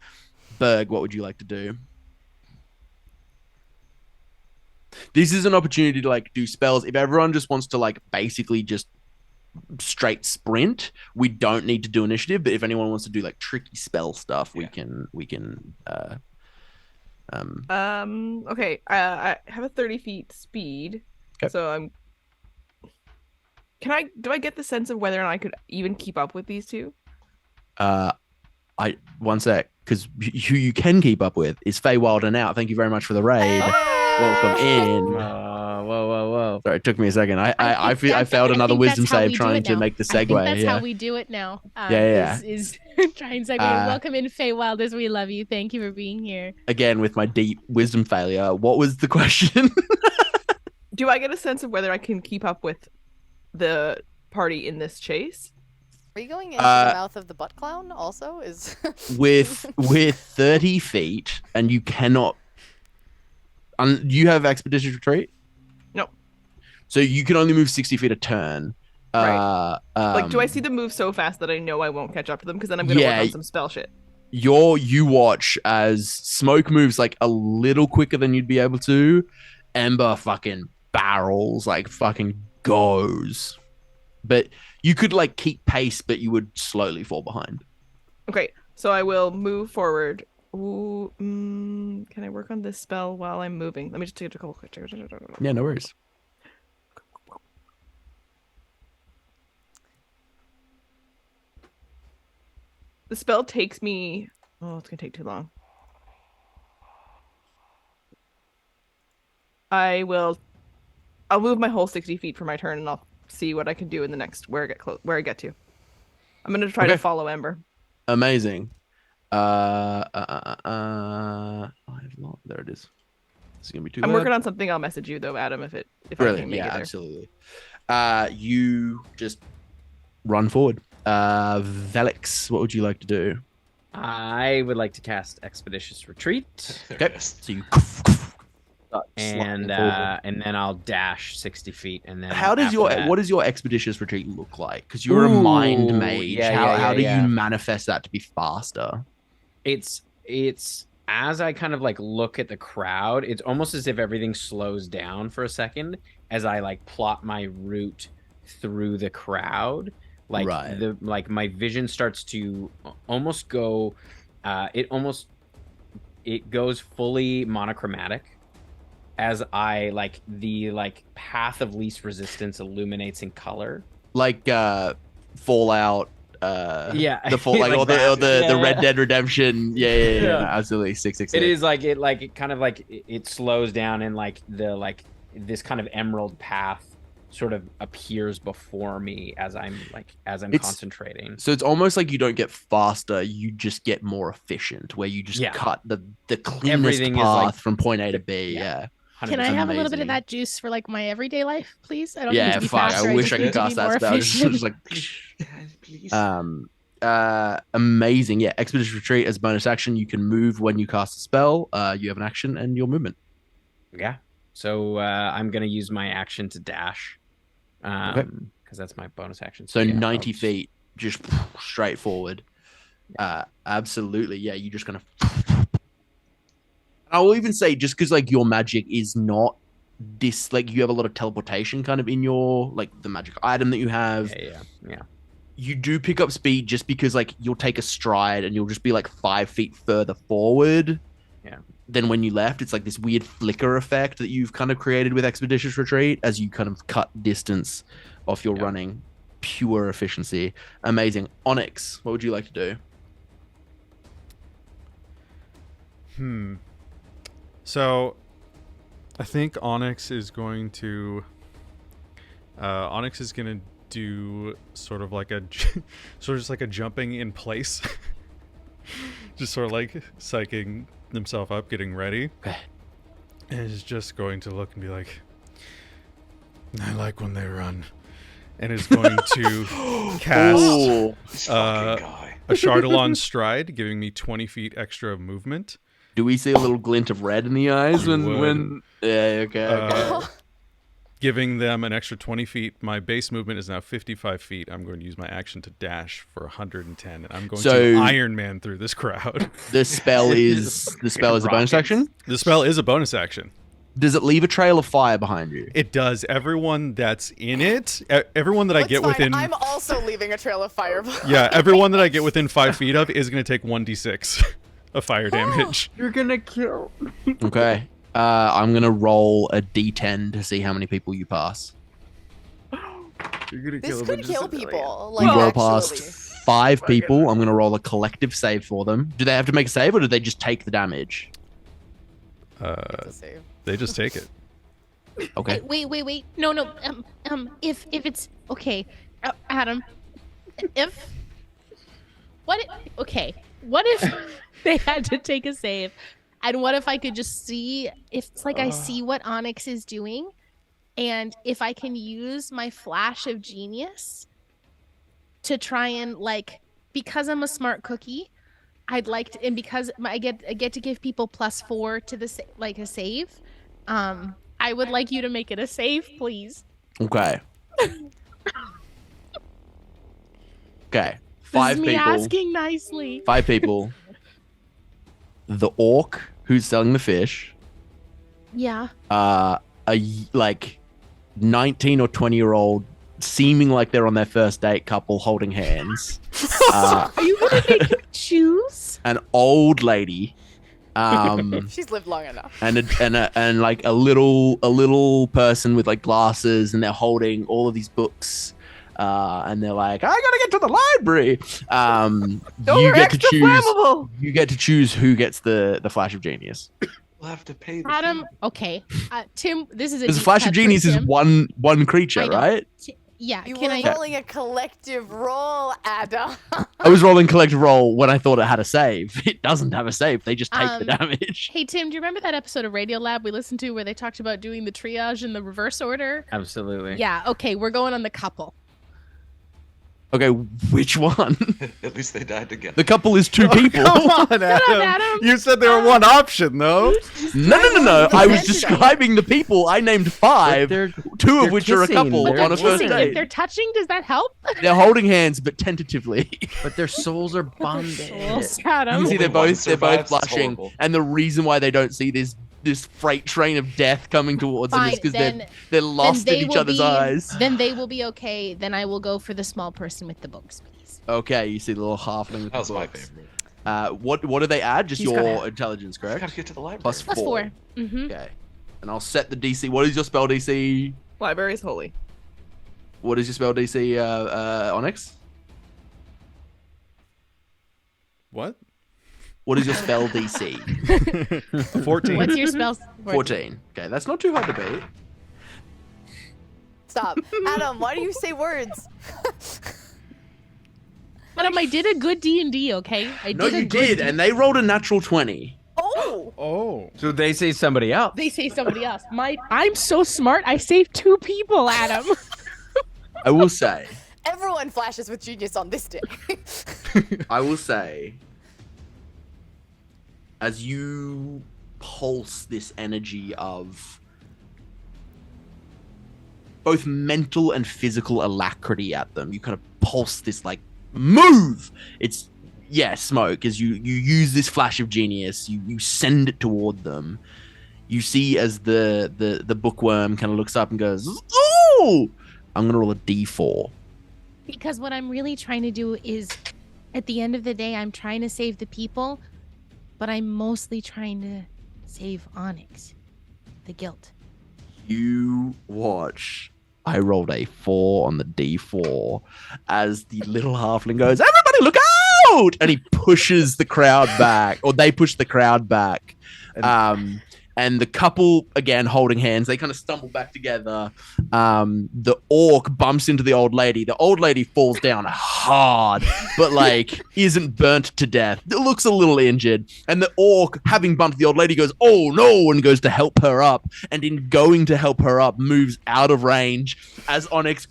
Berg, what would you like to do? This is an opportunity to like do spells. If everyone just wants to like basically just straight sprint, we don't need to do initiative. But if anyone wants to do like tricky spell stuff, we can. Okay. I have a 30 feet speed, so I'm. Do I get the sense of whether or not I could even keep up with these two? One sec, because who you can keep up with is Faye Wild and Out. Thank you very much for the raid. Welcome in. Whoa. Sorry, it took me a second. I failed I another think wisdom that's how save we do trying it to now. make the I think segue. that's Yeah. how we do it now. Yeah. Is try and segue. Welcome in, Faye Wilders. We love you. Thank you for being here. Again, with my deep wisdom failure, what was the question? Do I get a sense of whether I can keep up with the party in this chase? Are you going into the mouth of the butt clown also? Is with 30 feet, and you cannot. You have expeditious retreat. No. So you can only move 60 feet a turn. Right. Like, do I see them move so fast that I know I won't catch up to them? Because then I'm gonna work on some spell shit. You watch as smoke moves like a little quicker than you'd be able to. Ember fucking barrels, like fucking goes. But you could like keep pace, but you would slowly fall behind. Okay, so I will move forward. Ooh, can I work on this spell while I'm moving? Let me just take a couple quick checkers. Yeah, no worries. The spell takes me... Oh, it's going to take too long. I'll move my whole 60 feet for my turn, and I'll see what I can do in the next where I get to. I'm going to try to follow Ember. Amazing. I have not. There it is. This is gonna be too. I'm working on something. I'll message you though, Adam, if I can make it there. Absolutely. You just run forward. Vellix, what would you like to do? I would like to cast Expeditious Retreat. Okay. So you and then I'll dash 60 feet, and then what does your Expeditious Retreat look like? Because you're a mind mage. How do you manifest that to be faster? It's as I kind of like look at the crowd, it's almost as if everything slows down for a second as I like plot my route through the crowd. Like my vision starts to almost go it goes fully monochromatic as I the path of least resistance illuminates in color. Like Fallout the full the Red Dead Redemption absolutely 666. It is it kind of it slows down and this kind of emerald path sort of appears before me as I'm concentrating. So it's almost like you don't get faster, you just get more efficient, where you just cut the cleanest path from point A to B. Yeah. Can I have a little bit of that juice for my everyday life, please? I don't need to be fuck. faster. I wish I could cast that spell. Just Please. Amazing. Yeah, Expeditious Retreat as a bonus action. You can move when you cast a spell. You have an action and your movement. Yeah. So I'm gonna use my action to dash. Because that's my bonus action. So 90 feet, just straight forward. Absolutely. Yeah, you just kind of. I will even say, just because your magic is not this, you have a lot of teleportation kind of in your the magic item that you have. Yeah. You do pick up speed just because you'll take a stride and you'll just be 5 feet further forward. Yeah. Than when you left. It's this weird flicker effect that you've kind of created with Expeditious Retreat as you kind of cut distance off your running. Pure efficiency. Amazing. Onyx, what would you like to do? So I think Onyx is going to do sort of just a jumping in place. Just sort of psyching himself up, getting ready. Okay. And is just going to look and be like, I like when they run. And is going to cast a Chardalon Stride, giving me 20 feet extra movement. Do we see a little glint of red in the eyes when yeah, okay. Giving them an extra 20 feet. My base movement is now 55 feet. I'm going to use my action to dash for 110, and I'm going to Iron Man through this crowd. The spell is a bonus action? The spell is a bonus action. Does it leave a trail of fire behind you? It does. Everyone that's in it, everyone that I get within... I'm also leaving a trail of fire behind. Yeah, everyone that I get within 5 feet of is going to take 1d6 of fire damage. You're going to kill. Okay. I'm going to roll a d10 to see how many people you pass. You're gonna this could kill people. You roll past 5 people. I'm going to roll a collective save for them. Do they have to make a save, or do they just take the damage? They just take it. Okay. Wait. No. If it's okay, Adam. What if they had to take a save? And what if I could just see if it's I see what Onyx is doing, and if I can use my flash of genius to try and like, because I'm a smart cookie, I'd like to, and because I get to give people +4 to the like a save. I would like you to make it a save, please. Okay. Okay. This 5 is me people. asking nicely. 5 people. The orc who's selling the fish. Yeah. A like 19 or 20-year-old, seeming like they're on their first date couple holding hands. Are you gonna make me choose? An old lady. She's lived long enough. And like a little person with like glasses, and they're holding all of these books. And they're like, I gotta get to the library. You get to choose. Flammable. You get to choose who gets the Flash of Genius. We'll have to pay the Adam, fee. okay. Tim, this is a Because deep Flash of cut for Genius is Tim. one creature, I know. right? Yeah. You Can were I? rolling a collective roll, Adam. I was rolling collective roll when I thought it had a save. It doesn't have a save. They just take the damage. Hey Tim, do you remember that episode of Radio Lab we listened to where they talked about doing the triage in the reverse order? Absolutely. Yeah. Okay, we're going on the couple. Okay, which one? At least they died together. The couple is 2 people. Come on, Adam. Adam. You said there were one option, though. No. I was describing the people. I named 5, They're 2 of which are a kissing. couple They're on a first Kissing. If date. they're touching, does that help? They're holding hands, but tentatively. But their souls are bonded. Adam. You see, they're Only one both survives, it's blushing, horrible. and the reason why they don't see this freight train of death coming towards them is Fine, because then- they're lost in they each will other's be- eyes. Then they will be okay. Then I will go for the small person with the books, please. Okay, you see the little halfling with That was the my books. favorite. What do they add? Just He's your gotta- intelligence, I correct? gotta get to the library. Plus Plus 4. Mm-hmm. Okay, and I'll set the DC. What is your spell DC? Library's holy. What is your spell DC, Onyx? What? What is your spell DC? 14. What's your spell? 14. Okay, that's not too hard to beat. Stop. Adam, why do you say words? Adam, I did a good D&D, okay? No, you did, and they rolled a natural 20. Oh! Oh. So they say somebody else. They say somebody else. I'm so smart. I saved 2 people, Adam. I will say, Everyone flashes with genius on this day. I will say, as you pulse this energy of both mental and physical alacrity at them, you kind of pulse this like move. It's smoke. As you use this flash of genius, you send it toward them. You see as the bookworm kind of looks up and goes, "Oh, I'm gonna roll a D4." Because what I'm really trying to do is, at the end of the day, I'm trying to save the people, but I'm mostly trying to save Onyx, the guilt. You watch. I rolled a 4 on the D4 as the little halfling goes, "Everybody look out!" And he pushes the crowd back, or they push the crowd back. And the couple, again, holding hands, they kind of stumble back together. The orc bumps into the old lady. The old lady falls down hard, but like isn't burnt to death. It looks a little injured. And the orc, having bumped the old lady, goes, "Oh no," and goes to help her up. And in going to help her up, moves out of range as Onyx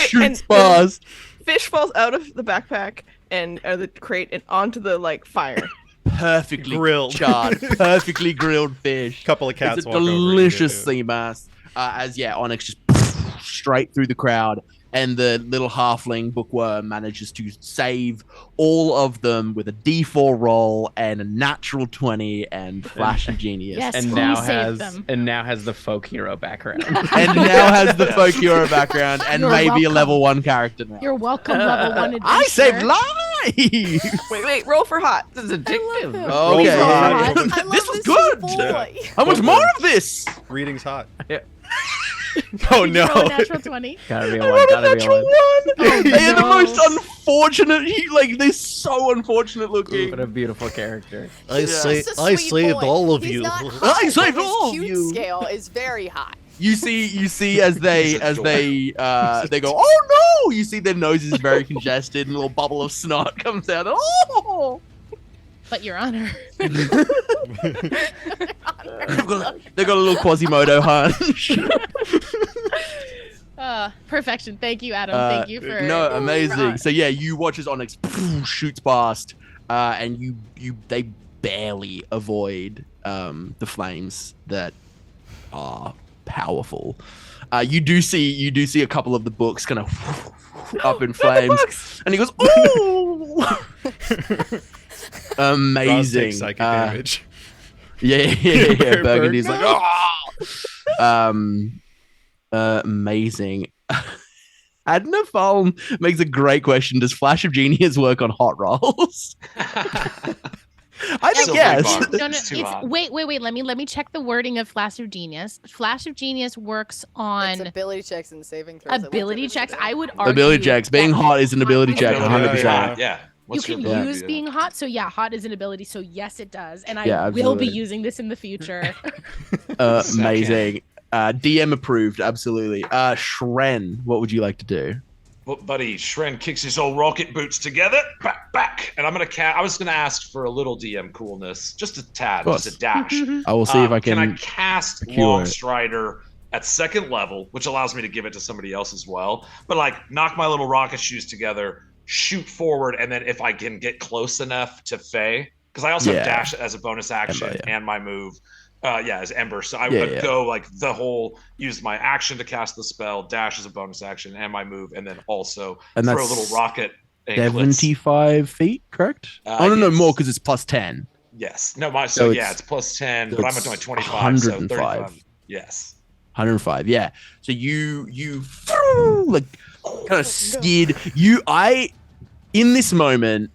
shoots past. Fish falls out of the backpack and the crate and onto the fire. Perfectly Grilled. charred, perfectly grilled fish. Couple of cats It's a walk over and delicious get it. sea bass. Onyx just straight through the crowd, and the little halfling bookworm manages to save all of them with a D4 roll and a natural 20 and flash of genius. Yes, And please now save them. has the folk hero background. And now has the folk hero background and You're maybe a welcome. level 1 character now. You're welcome, level 1 adventurer. I saved lives! Wait, roll for hot. This is addictive. Okay. I love This was this good. boy. How much more of this? Reading's hot. Yeah. Oh Did you roll a no. natural 20? Gotta be a I one. rolled a Gotta be a natural one. one. They are the no. most unfortunate. They're so unfortunate looking. What a beautiful character. He's just a sweet boy. He's not hot, I saved but all of his cute you. scale is very high. You see as they He's a they go, "Oh no!" You see their noses is very congested, and a little bubble of snot comes out. Oh! But Your Honor. They've got a little Quasimodo hunch. Perfection. Thank you, Adam. Thank you for no, amazing. So yeah, you watch as Onyx shoots past, and they barely avoid the flames that are powerful. You do see a couple of the books kind of up in flames, and he goes, "Ooh!" Amazing. Psychic damage. Yeah. Burgundy's like, "Oh!" Amazing. Adna Falm makes a great question. Does Flash of Genius work on hot rolls? I think yes. No, wait. Let me check the wording of Flash of Genius. Flash of Genius works on it's ability checks and saving throws. Ability checks. I would argue ability checks. Being hot is an ability check. 100%. Yeah. You can use being hot, so yeah, hot is an ability, so yes, it does, and I will absolutely. be using this in the future. Amazing. DM approved, absolutely. Shren, what would you like to do? Well, buddy, Shren kicks his old rocket boots together, back, and I was gonna ask for a little DM coolness, just a tad, just a dash. I will see if I can. Can I cast Long Strider at second level, which allows me to give it to somebody else as well? But like, knock my little rocket shoes together, shoot forward, and then if I can get close enough to Faye, because I also have dash as a bonus action and my move. As Ember. So I would go like use my action to cast the spell, dash as a bonus action, and my move, and then also throw a little rocket. 75 feet, correct? No, more because it's plus 10. Yes. No, it's plus 10, but I'm at 25. 105. So 35. Yes. 105. Yeah. So you like kind of skid. In this moment,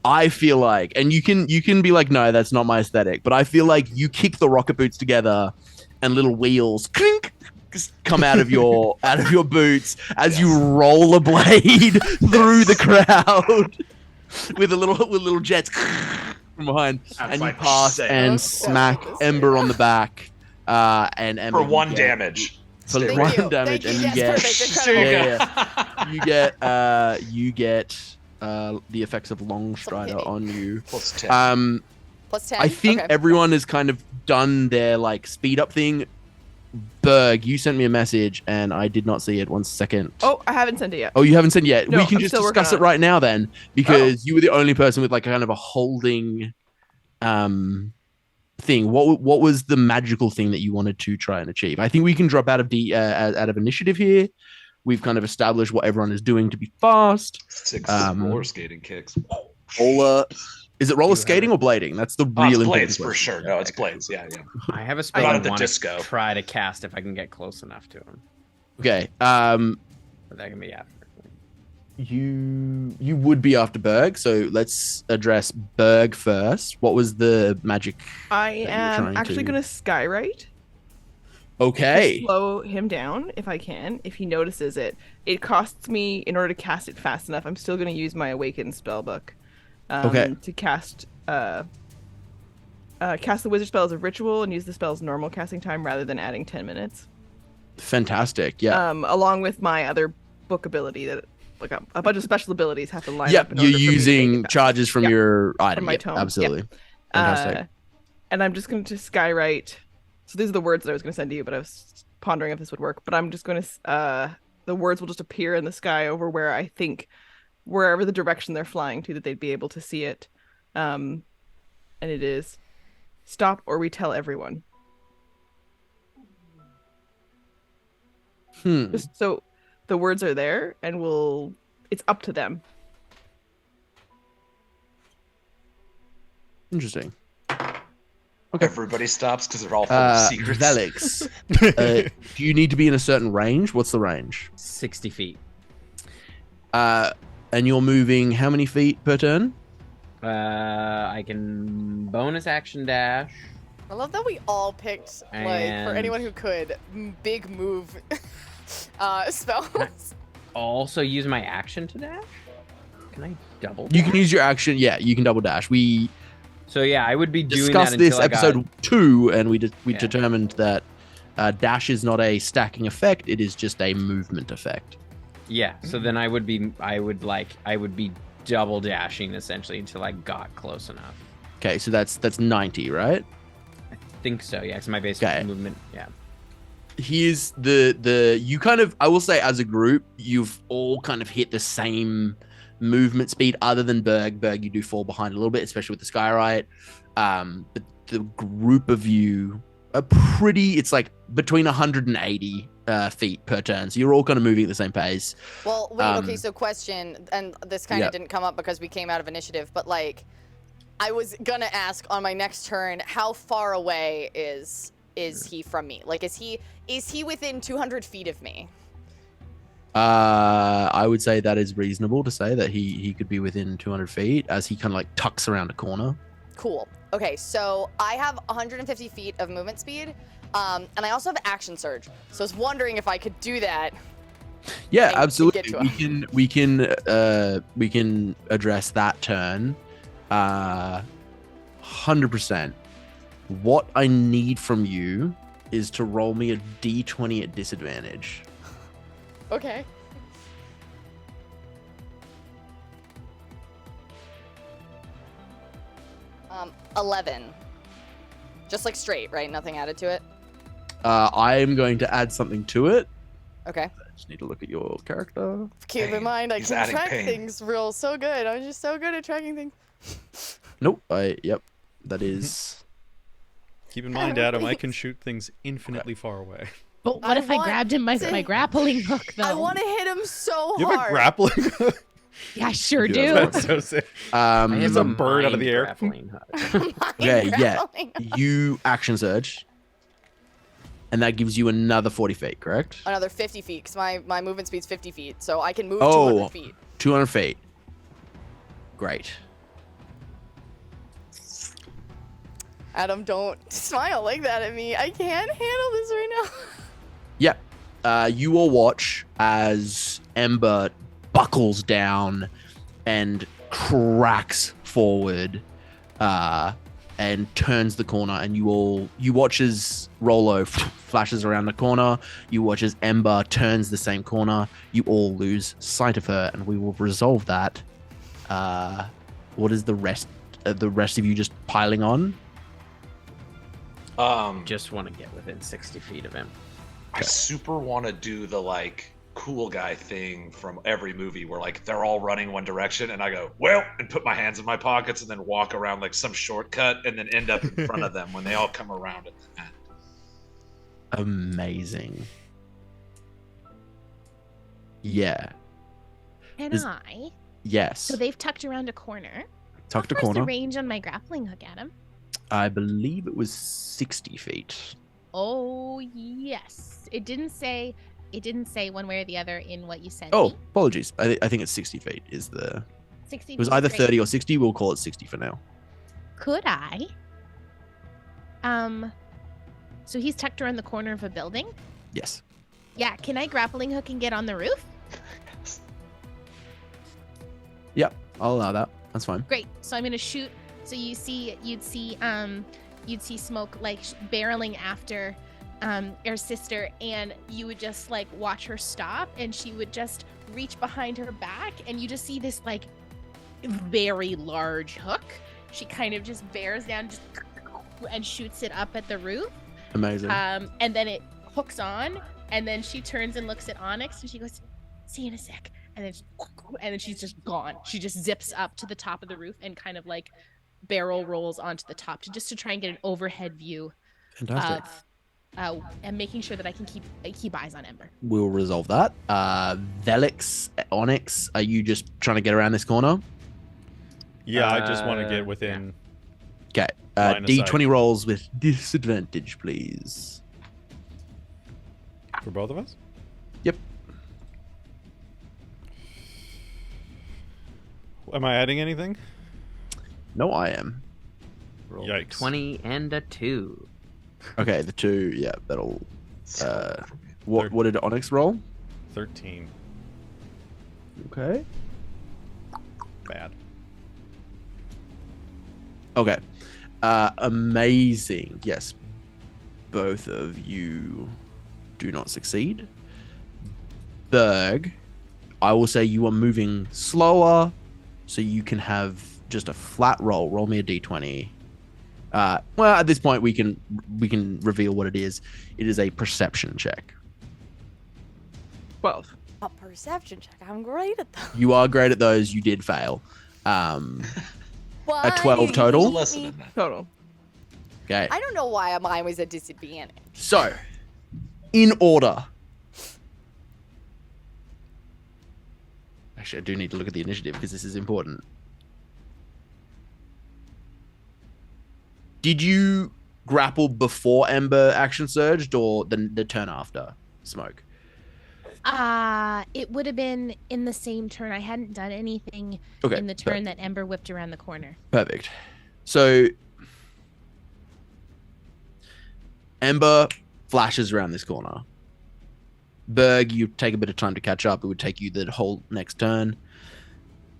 I feel like, and you can be like, no, that's not my aesthetic, but I feel like you kick the rocket boots together and little wheels clink, come out of your boots as you roll a blade through the crowd with little jets from behind, and you pass and smack Ember on the back, and Ember for one damage. For one damage, and you get the effects of Long Strider on you. Plus 10. Plus 10. I think everyone has kind of done their like speed up thing. Berg, you sent me a message and I did not see it. 1 second. Oh, I haven't sent it yet. Oh, you haven't sent it yet. No, we can I'm just still discuss it right now then, because you were the only person with like kind of a holding thing. What was the magical thing that you wanted to try and achieve? I think we can drop out of initiative here. We've kind of established what everyone is doing to be fast. 6 roller skating kicks. Is it roller skating or blading? That's the real important blades question. for sure. No, it's blades. Yeah. I have a spell I at the want disco. to try to cast if I can get close enough to him. Okay. But that can be after. You would be after Berg, so let's address Berg first. What was the magic? I am actually going to skywrite. Okay. Slow him down if I can, if he notices it. It costs me, in order to cast it fast enough, I'm still going to use my Awakened spellbook to cast the wizard spell as a ritual and use the spell's normal casting time rather than adding 10 minutes. Fantastic, yeah. Along with my other book ability that like a bunch of special abilities have to line up. Yep, you're using charges from your item. From my tome. Absolutely. Yep. Fantastic. And I'm just going to skywrite. So these are the words that I was going to send to you, but I was pondering if this would work. But I'm just going to, the words will just appear in the sky over where I think, wherever the direction they're flying to, that they'd be able to see it. And it is, stop or we tell everyone. Just so the words are there and it's up to them. Interesting. Okay. Everybody stops because they're all full of secrets. Vellix, do you need to be in a certain range? What's the range? 60 feet. And you're moving how many feet per turn? I can bonus action dash. I love that we all picked, like, for anyone who could, big move spells. Also use my action to dash? Can I double dash? You can use your action. Yeah, you can double dash. So yeah, I would be doing discussed that this episode 2, and we determined that dash is not a stacking effect; it is just a movement effect. Yeah. So then I would be double dashing essentially until I got close enough. Okay, so that's 90, right? I think so. Yeah, it's my basic movement. Yeah. here's the you kind of, I will say, as a group, you've all kind of hit the same movement speed, other than Berg. You do fall behind a little bit, especially with the Skyrite. But the group of you are pretty. It's like between 180 feet per turn, so you're all kind of moving at the same pace. Well, wait. Okay, so question, and this kind of Yep. didn't come up because we came out of initiative, but like, I was gonna ask on my next turn, how far away is he from me? Like, is he within 200 feet of me? I would say that is reasonable to say that he could be within 200 feet as he kind of like tucks around a corner. Cool. Okay, so I have 150 feet of movement speed, and I also have action surge. So I was wondering if I could do that. Yeah, and absolutely. get to We can address that turn. 100%. What I need from you is to roll me a d20 at disadvantage. Okay. Um, 11. Just like straight, right? Nothing added to it? I am going to add something to it. Okay. I just need to look at your character. Keep in mind, I He's can adding track pain. things so good. I'm just so good at tracking things. Nope. Yep. That is. Keep in mind, Adam, I can shoot things infinitely far away. But what if I grabbed him by my grappling hook, though? I want to hit him so You have a hard. grappling? Yeah, I sure You do. have That's so sick. I have It's a bird out of mind the air. grappling hook. Okay, yeah. Grappling. You action surge. And that gives you another 40 feet, correct? Another 50 feet, because my movement speed's 50 feet, so I can move Oh. 200 feet. 200 feet. Great. Adam, don't smile like that at me. I can't handle this right now. Yep. You all watch as Ember buckles down and cracks forward and turns the corner, and you watch as Rolo flashes around the corner. You watch as Ember turns the same corner. You all lose sight of her, and we will resolve that. What is the rest of you just piling on? Just want to get within 60 feet of him. I super want to do the like cool guy thing from every movie where like they're all running one direction and I go, well, and put my hands in my pockets and then walk around like some shortcut and then end up in front of them when they all come around at the end. Amazing. Yeah. Can Is- I? Yes. So they've tucked around a corner. Tucked a Where's the corner. range on my grappling hook, Adam? I believe it was 60 feet. Oh yes. It didn't say one way or the other in what you sent Oh, me. apologies. I think it's 60 feet is the... 60 It was feet, either great. 30 or 60. We'll call it 60 for now. Could I? So he's tucked around the corner of a building? Yes. Yeah, can I grappling hook and get on the roof? Yep. I'll allow that. That's fine. Great. So I'm gonna shoot. So you'd see smoke like barreling after your sister, and you would just like watch her stop, and she would just reach behind her back, and you just see this like very large hook. She kind of just bears down just and shoots it up at the roof. Amazing. And then it hooks on, and then she turns and looks at Onyx, and she goes, "See you in a sec." And then she's just gone. She just zips up to the top of the roof and kind of like barrel rolls onto the top to try and get an overhead view Fantastic. of and making sure that I can keep eyes on Ember. We'll resolve that. Vellix, Onyx, are you just trying to get around this corner? Yeah, I just want to get within. Okay. Line of D20 rolls with disadvantage, please. For both of us? Yep. Am I adding anything? No, I am. Roll Yikes. 20 and a 2. Okay, the 2, yeah, that'll... So, What did Onyx roll? 13. Okay. Bad. Okay. Amazing. Yes. Both of you do not succeed. Berg, I will say you are moving slower, so you can have just a flat roll. Roll me a d20. Well, at this point, we can reveal what it is. It is a perception check. 12. A perception check. I'm great at those. You are great at those. You did fail. A Why 12 do total? you Lesson need in that. Total. Okay. I don't know why mine was a disadvantage. So, in order. Actually, I do need to look at the initiative because this is important. Did you grapple before Ember action surged or the turn after Smoke? It would have been in the same turn. I hadn't done anything in the turn that Ember whipped around the corner. Perfect. So Ember flashes around this corner. Berg, you take a bit of time to catch up. It would take you the whole next turn.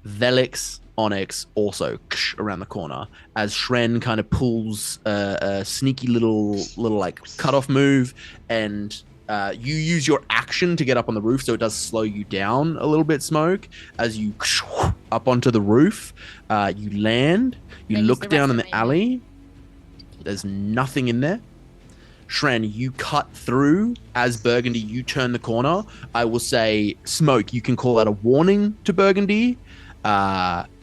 Vellix, Onyx also around the corner as Shren kind of pulls a sneaky little like cutoff move, and you use your action to get up on the roof, so it does slow you down a little bit, Smoke, as you up onto the roof. You land, you look down in the alley. There's nothing in there. Shren, you cut through. As Burgundy, you turn the corner. I will say, Smoke, you can call out a warning to Burgundy,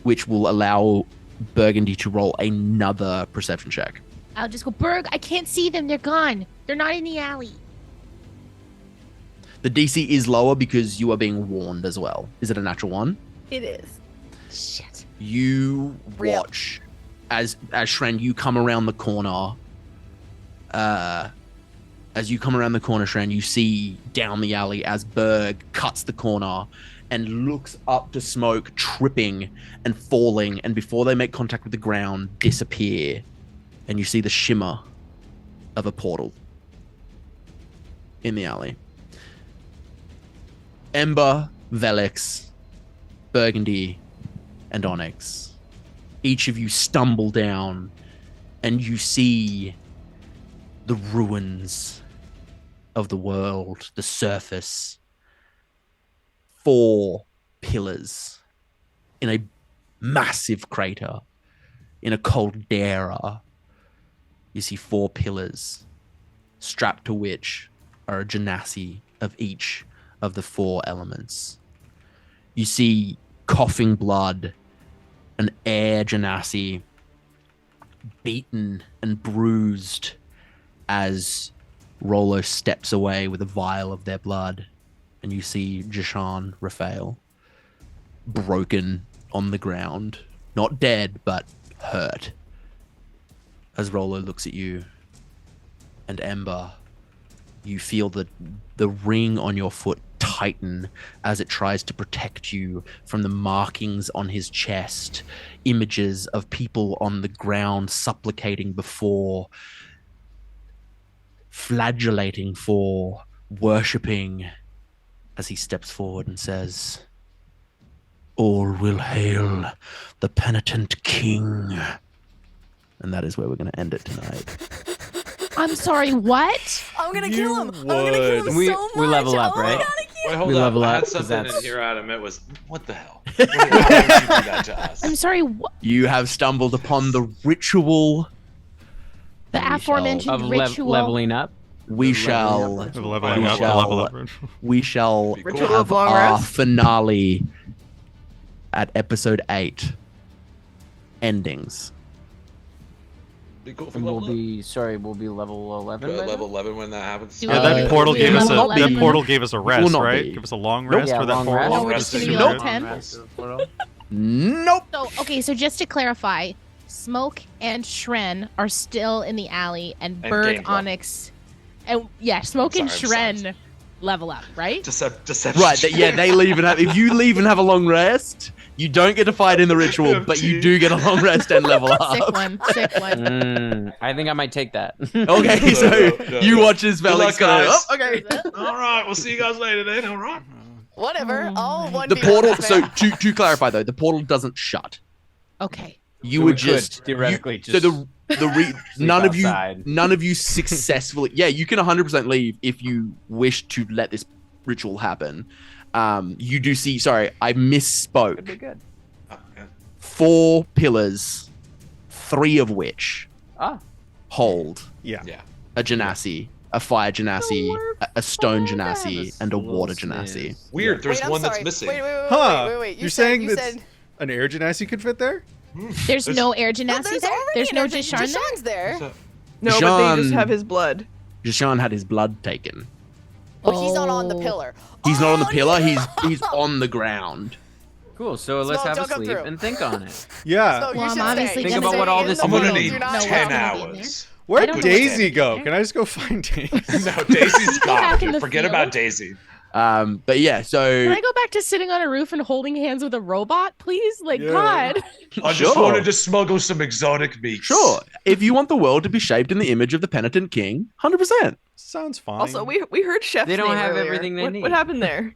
which will allow Burgundy to roll another perception check. I'll just go, Berg, I can't see them. They're gone. They're not in the alley. The DC is lower because you are being warned as well. Is it a natural one? It is. Shit. You watch as Shren, you come around the corner. As you come around the corner, Shren, you see down the alley as Berg cuts the corner and looks up to Smoke, tripping and falling, and before they make contact with the ground, disappear. And you see the shimmer of a portal in the alley. Ember, Vellix, Burgundy, and Onyx. Each of you stumble down, and you see the ruins of the world, the surface. 4 pillars in a massive crater, in a caldera. You see 4 pillars, strapped to which are a Genasi of each of the 4 elements. You see coughing blood, an air Genasi, beaten and bruised as Rollo steps away with a vial of their blood. And you see Jishan Raphael broken on the ground. Not dead, but hurt. As Rollo looks at you. And Ember, you feel the ring on your foot tighten as it tries to protect you from the markings on his chest. Images of people on the ground supplicating before, flagellating for, worshipping, as he steps forward and says, "All will hail the penitent king." And that is where we're going to end it tonight. I'm sorry, what? I'm gonna kill him. I'm gonna kill him We so much. level up, Oh my right? God, I can't. Wait, hold We up. level I up, had 'cause something in that's- here, Adam. It was, what the hell? Why did you do that to us? I'm sorry, what? You have stumbled upon the ritual. The aforementioned Of ritual. leveling up. We shall Leveling up, shall- level up. we shall Ritual have of long our rest? finale at episode 8. Endings. Be cool if And we we'll level be level 11. up. by Level then? 11 when that happens. Do Yeah, we- that portal we gave us level a that 11? portal gave us a rest, not right? be. Give us a long Nope. rest Yeah, for that long portal. rest. No, we're Rest just gonna is be good. level 10. Nope. So, okay, so just to clarify, Smoke and Shren are still in the alley, and And Berg, gained level. Onyx, and yeah, Smoke and I'm sorry, I'm Shren level up, right? Deception. Right, they leave and have. If you leave and have a long rest, you don't get to fight in the ritual, but you do get a long rest and level Sick up. one, sick one. I think I might take that. Okay, so No. you watch as Good luck, Vellix go, guys. "Oh, okay. All right, we'll see you guys later then. All right. Whatever. All one. The portal. So to clarify though, the portal doesn't shut. Okay. You So would we could just theoretically so just none of outside. you successfully. Yeah, you can 100% leave if you wish to let this ritual happen. You do see. Sorry, I misspoke. Could be good. Yeah. 4 pillars, 3 of which hold Yeah. Yeah. a Genasi, a fire Genasi, a stone Genasi, and a Little water smiths. Genasi. Weird. There's Wait, I'm one that's sorry. missing. Wait. Huh? Wait. You're saying you that said an air genasi could fit there? There's no air genasi there's there. already There's an no energy. Jisharn there. Jisharn's there. No, but they just Jean- have his blood. Jishan had his blood taken. But he's not on the Oh. pillar. He's not on the Oh, pillar. no! He's on the ground. Cool. So let's Smoke, have a don't come sleep through. and think on it. Yeah. So you Well, I'm should obviously stay. Think gonna about what all In this the I'm means. gonna world. need Do not 10 walk. hours. I Where'd don't know Daisy what's go? there. Can I just go find Daisy? No, Daisy's back in gone. the Forget field. about Daisy. But yeah, Can so I go back to sitting on a roof and holding hands with a robot, please? Like, Yeah. God. I just Sure. wanted to smuggle some exotic meats. sure, if you want the world to be shaped in the image of the penitent king, 100%. Sounds fine. Also, we heard Chef's They don't name have earlier. everything they What need. happened there?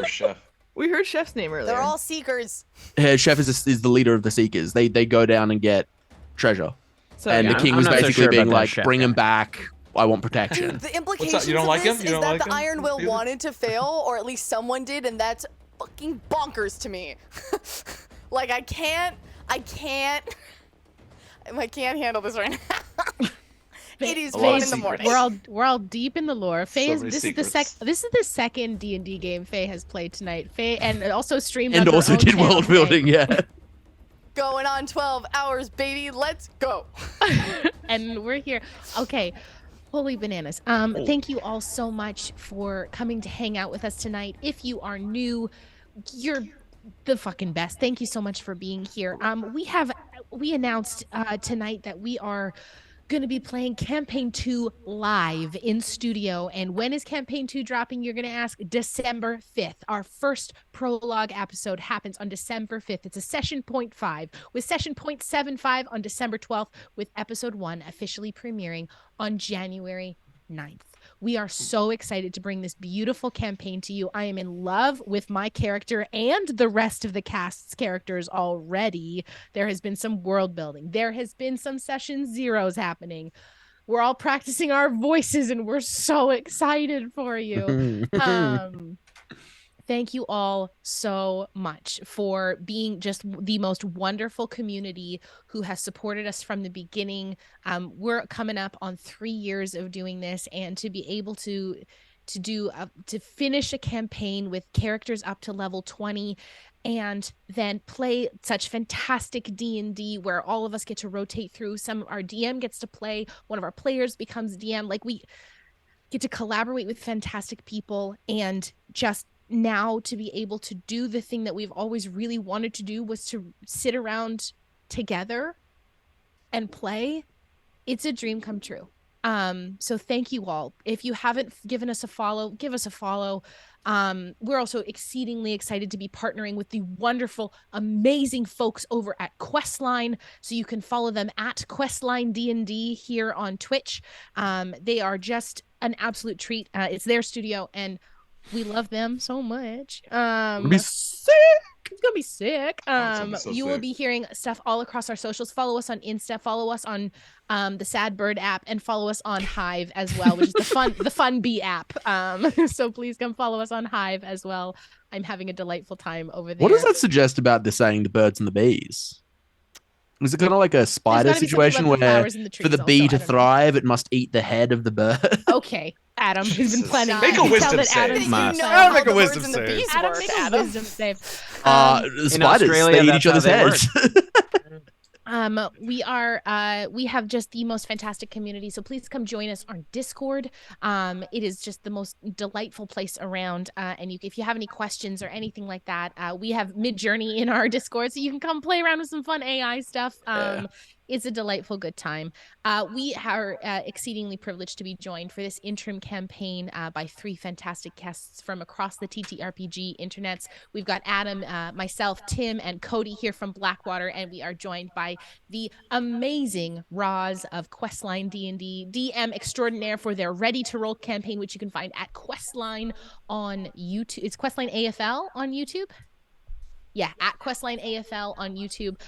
Chef. We heard Chef's name earlier. They're all seekers. Chef is the leader of the Seekers. They go down and get treasure, so, and yeah, the king I'm was not so basically sure being about that like, Chef "Bring guy. him back. I want protection." The implications You don't of like him? this You is don't that like the him? Iron Will Either? wanted to fail, or at least someone did, and that's fucking bonkers to me. Like I can't handle this right now. It is A lot 1 of in the secrets. morning. We're all deep in the lore. Faye So is many this secrets. is the second D&D game Faye has played tonight. Faye and also streamed And on her also own did channel world today. building. Yeah. Going on 12 hours, baby. Let's go. And we're here. Okay. Holy bananas. Thank you all so much for coming to hang out with us tonight. If you are new, you're the fucking best. Thank you so much for being here. We announced tonight that we are going to be playing Campaign 2 live in studio. And when is Campaign 2 dropping? You're going to ask. December 5th. Our first prologue episode happens on December 5th. It's a session 0.5 with session 0.75 on December 12th, with episode 1 officially premiering on January 9th. We are so excited to bring this beautiful campaign to you. I am in love with my character and the rest of the cast's characters already. There has been some world building. There has been some session zeros happening. We're all practicing our voices and we're so excited for you. Thank you all so much for being just the most wonderful community who has supported us from the beginning. We're coming up on 3 years of doing this, and to be able to finish a campaign with characters up to level 20 and then play such fantastic D&D where all of us get to rotate through. Our DM gets to play, one of our players becomes DM. Like, we get to collaborate with fantastic people, and just now to be able to do the thing that we've always really wanted to do, was to sit around together and play. It's a dream come true. So thank you all. If you haven't given us a follow, give us a follow. We're also exceedingly excited to be partnering with the wonderful, amazing folks over at Questline. So you can follow them at Questline D&D here on Twitch. They are just an absolute treat. It's their studio, and we love them so much. It'll be sick. It's gonna be sick. gonna be so You will sick. be hearing stuff all across our socials. Follow us on Insta, follow us on the Sad Bird app, and follow us on Hive as well, which is the fun bee app. So please come follow us on Hive as well. I'm having a delightful time over there. What does that suggest about the saying the birds and the bees? Is it kind of like a spider gotta be something situation about the where flowers and the for the trees bee also, to I don't know. thrive, it must eat the head of the bird? Okay, Adam, who's been Jesus. planning. Make a You can tell wisdom that Adam- save. You Must. know I'll how make a the wisdom birds and the save. bees Adam, work, make a Adam. wisdom save. The spiders, Australia, they eat that's each other's how they heads. We have just the most fantastic community, so please come join us on Discord. It is just the most delightful place around, and if you have any questions or anything like that, we have Midjourney in our Discord, so you can come play around with some fun AI stuff. It's a delightful good time. We are exceedingly privileged to be joined for this interim campaign by 3 fantastic guests from across the TTRPG internets. We've got Adam, myself, Tim, and Cody here from Blackwater, and we are joined by the amazing Roz of Questline D&D, DM extraordinaire for their Ready to Roll campaign, which you can find at Questline on YouTube. It's Questline AFL on YouTube. at Questline AFL on YouTube.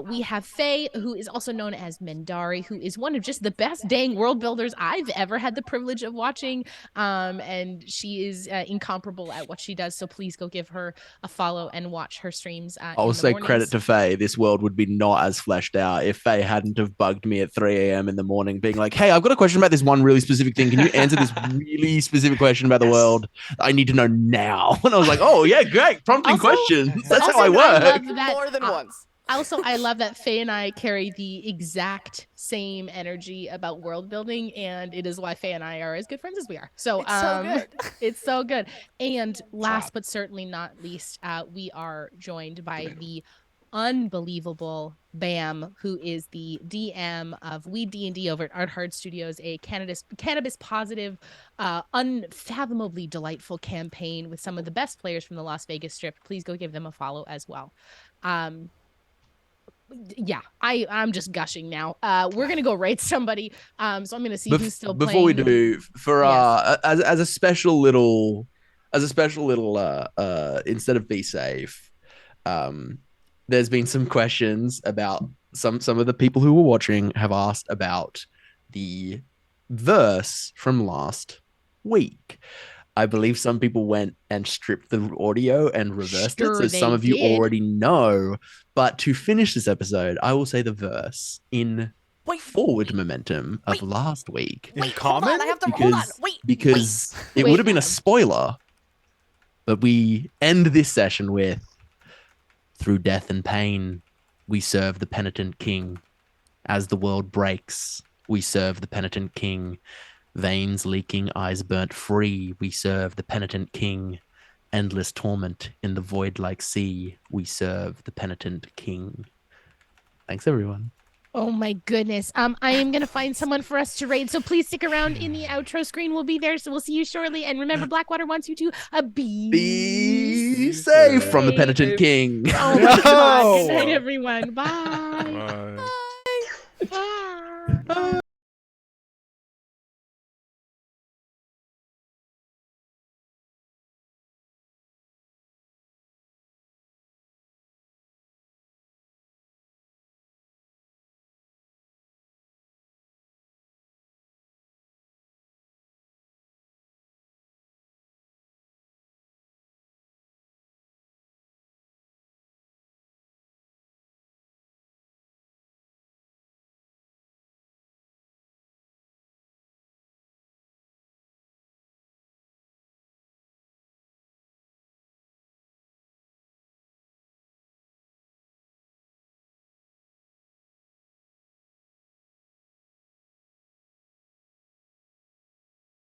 We have Faye, who is also known as Mendarii, who is one of just the best dang world builders I've ever had the privilege of watching. And she is incomparable at what she does. So please go give her a follow and watch her streams. I'll say credit to Faye. This world would be not as fleshed out if Faye hadn't have bugged me at 3 a.m. in the morning, being like, "Hey, I've got a question about this one really specific thing. Can you answer this really specific question about the world? I need to know now." And I was like, "Oh yeah, great, prompting questions. That's how I work." More than once. Also, I love that Faye and I carry the exact same energy about world building, and it is why Faye and I are as good friends as we are. So, It's so good. It's so good. And last but certainly not least, we are joined by the unbelievable Bam, who is the DM of We D&D over at ArtHardStudios, a cannabis positive, unfathomably delightful campaign with some of the best players from the Las Vegas Strip. Please go give them a follow as well. Yeah, I'm just gushing now. We're gonna go rate somebody. So I'm gonna see who's still playing. Before we do, for as a special little instead of be safe, there's been some questions about some of the people who were watching have asked about the verse from last week. I believe some people went and stripped the audio and reversed it, so some of you already know. But to finish this episode, I will say the verse in forward momentum of last week. In common? I have to hold on. Because it would have been a spoiler, but we end this session with, "Through death and pain, we serve the penitent king. As the world breaks, we serve the penitent king. Veins leaking, eyes burnt free, we serve the penitent king. Endless torment in the void like sea, we serve the penitent king." Thanks, everyone. Oh my goodness. I am gonna find someone for us to raid, so please stick around. In the outro screen will be there, so we'll see you shortly. And remember, Blackwater wants you to be safe from the penitent king. Oh my God. Good night, everyone. Bye. Bye. Bye. Bye.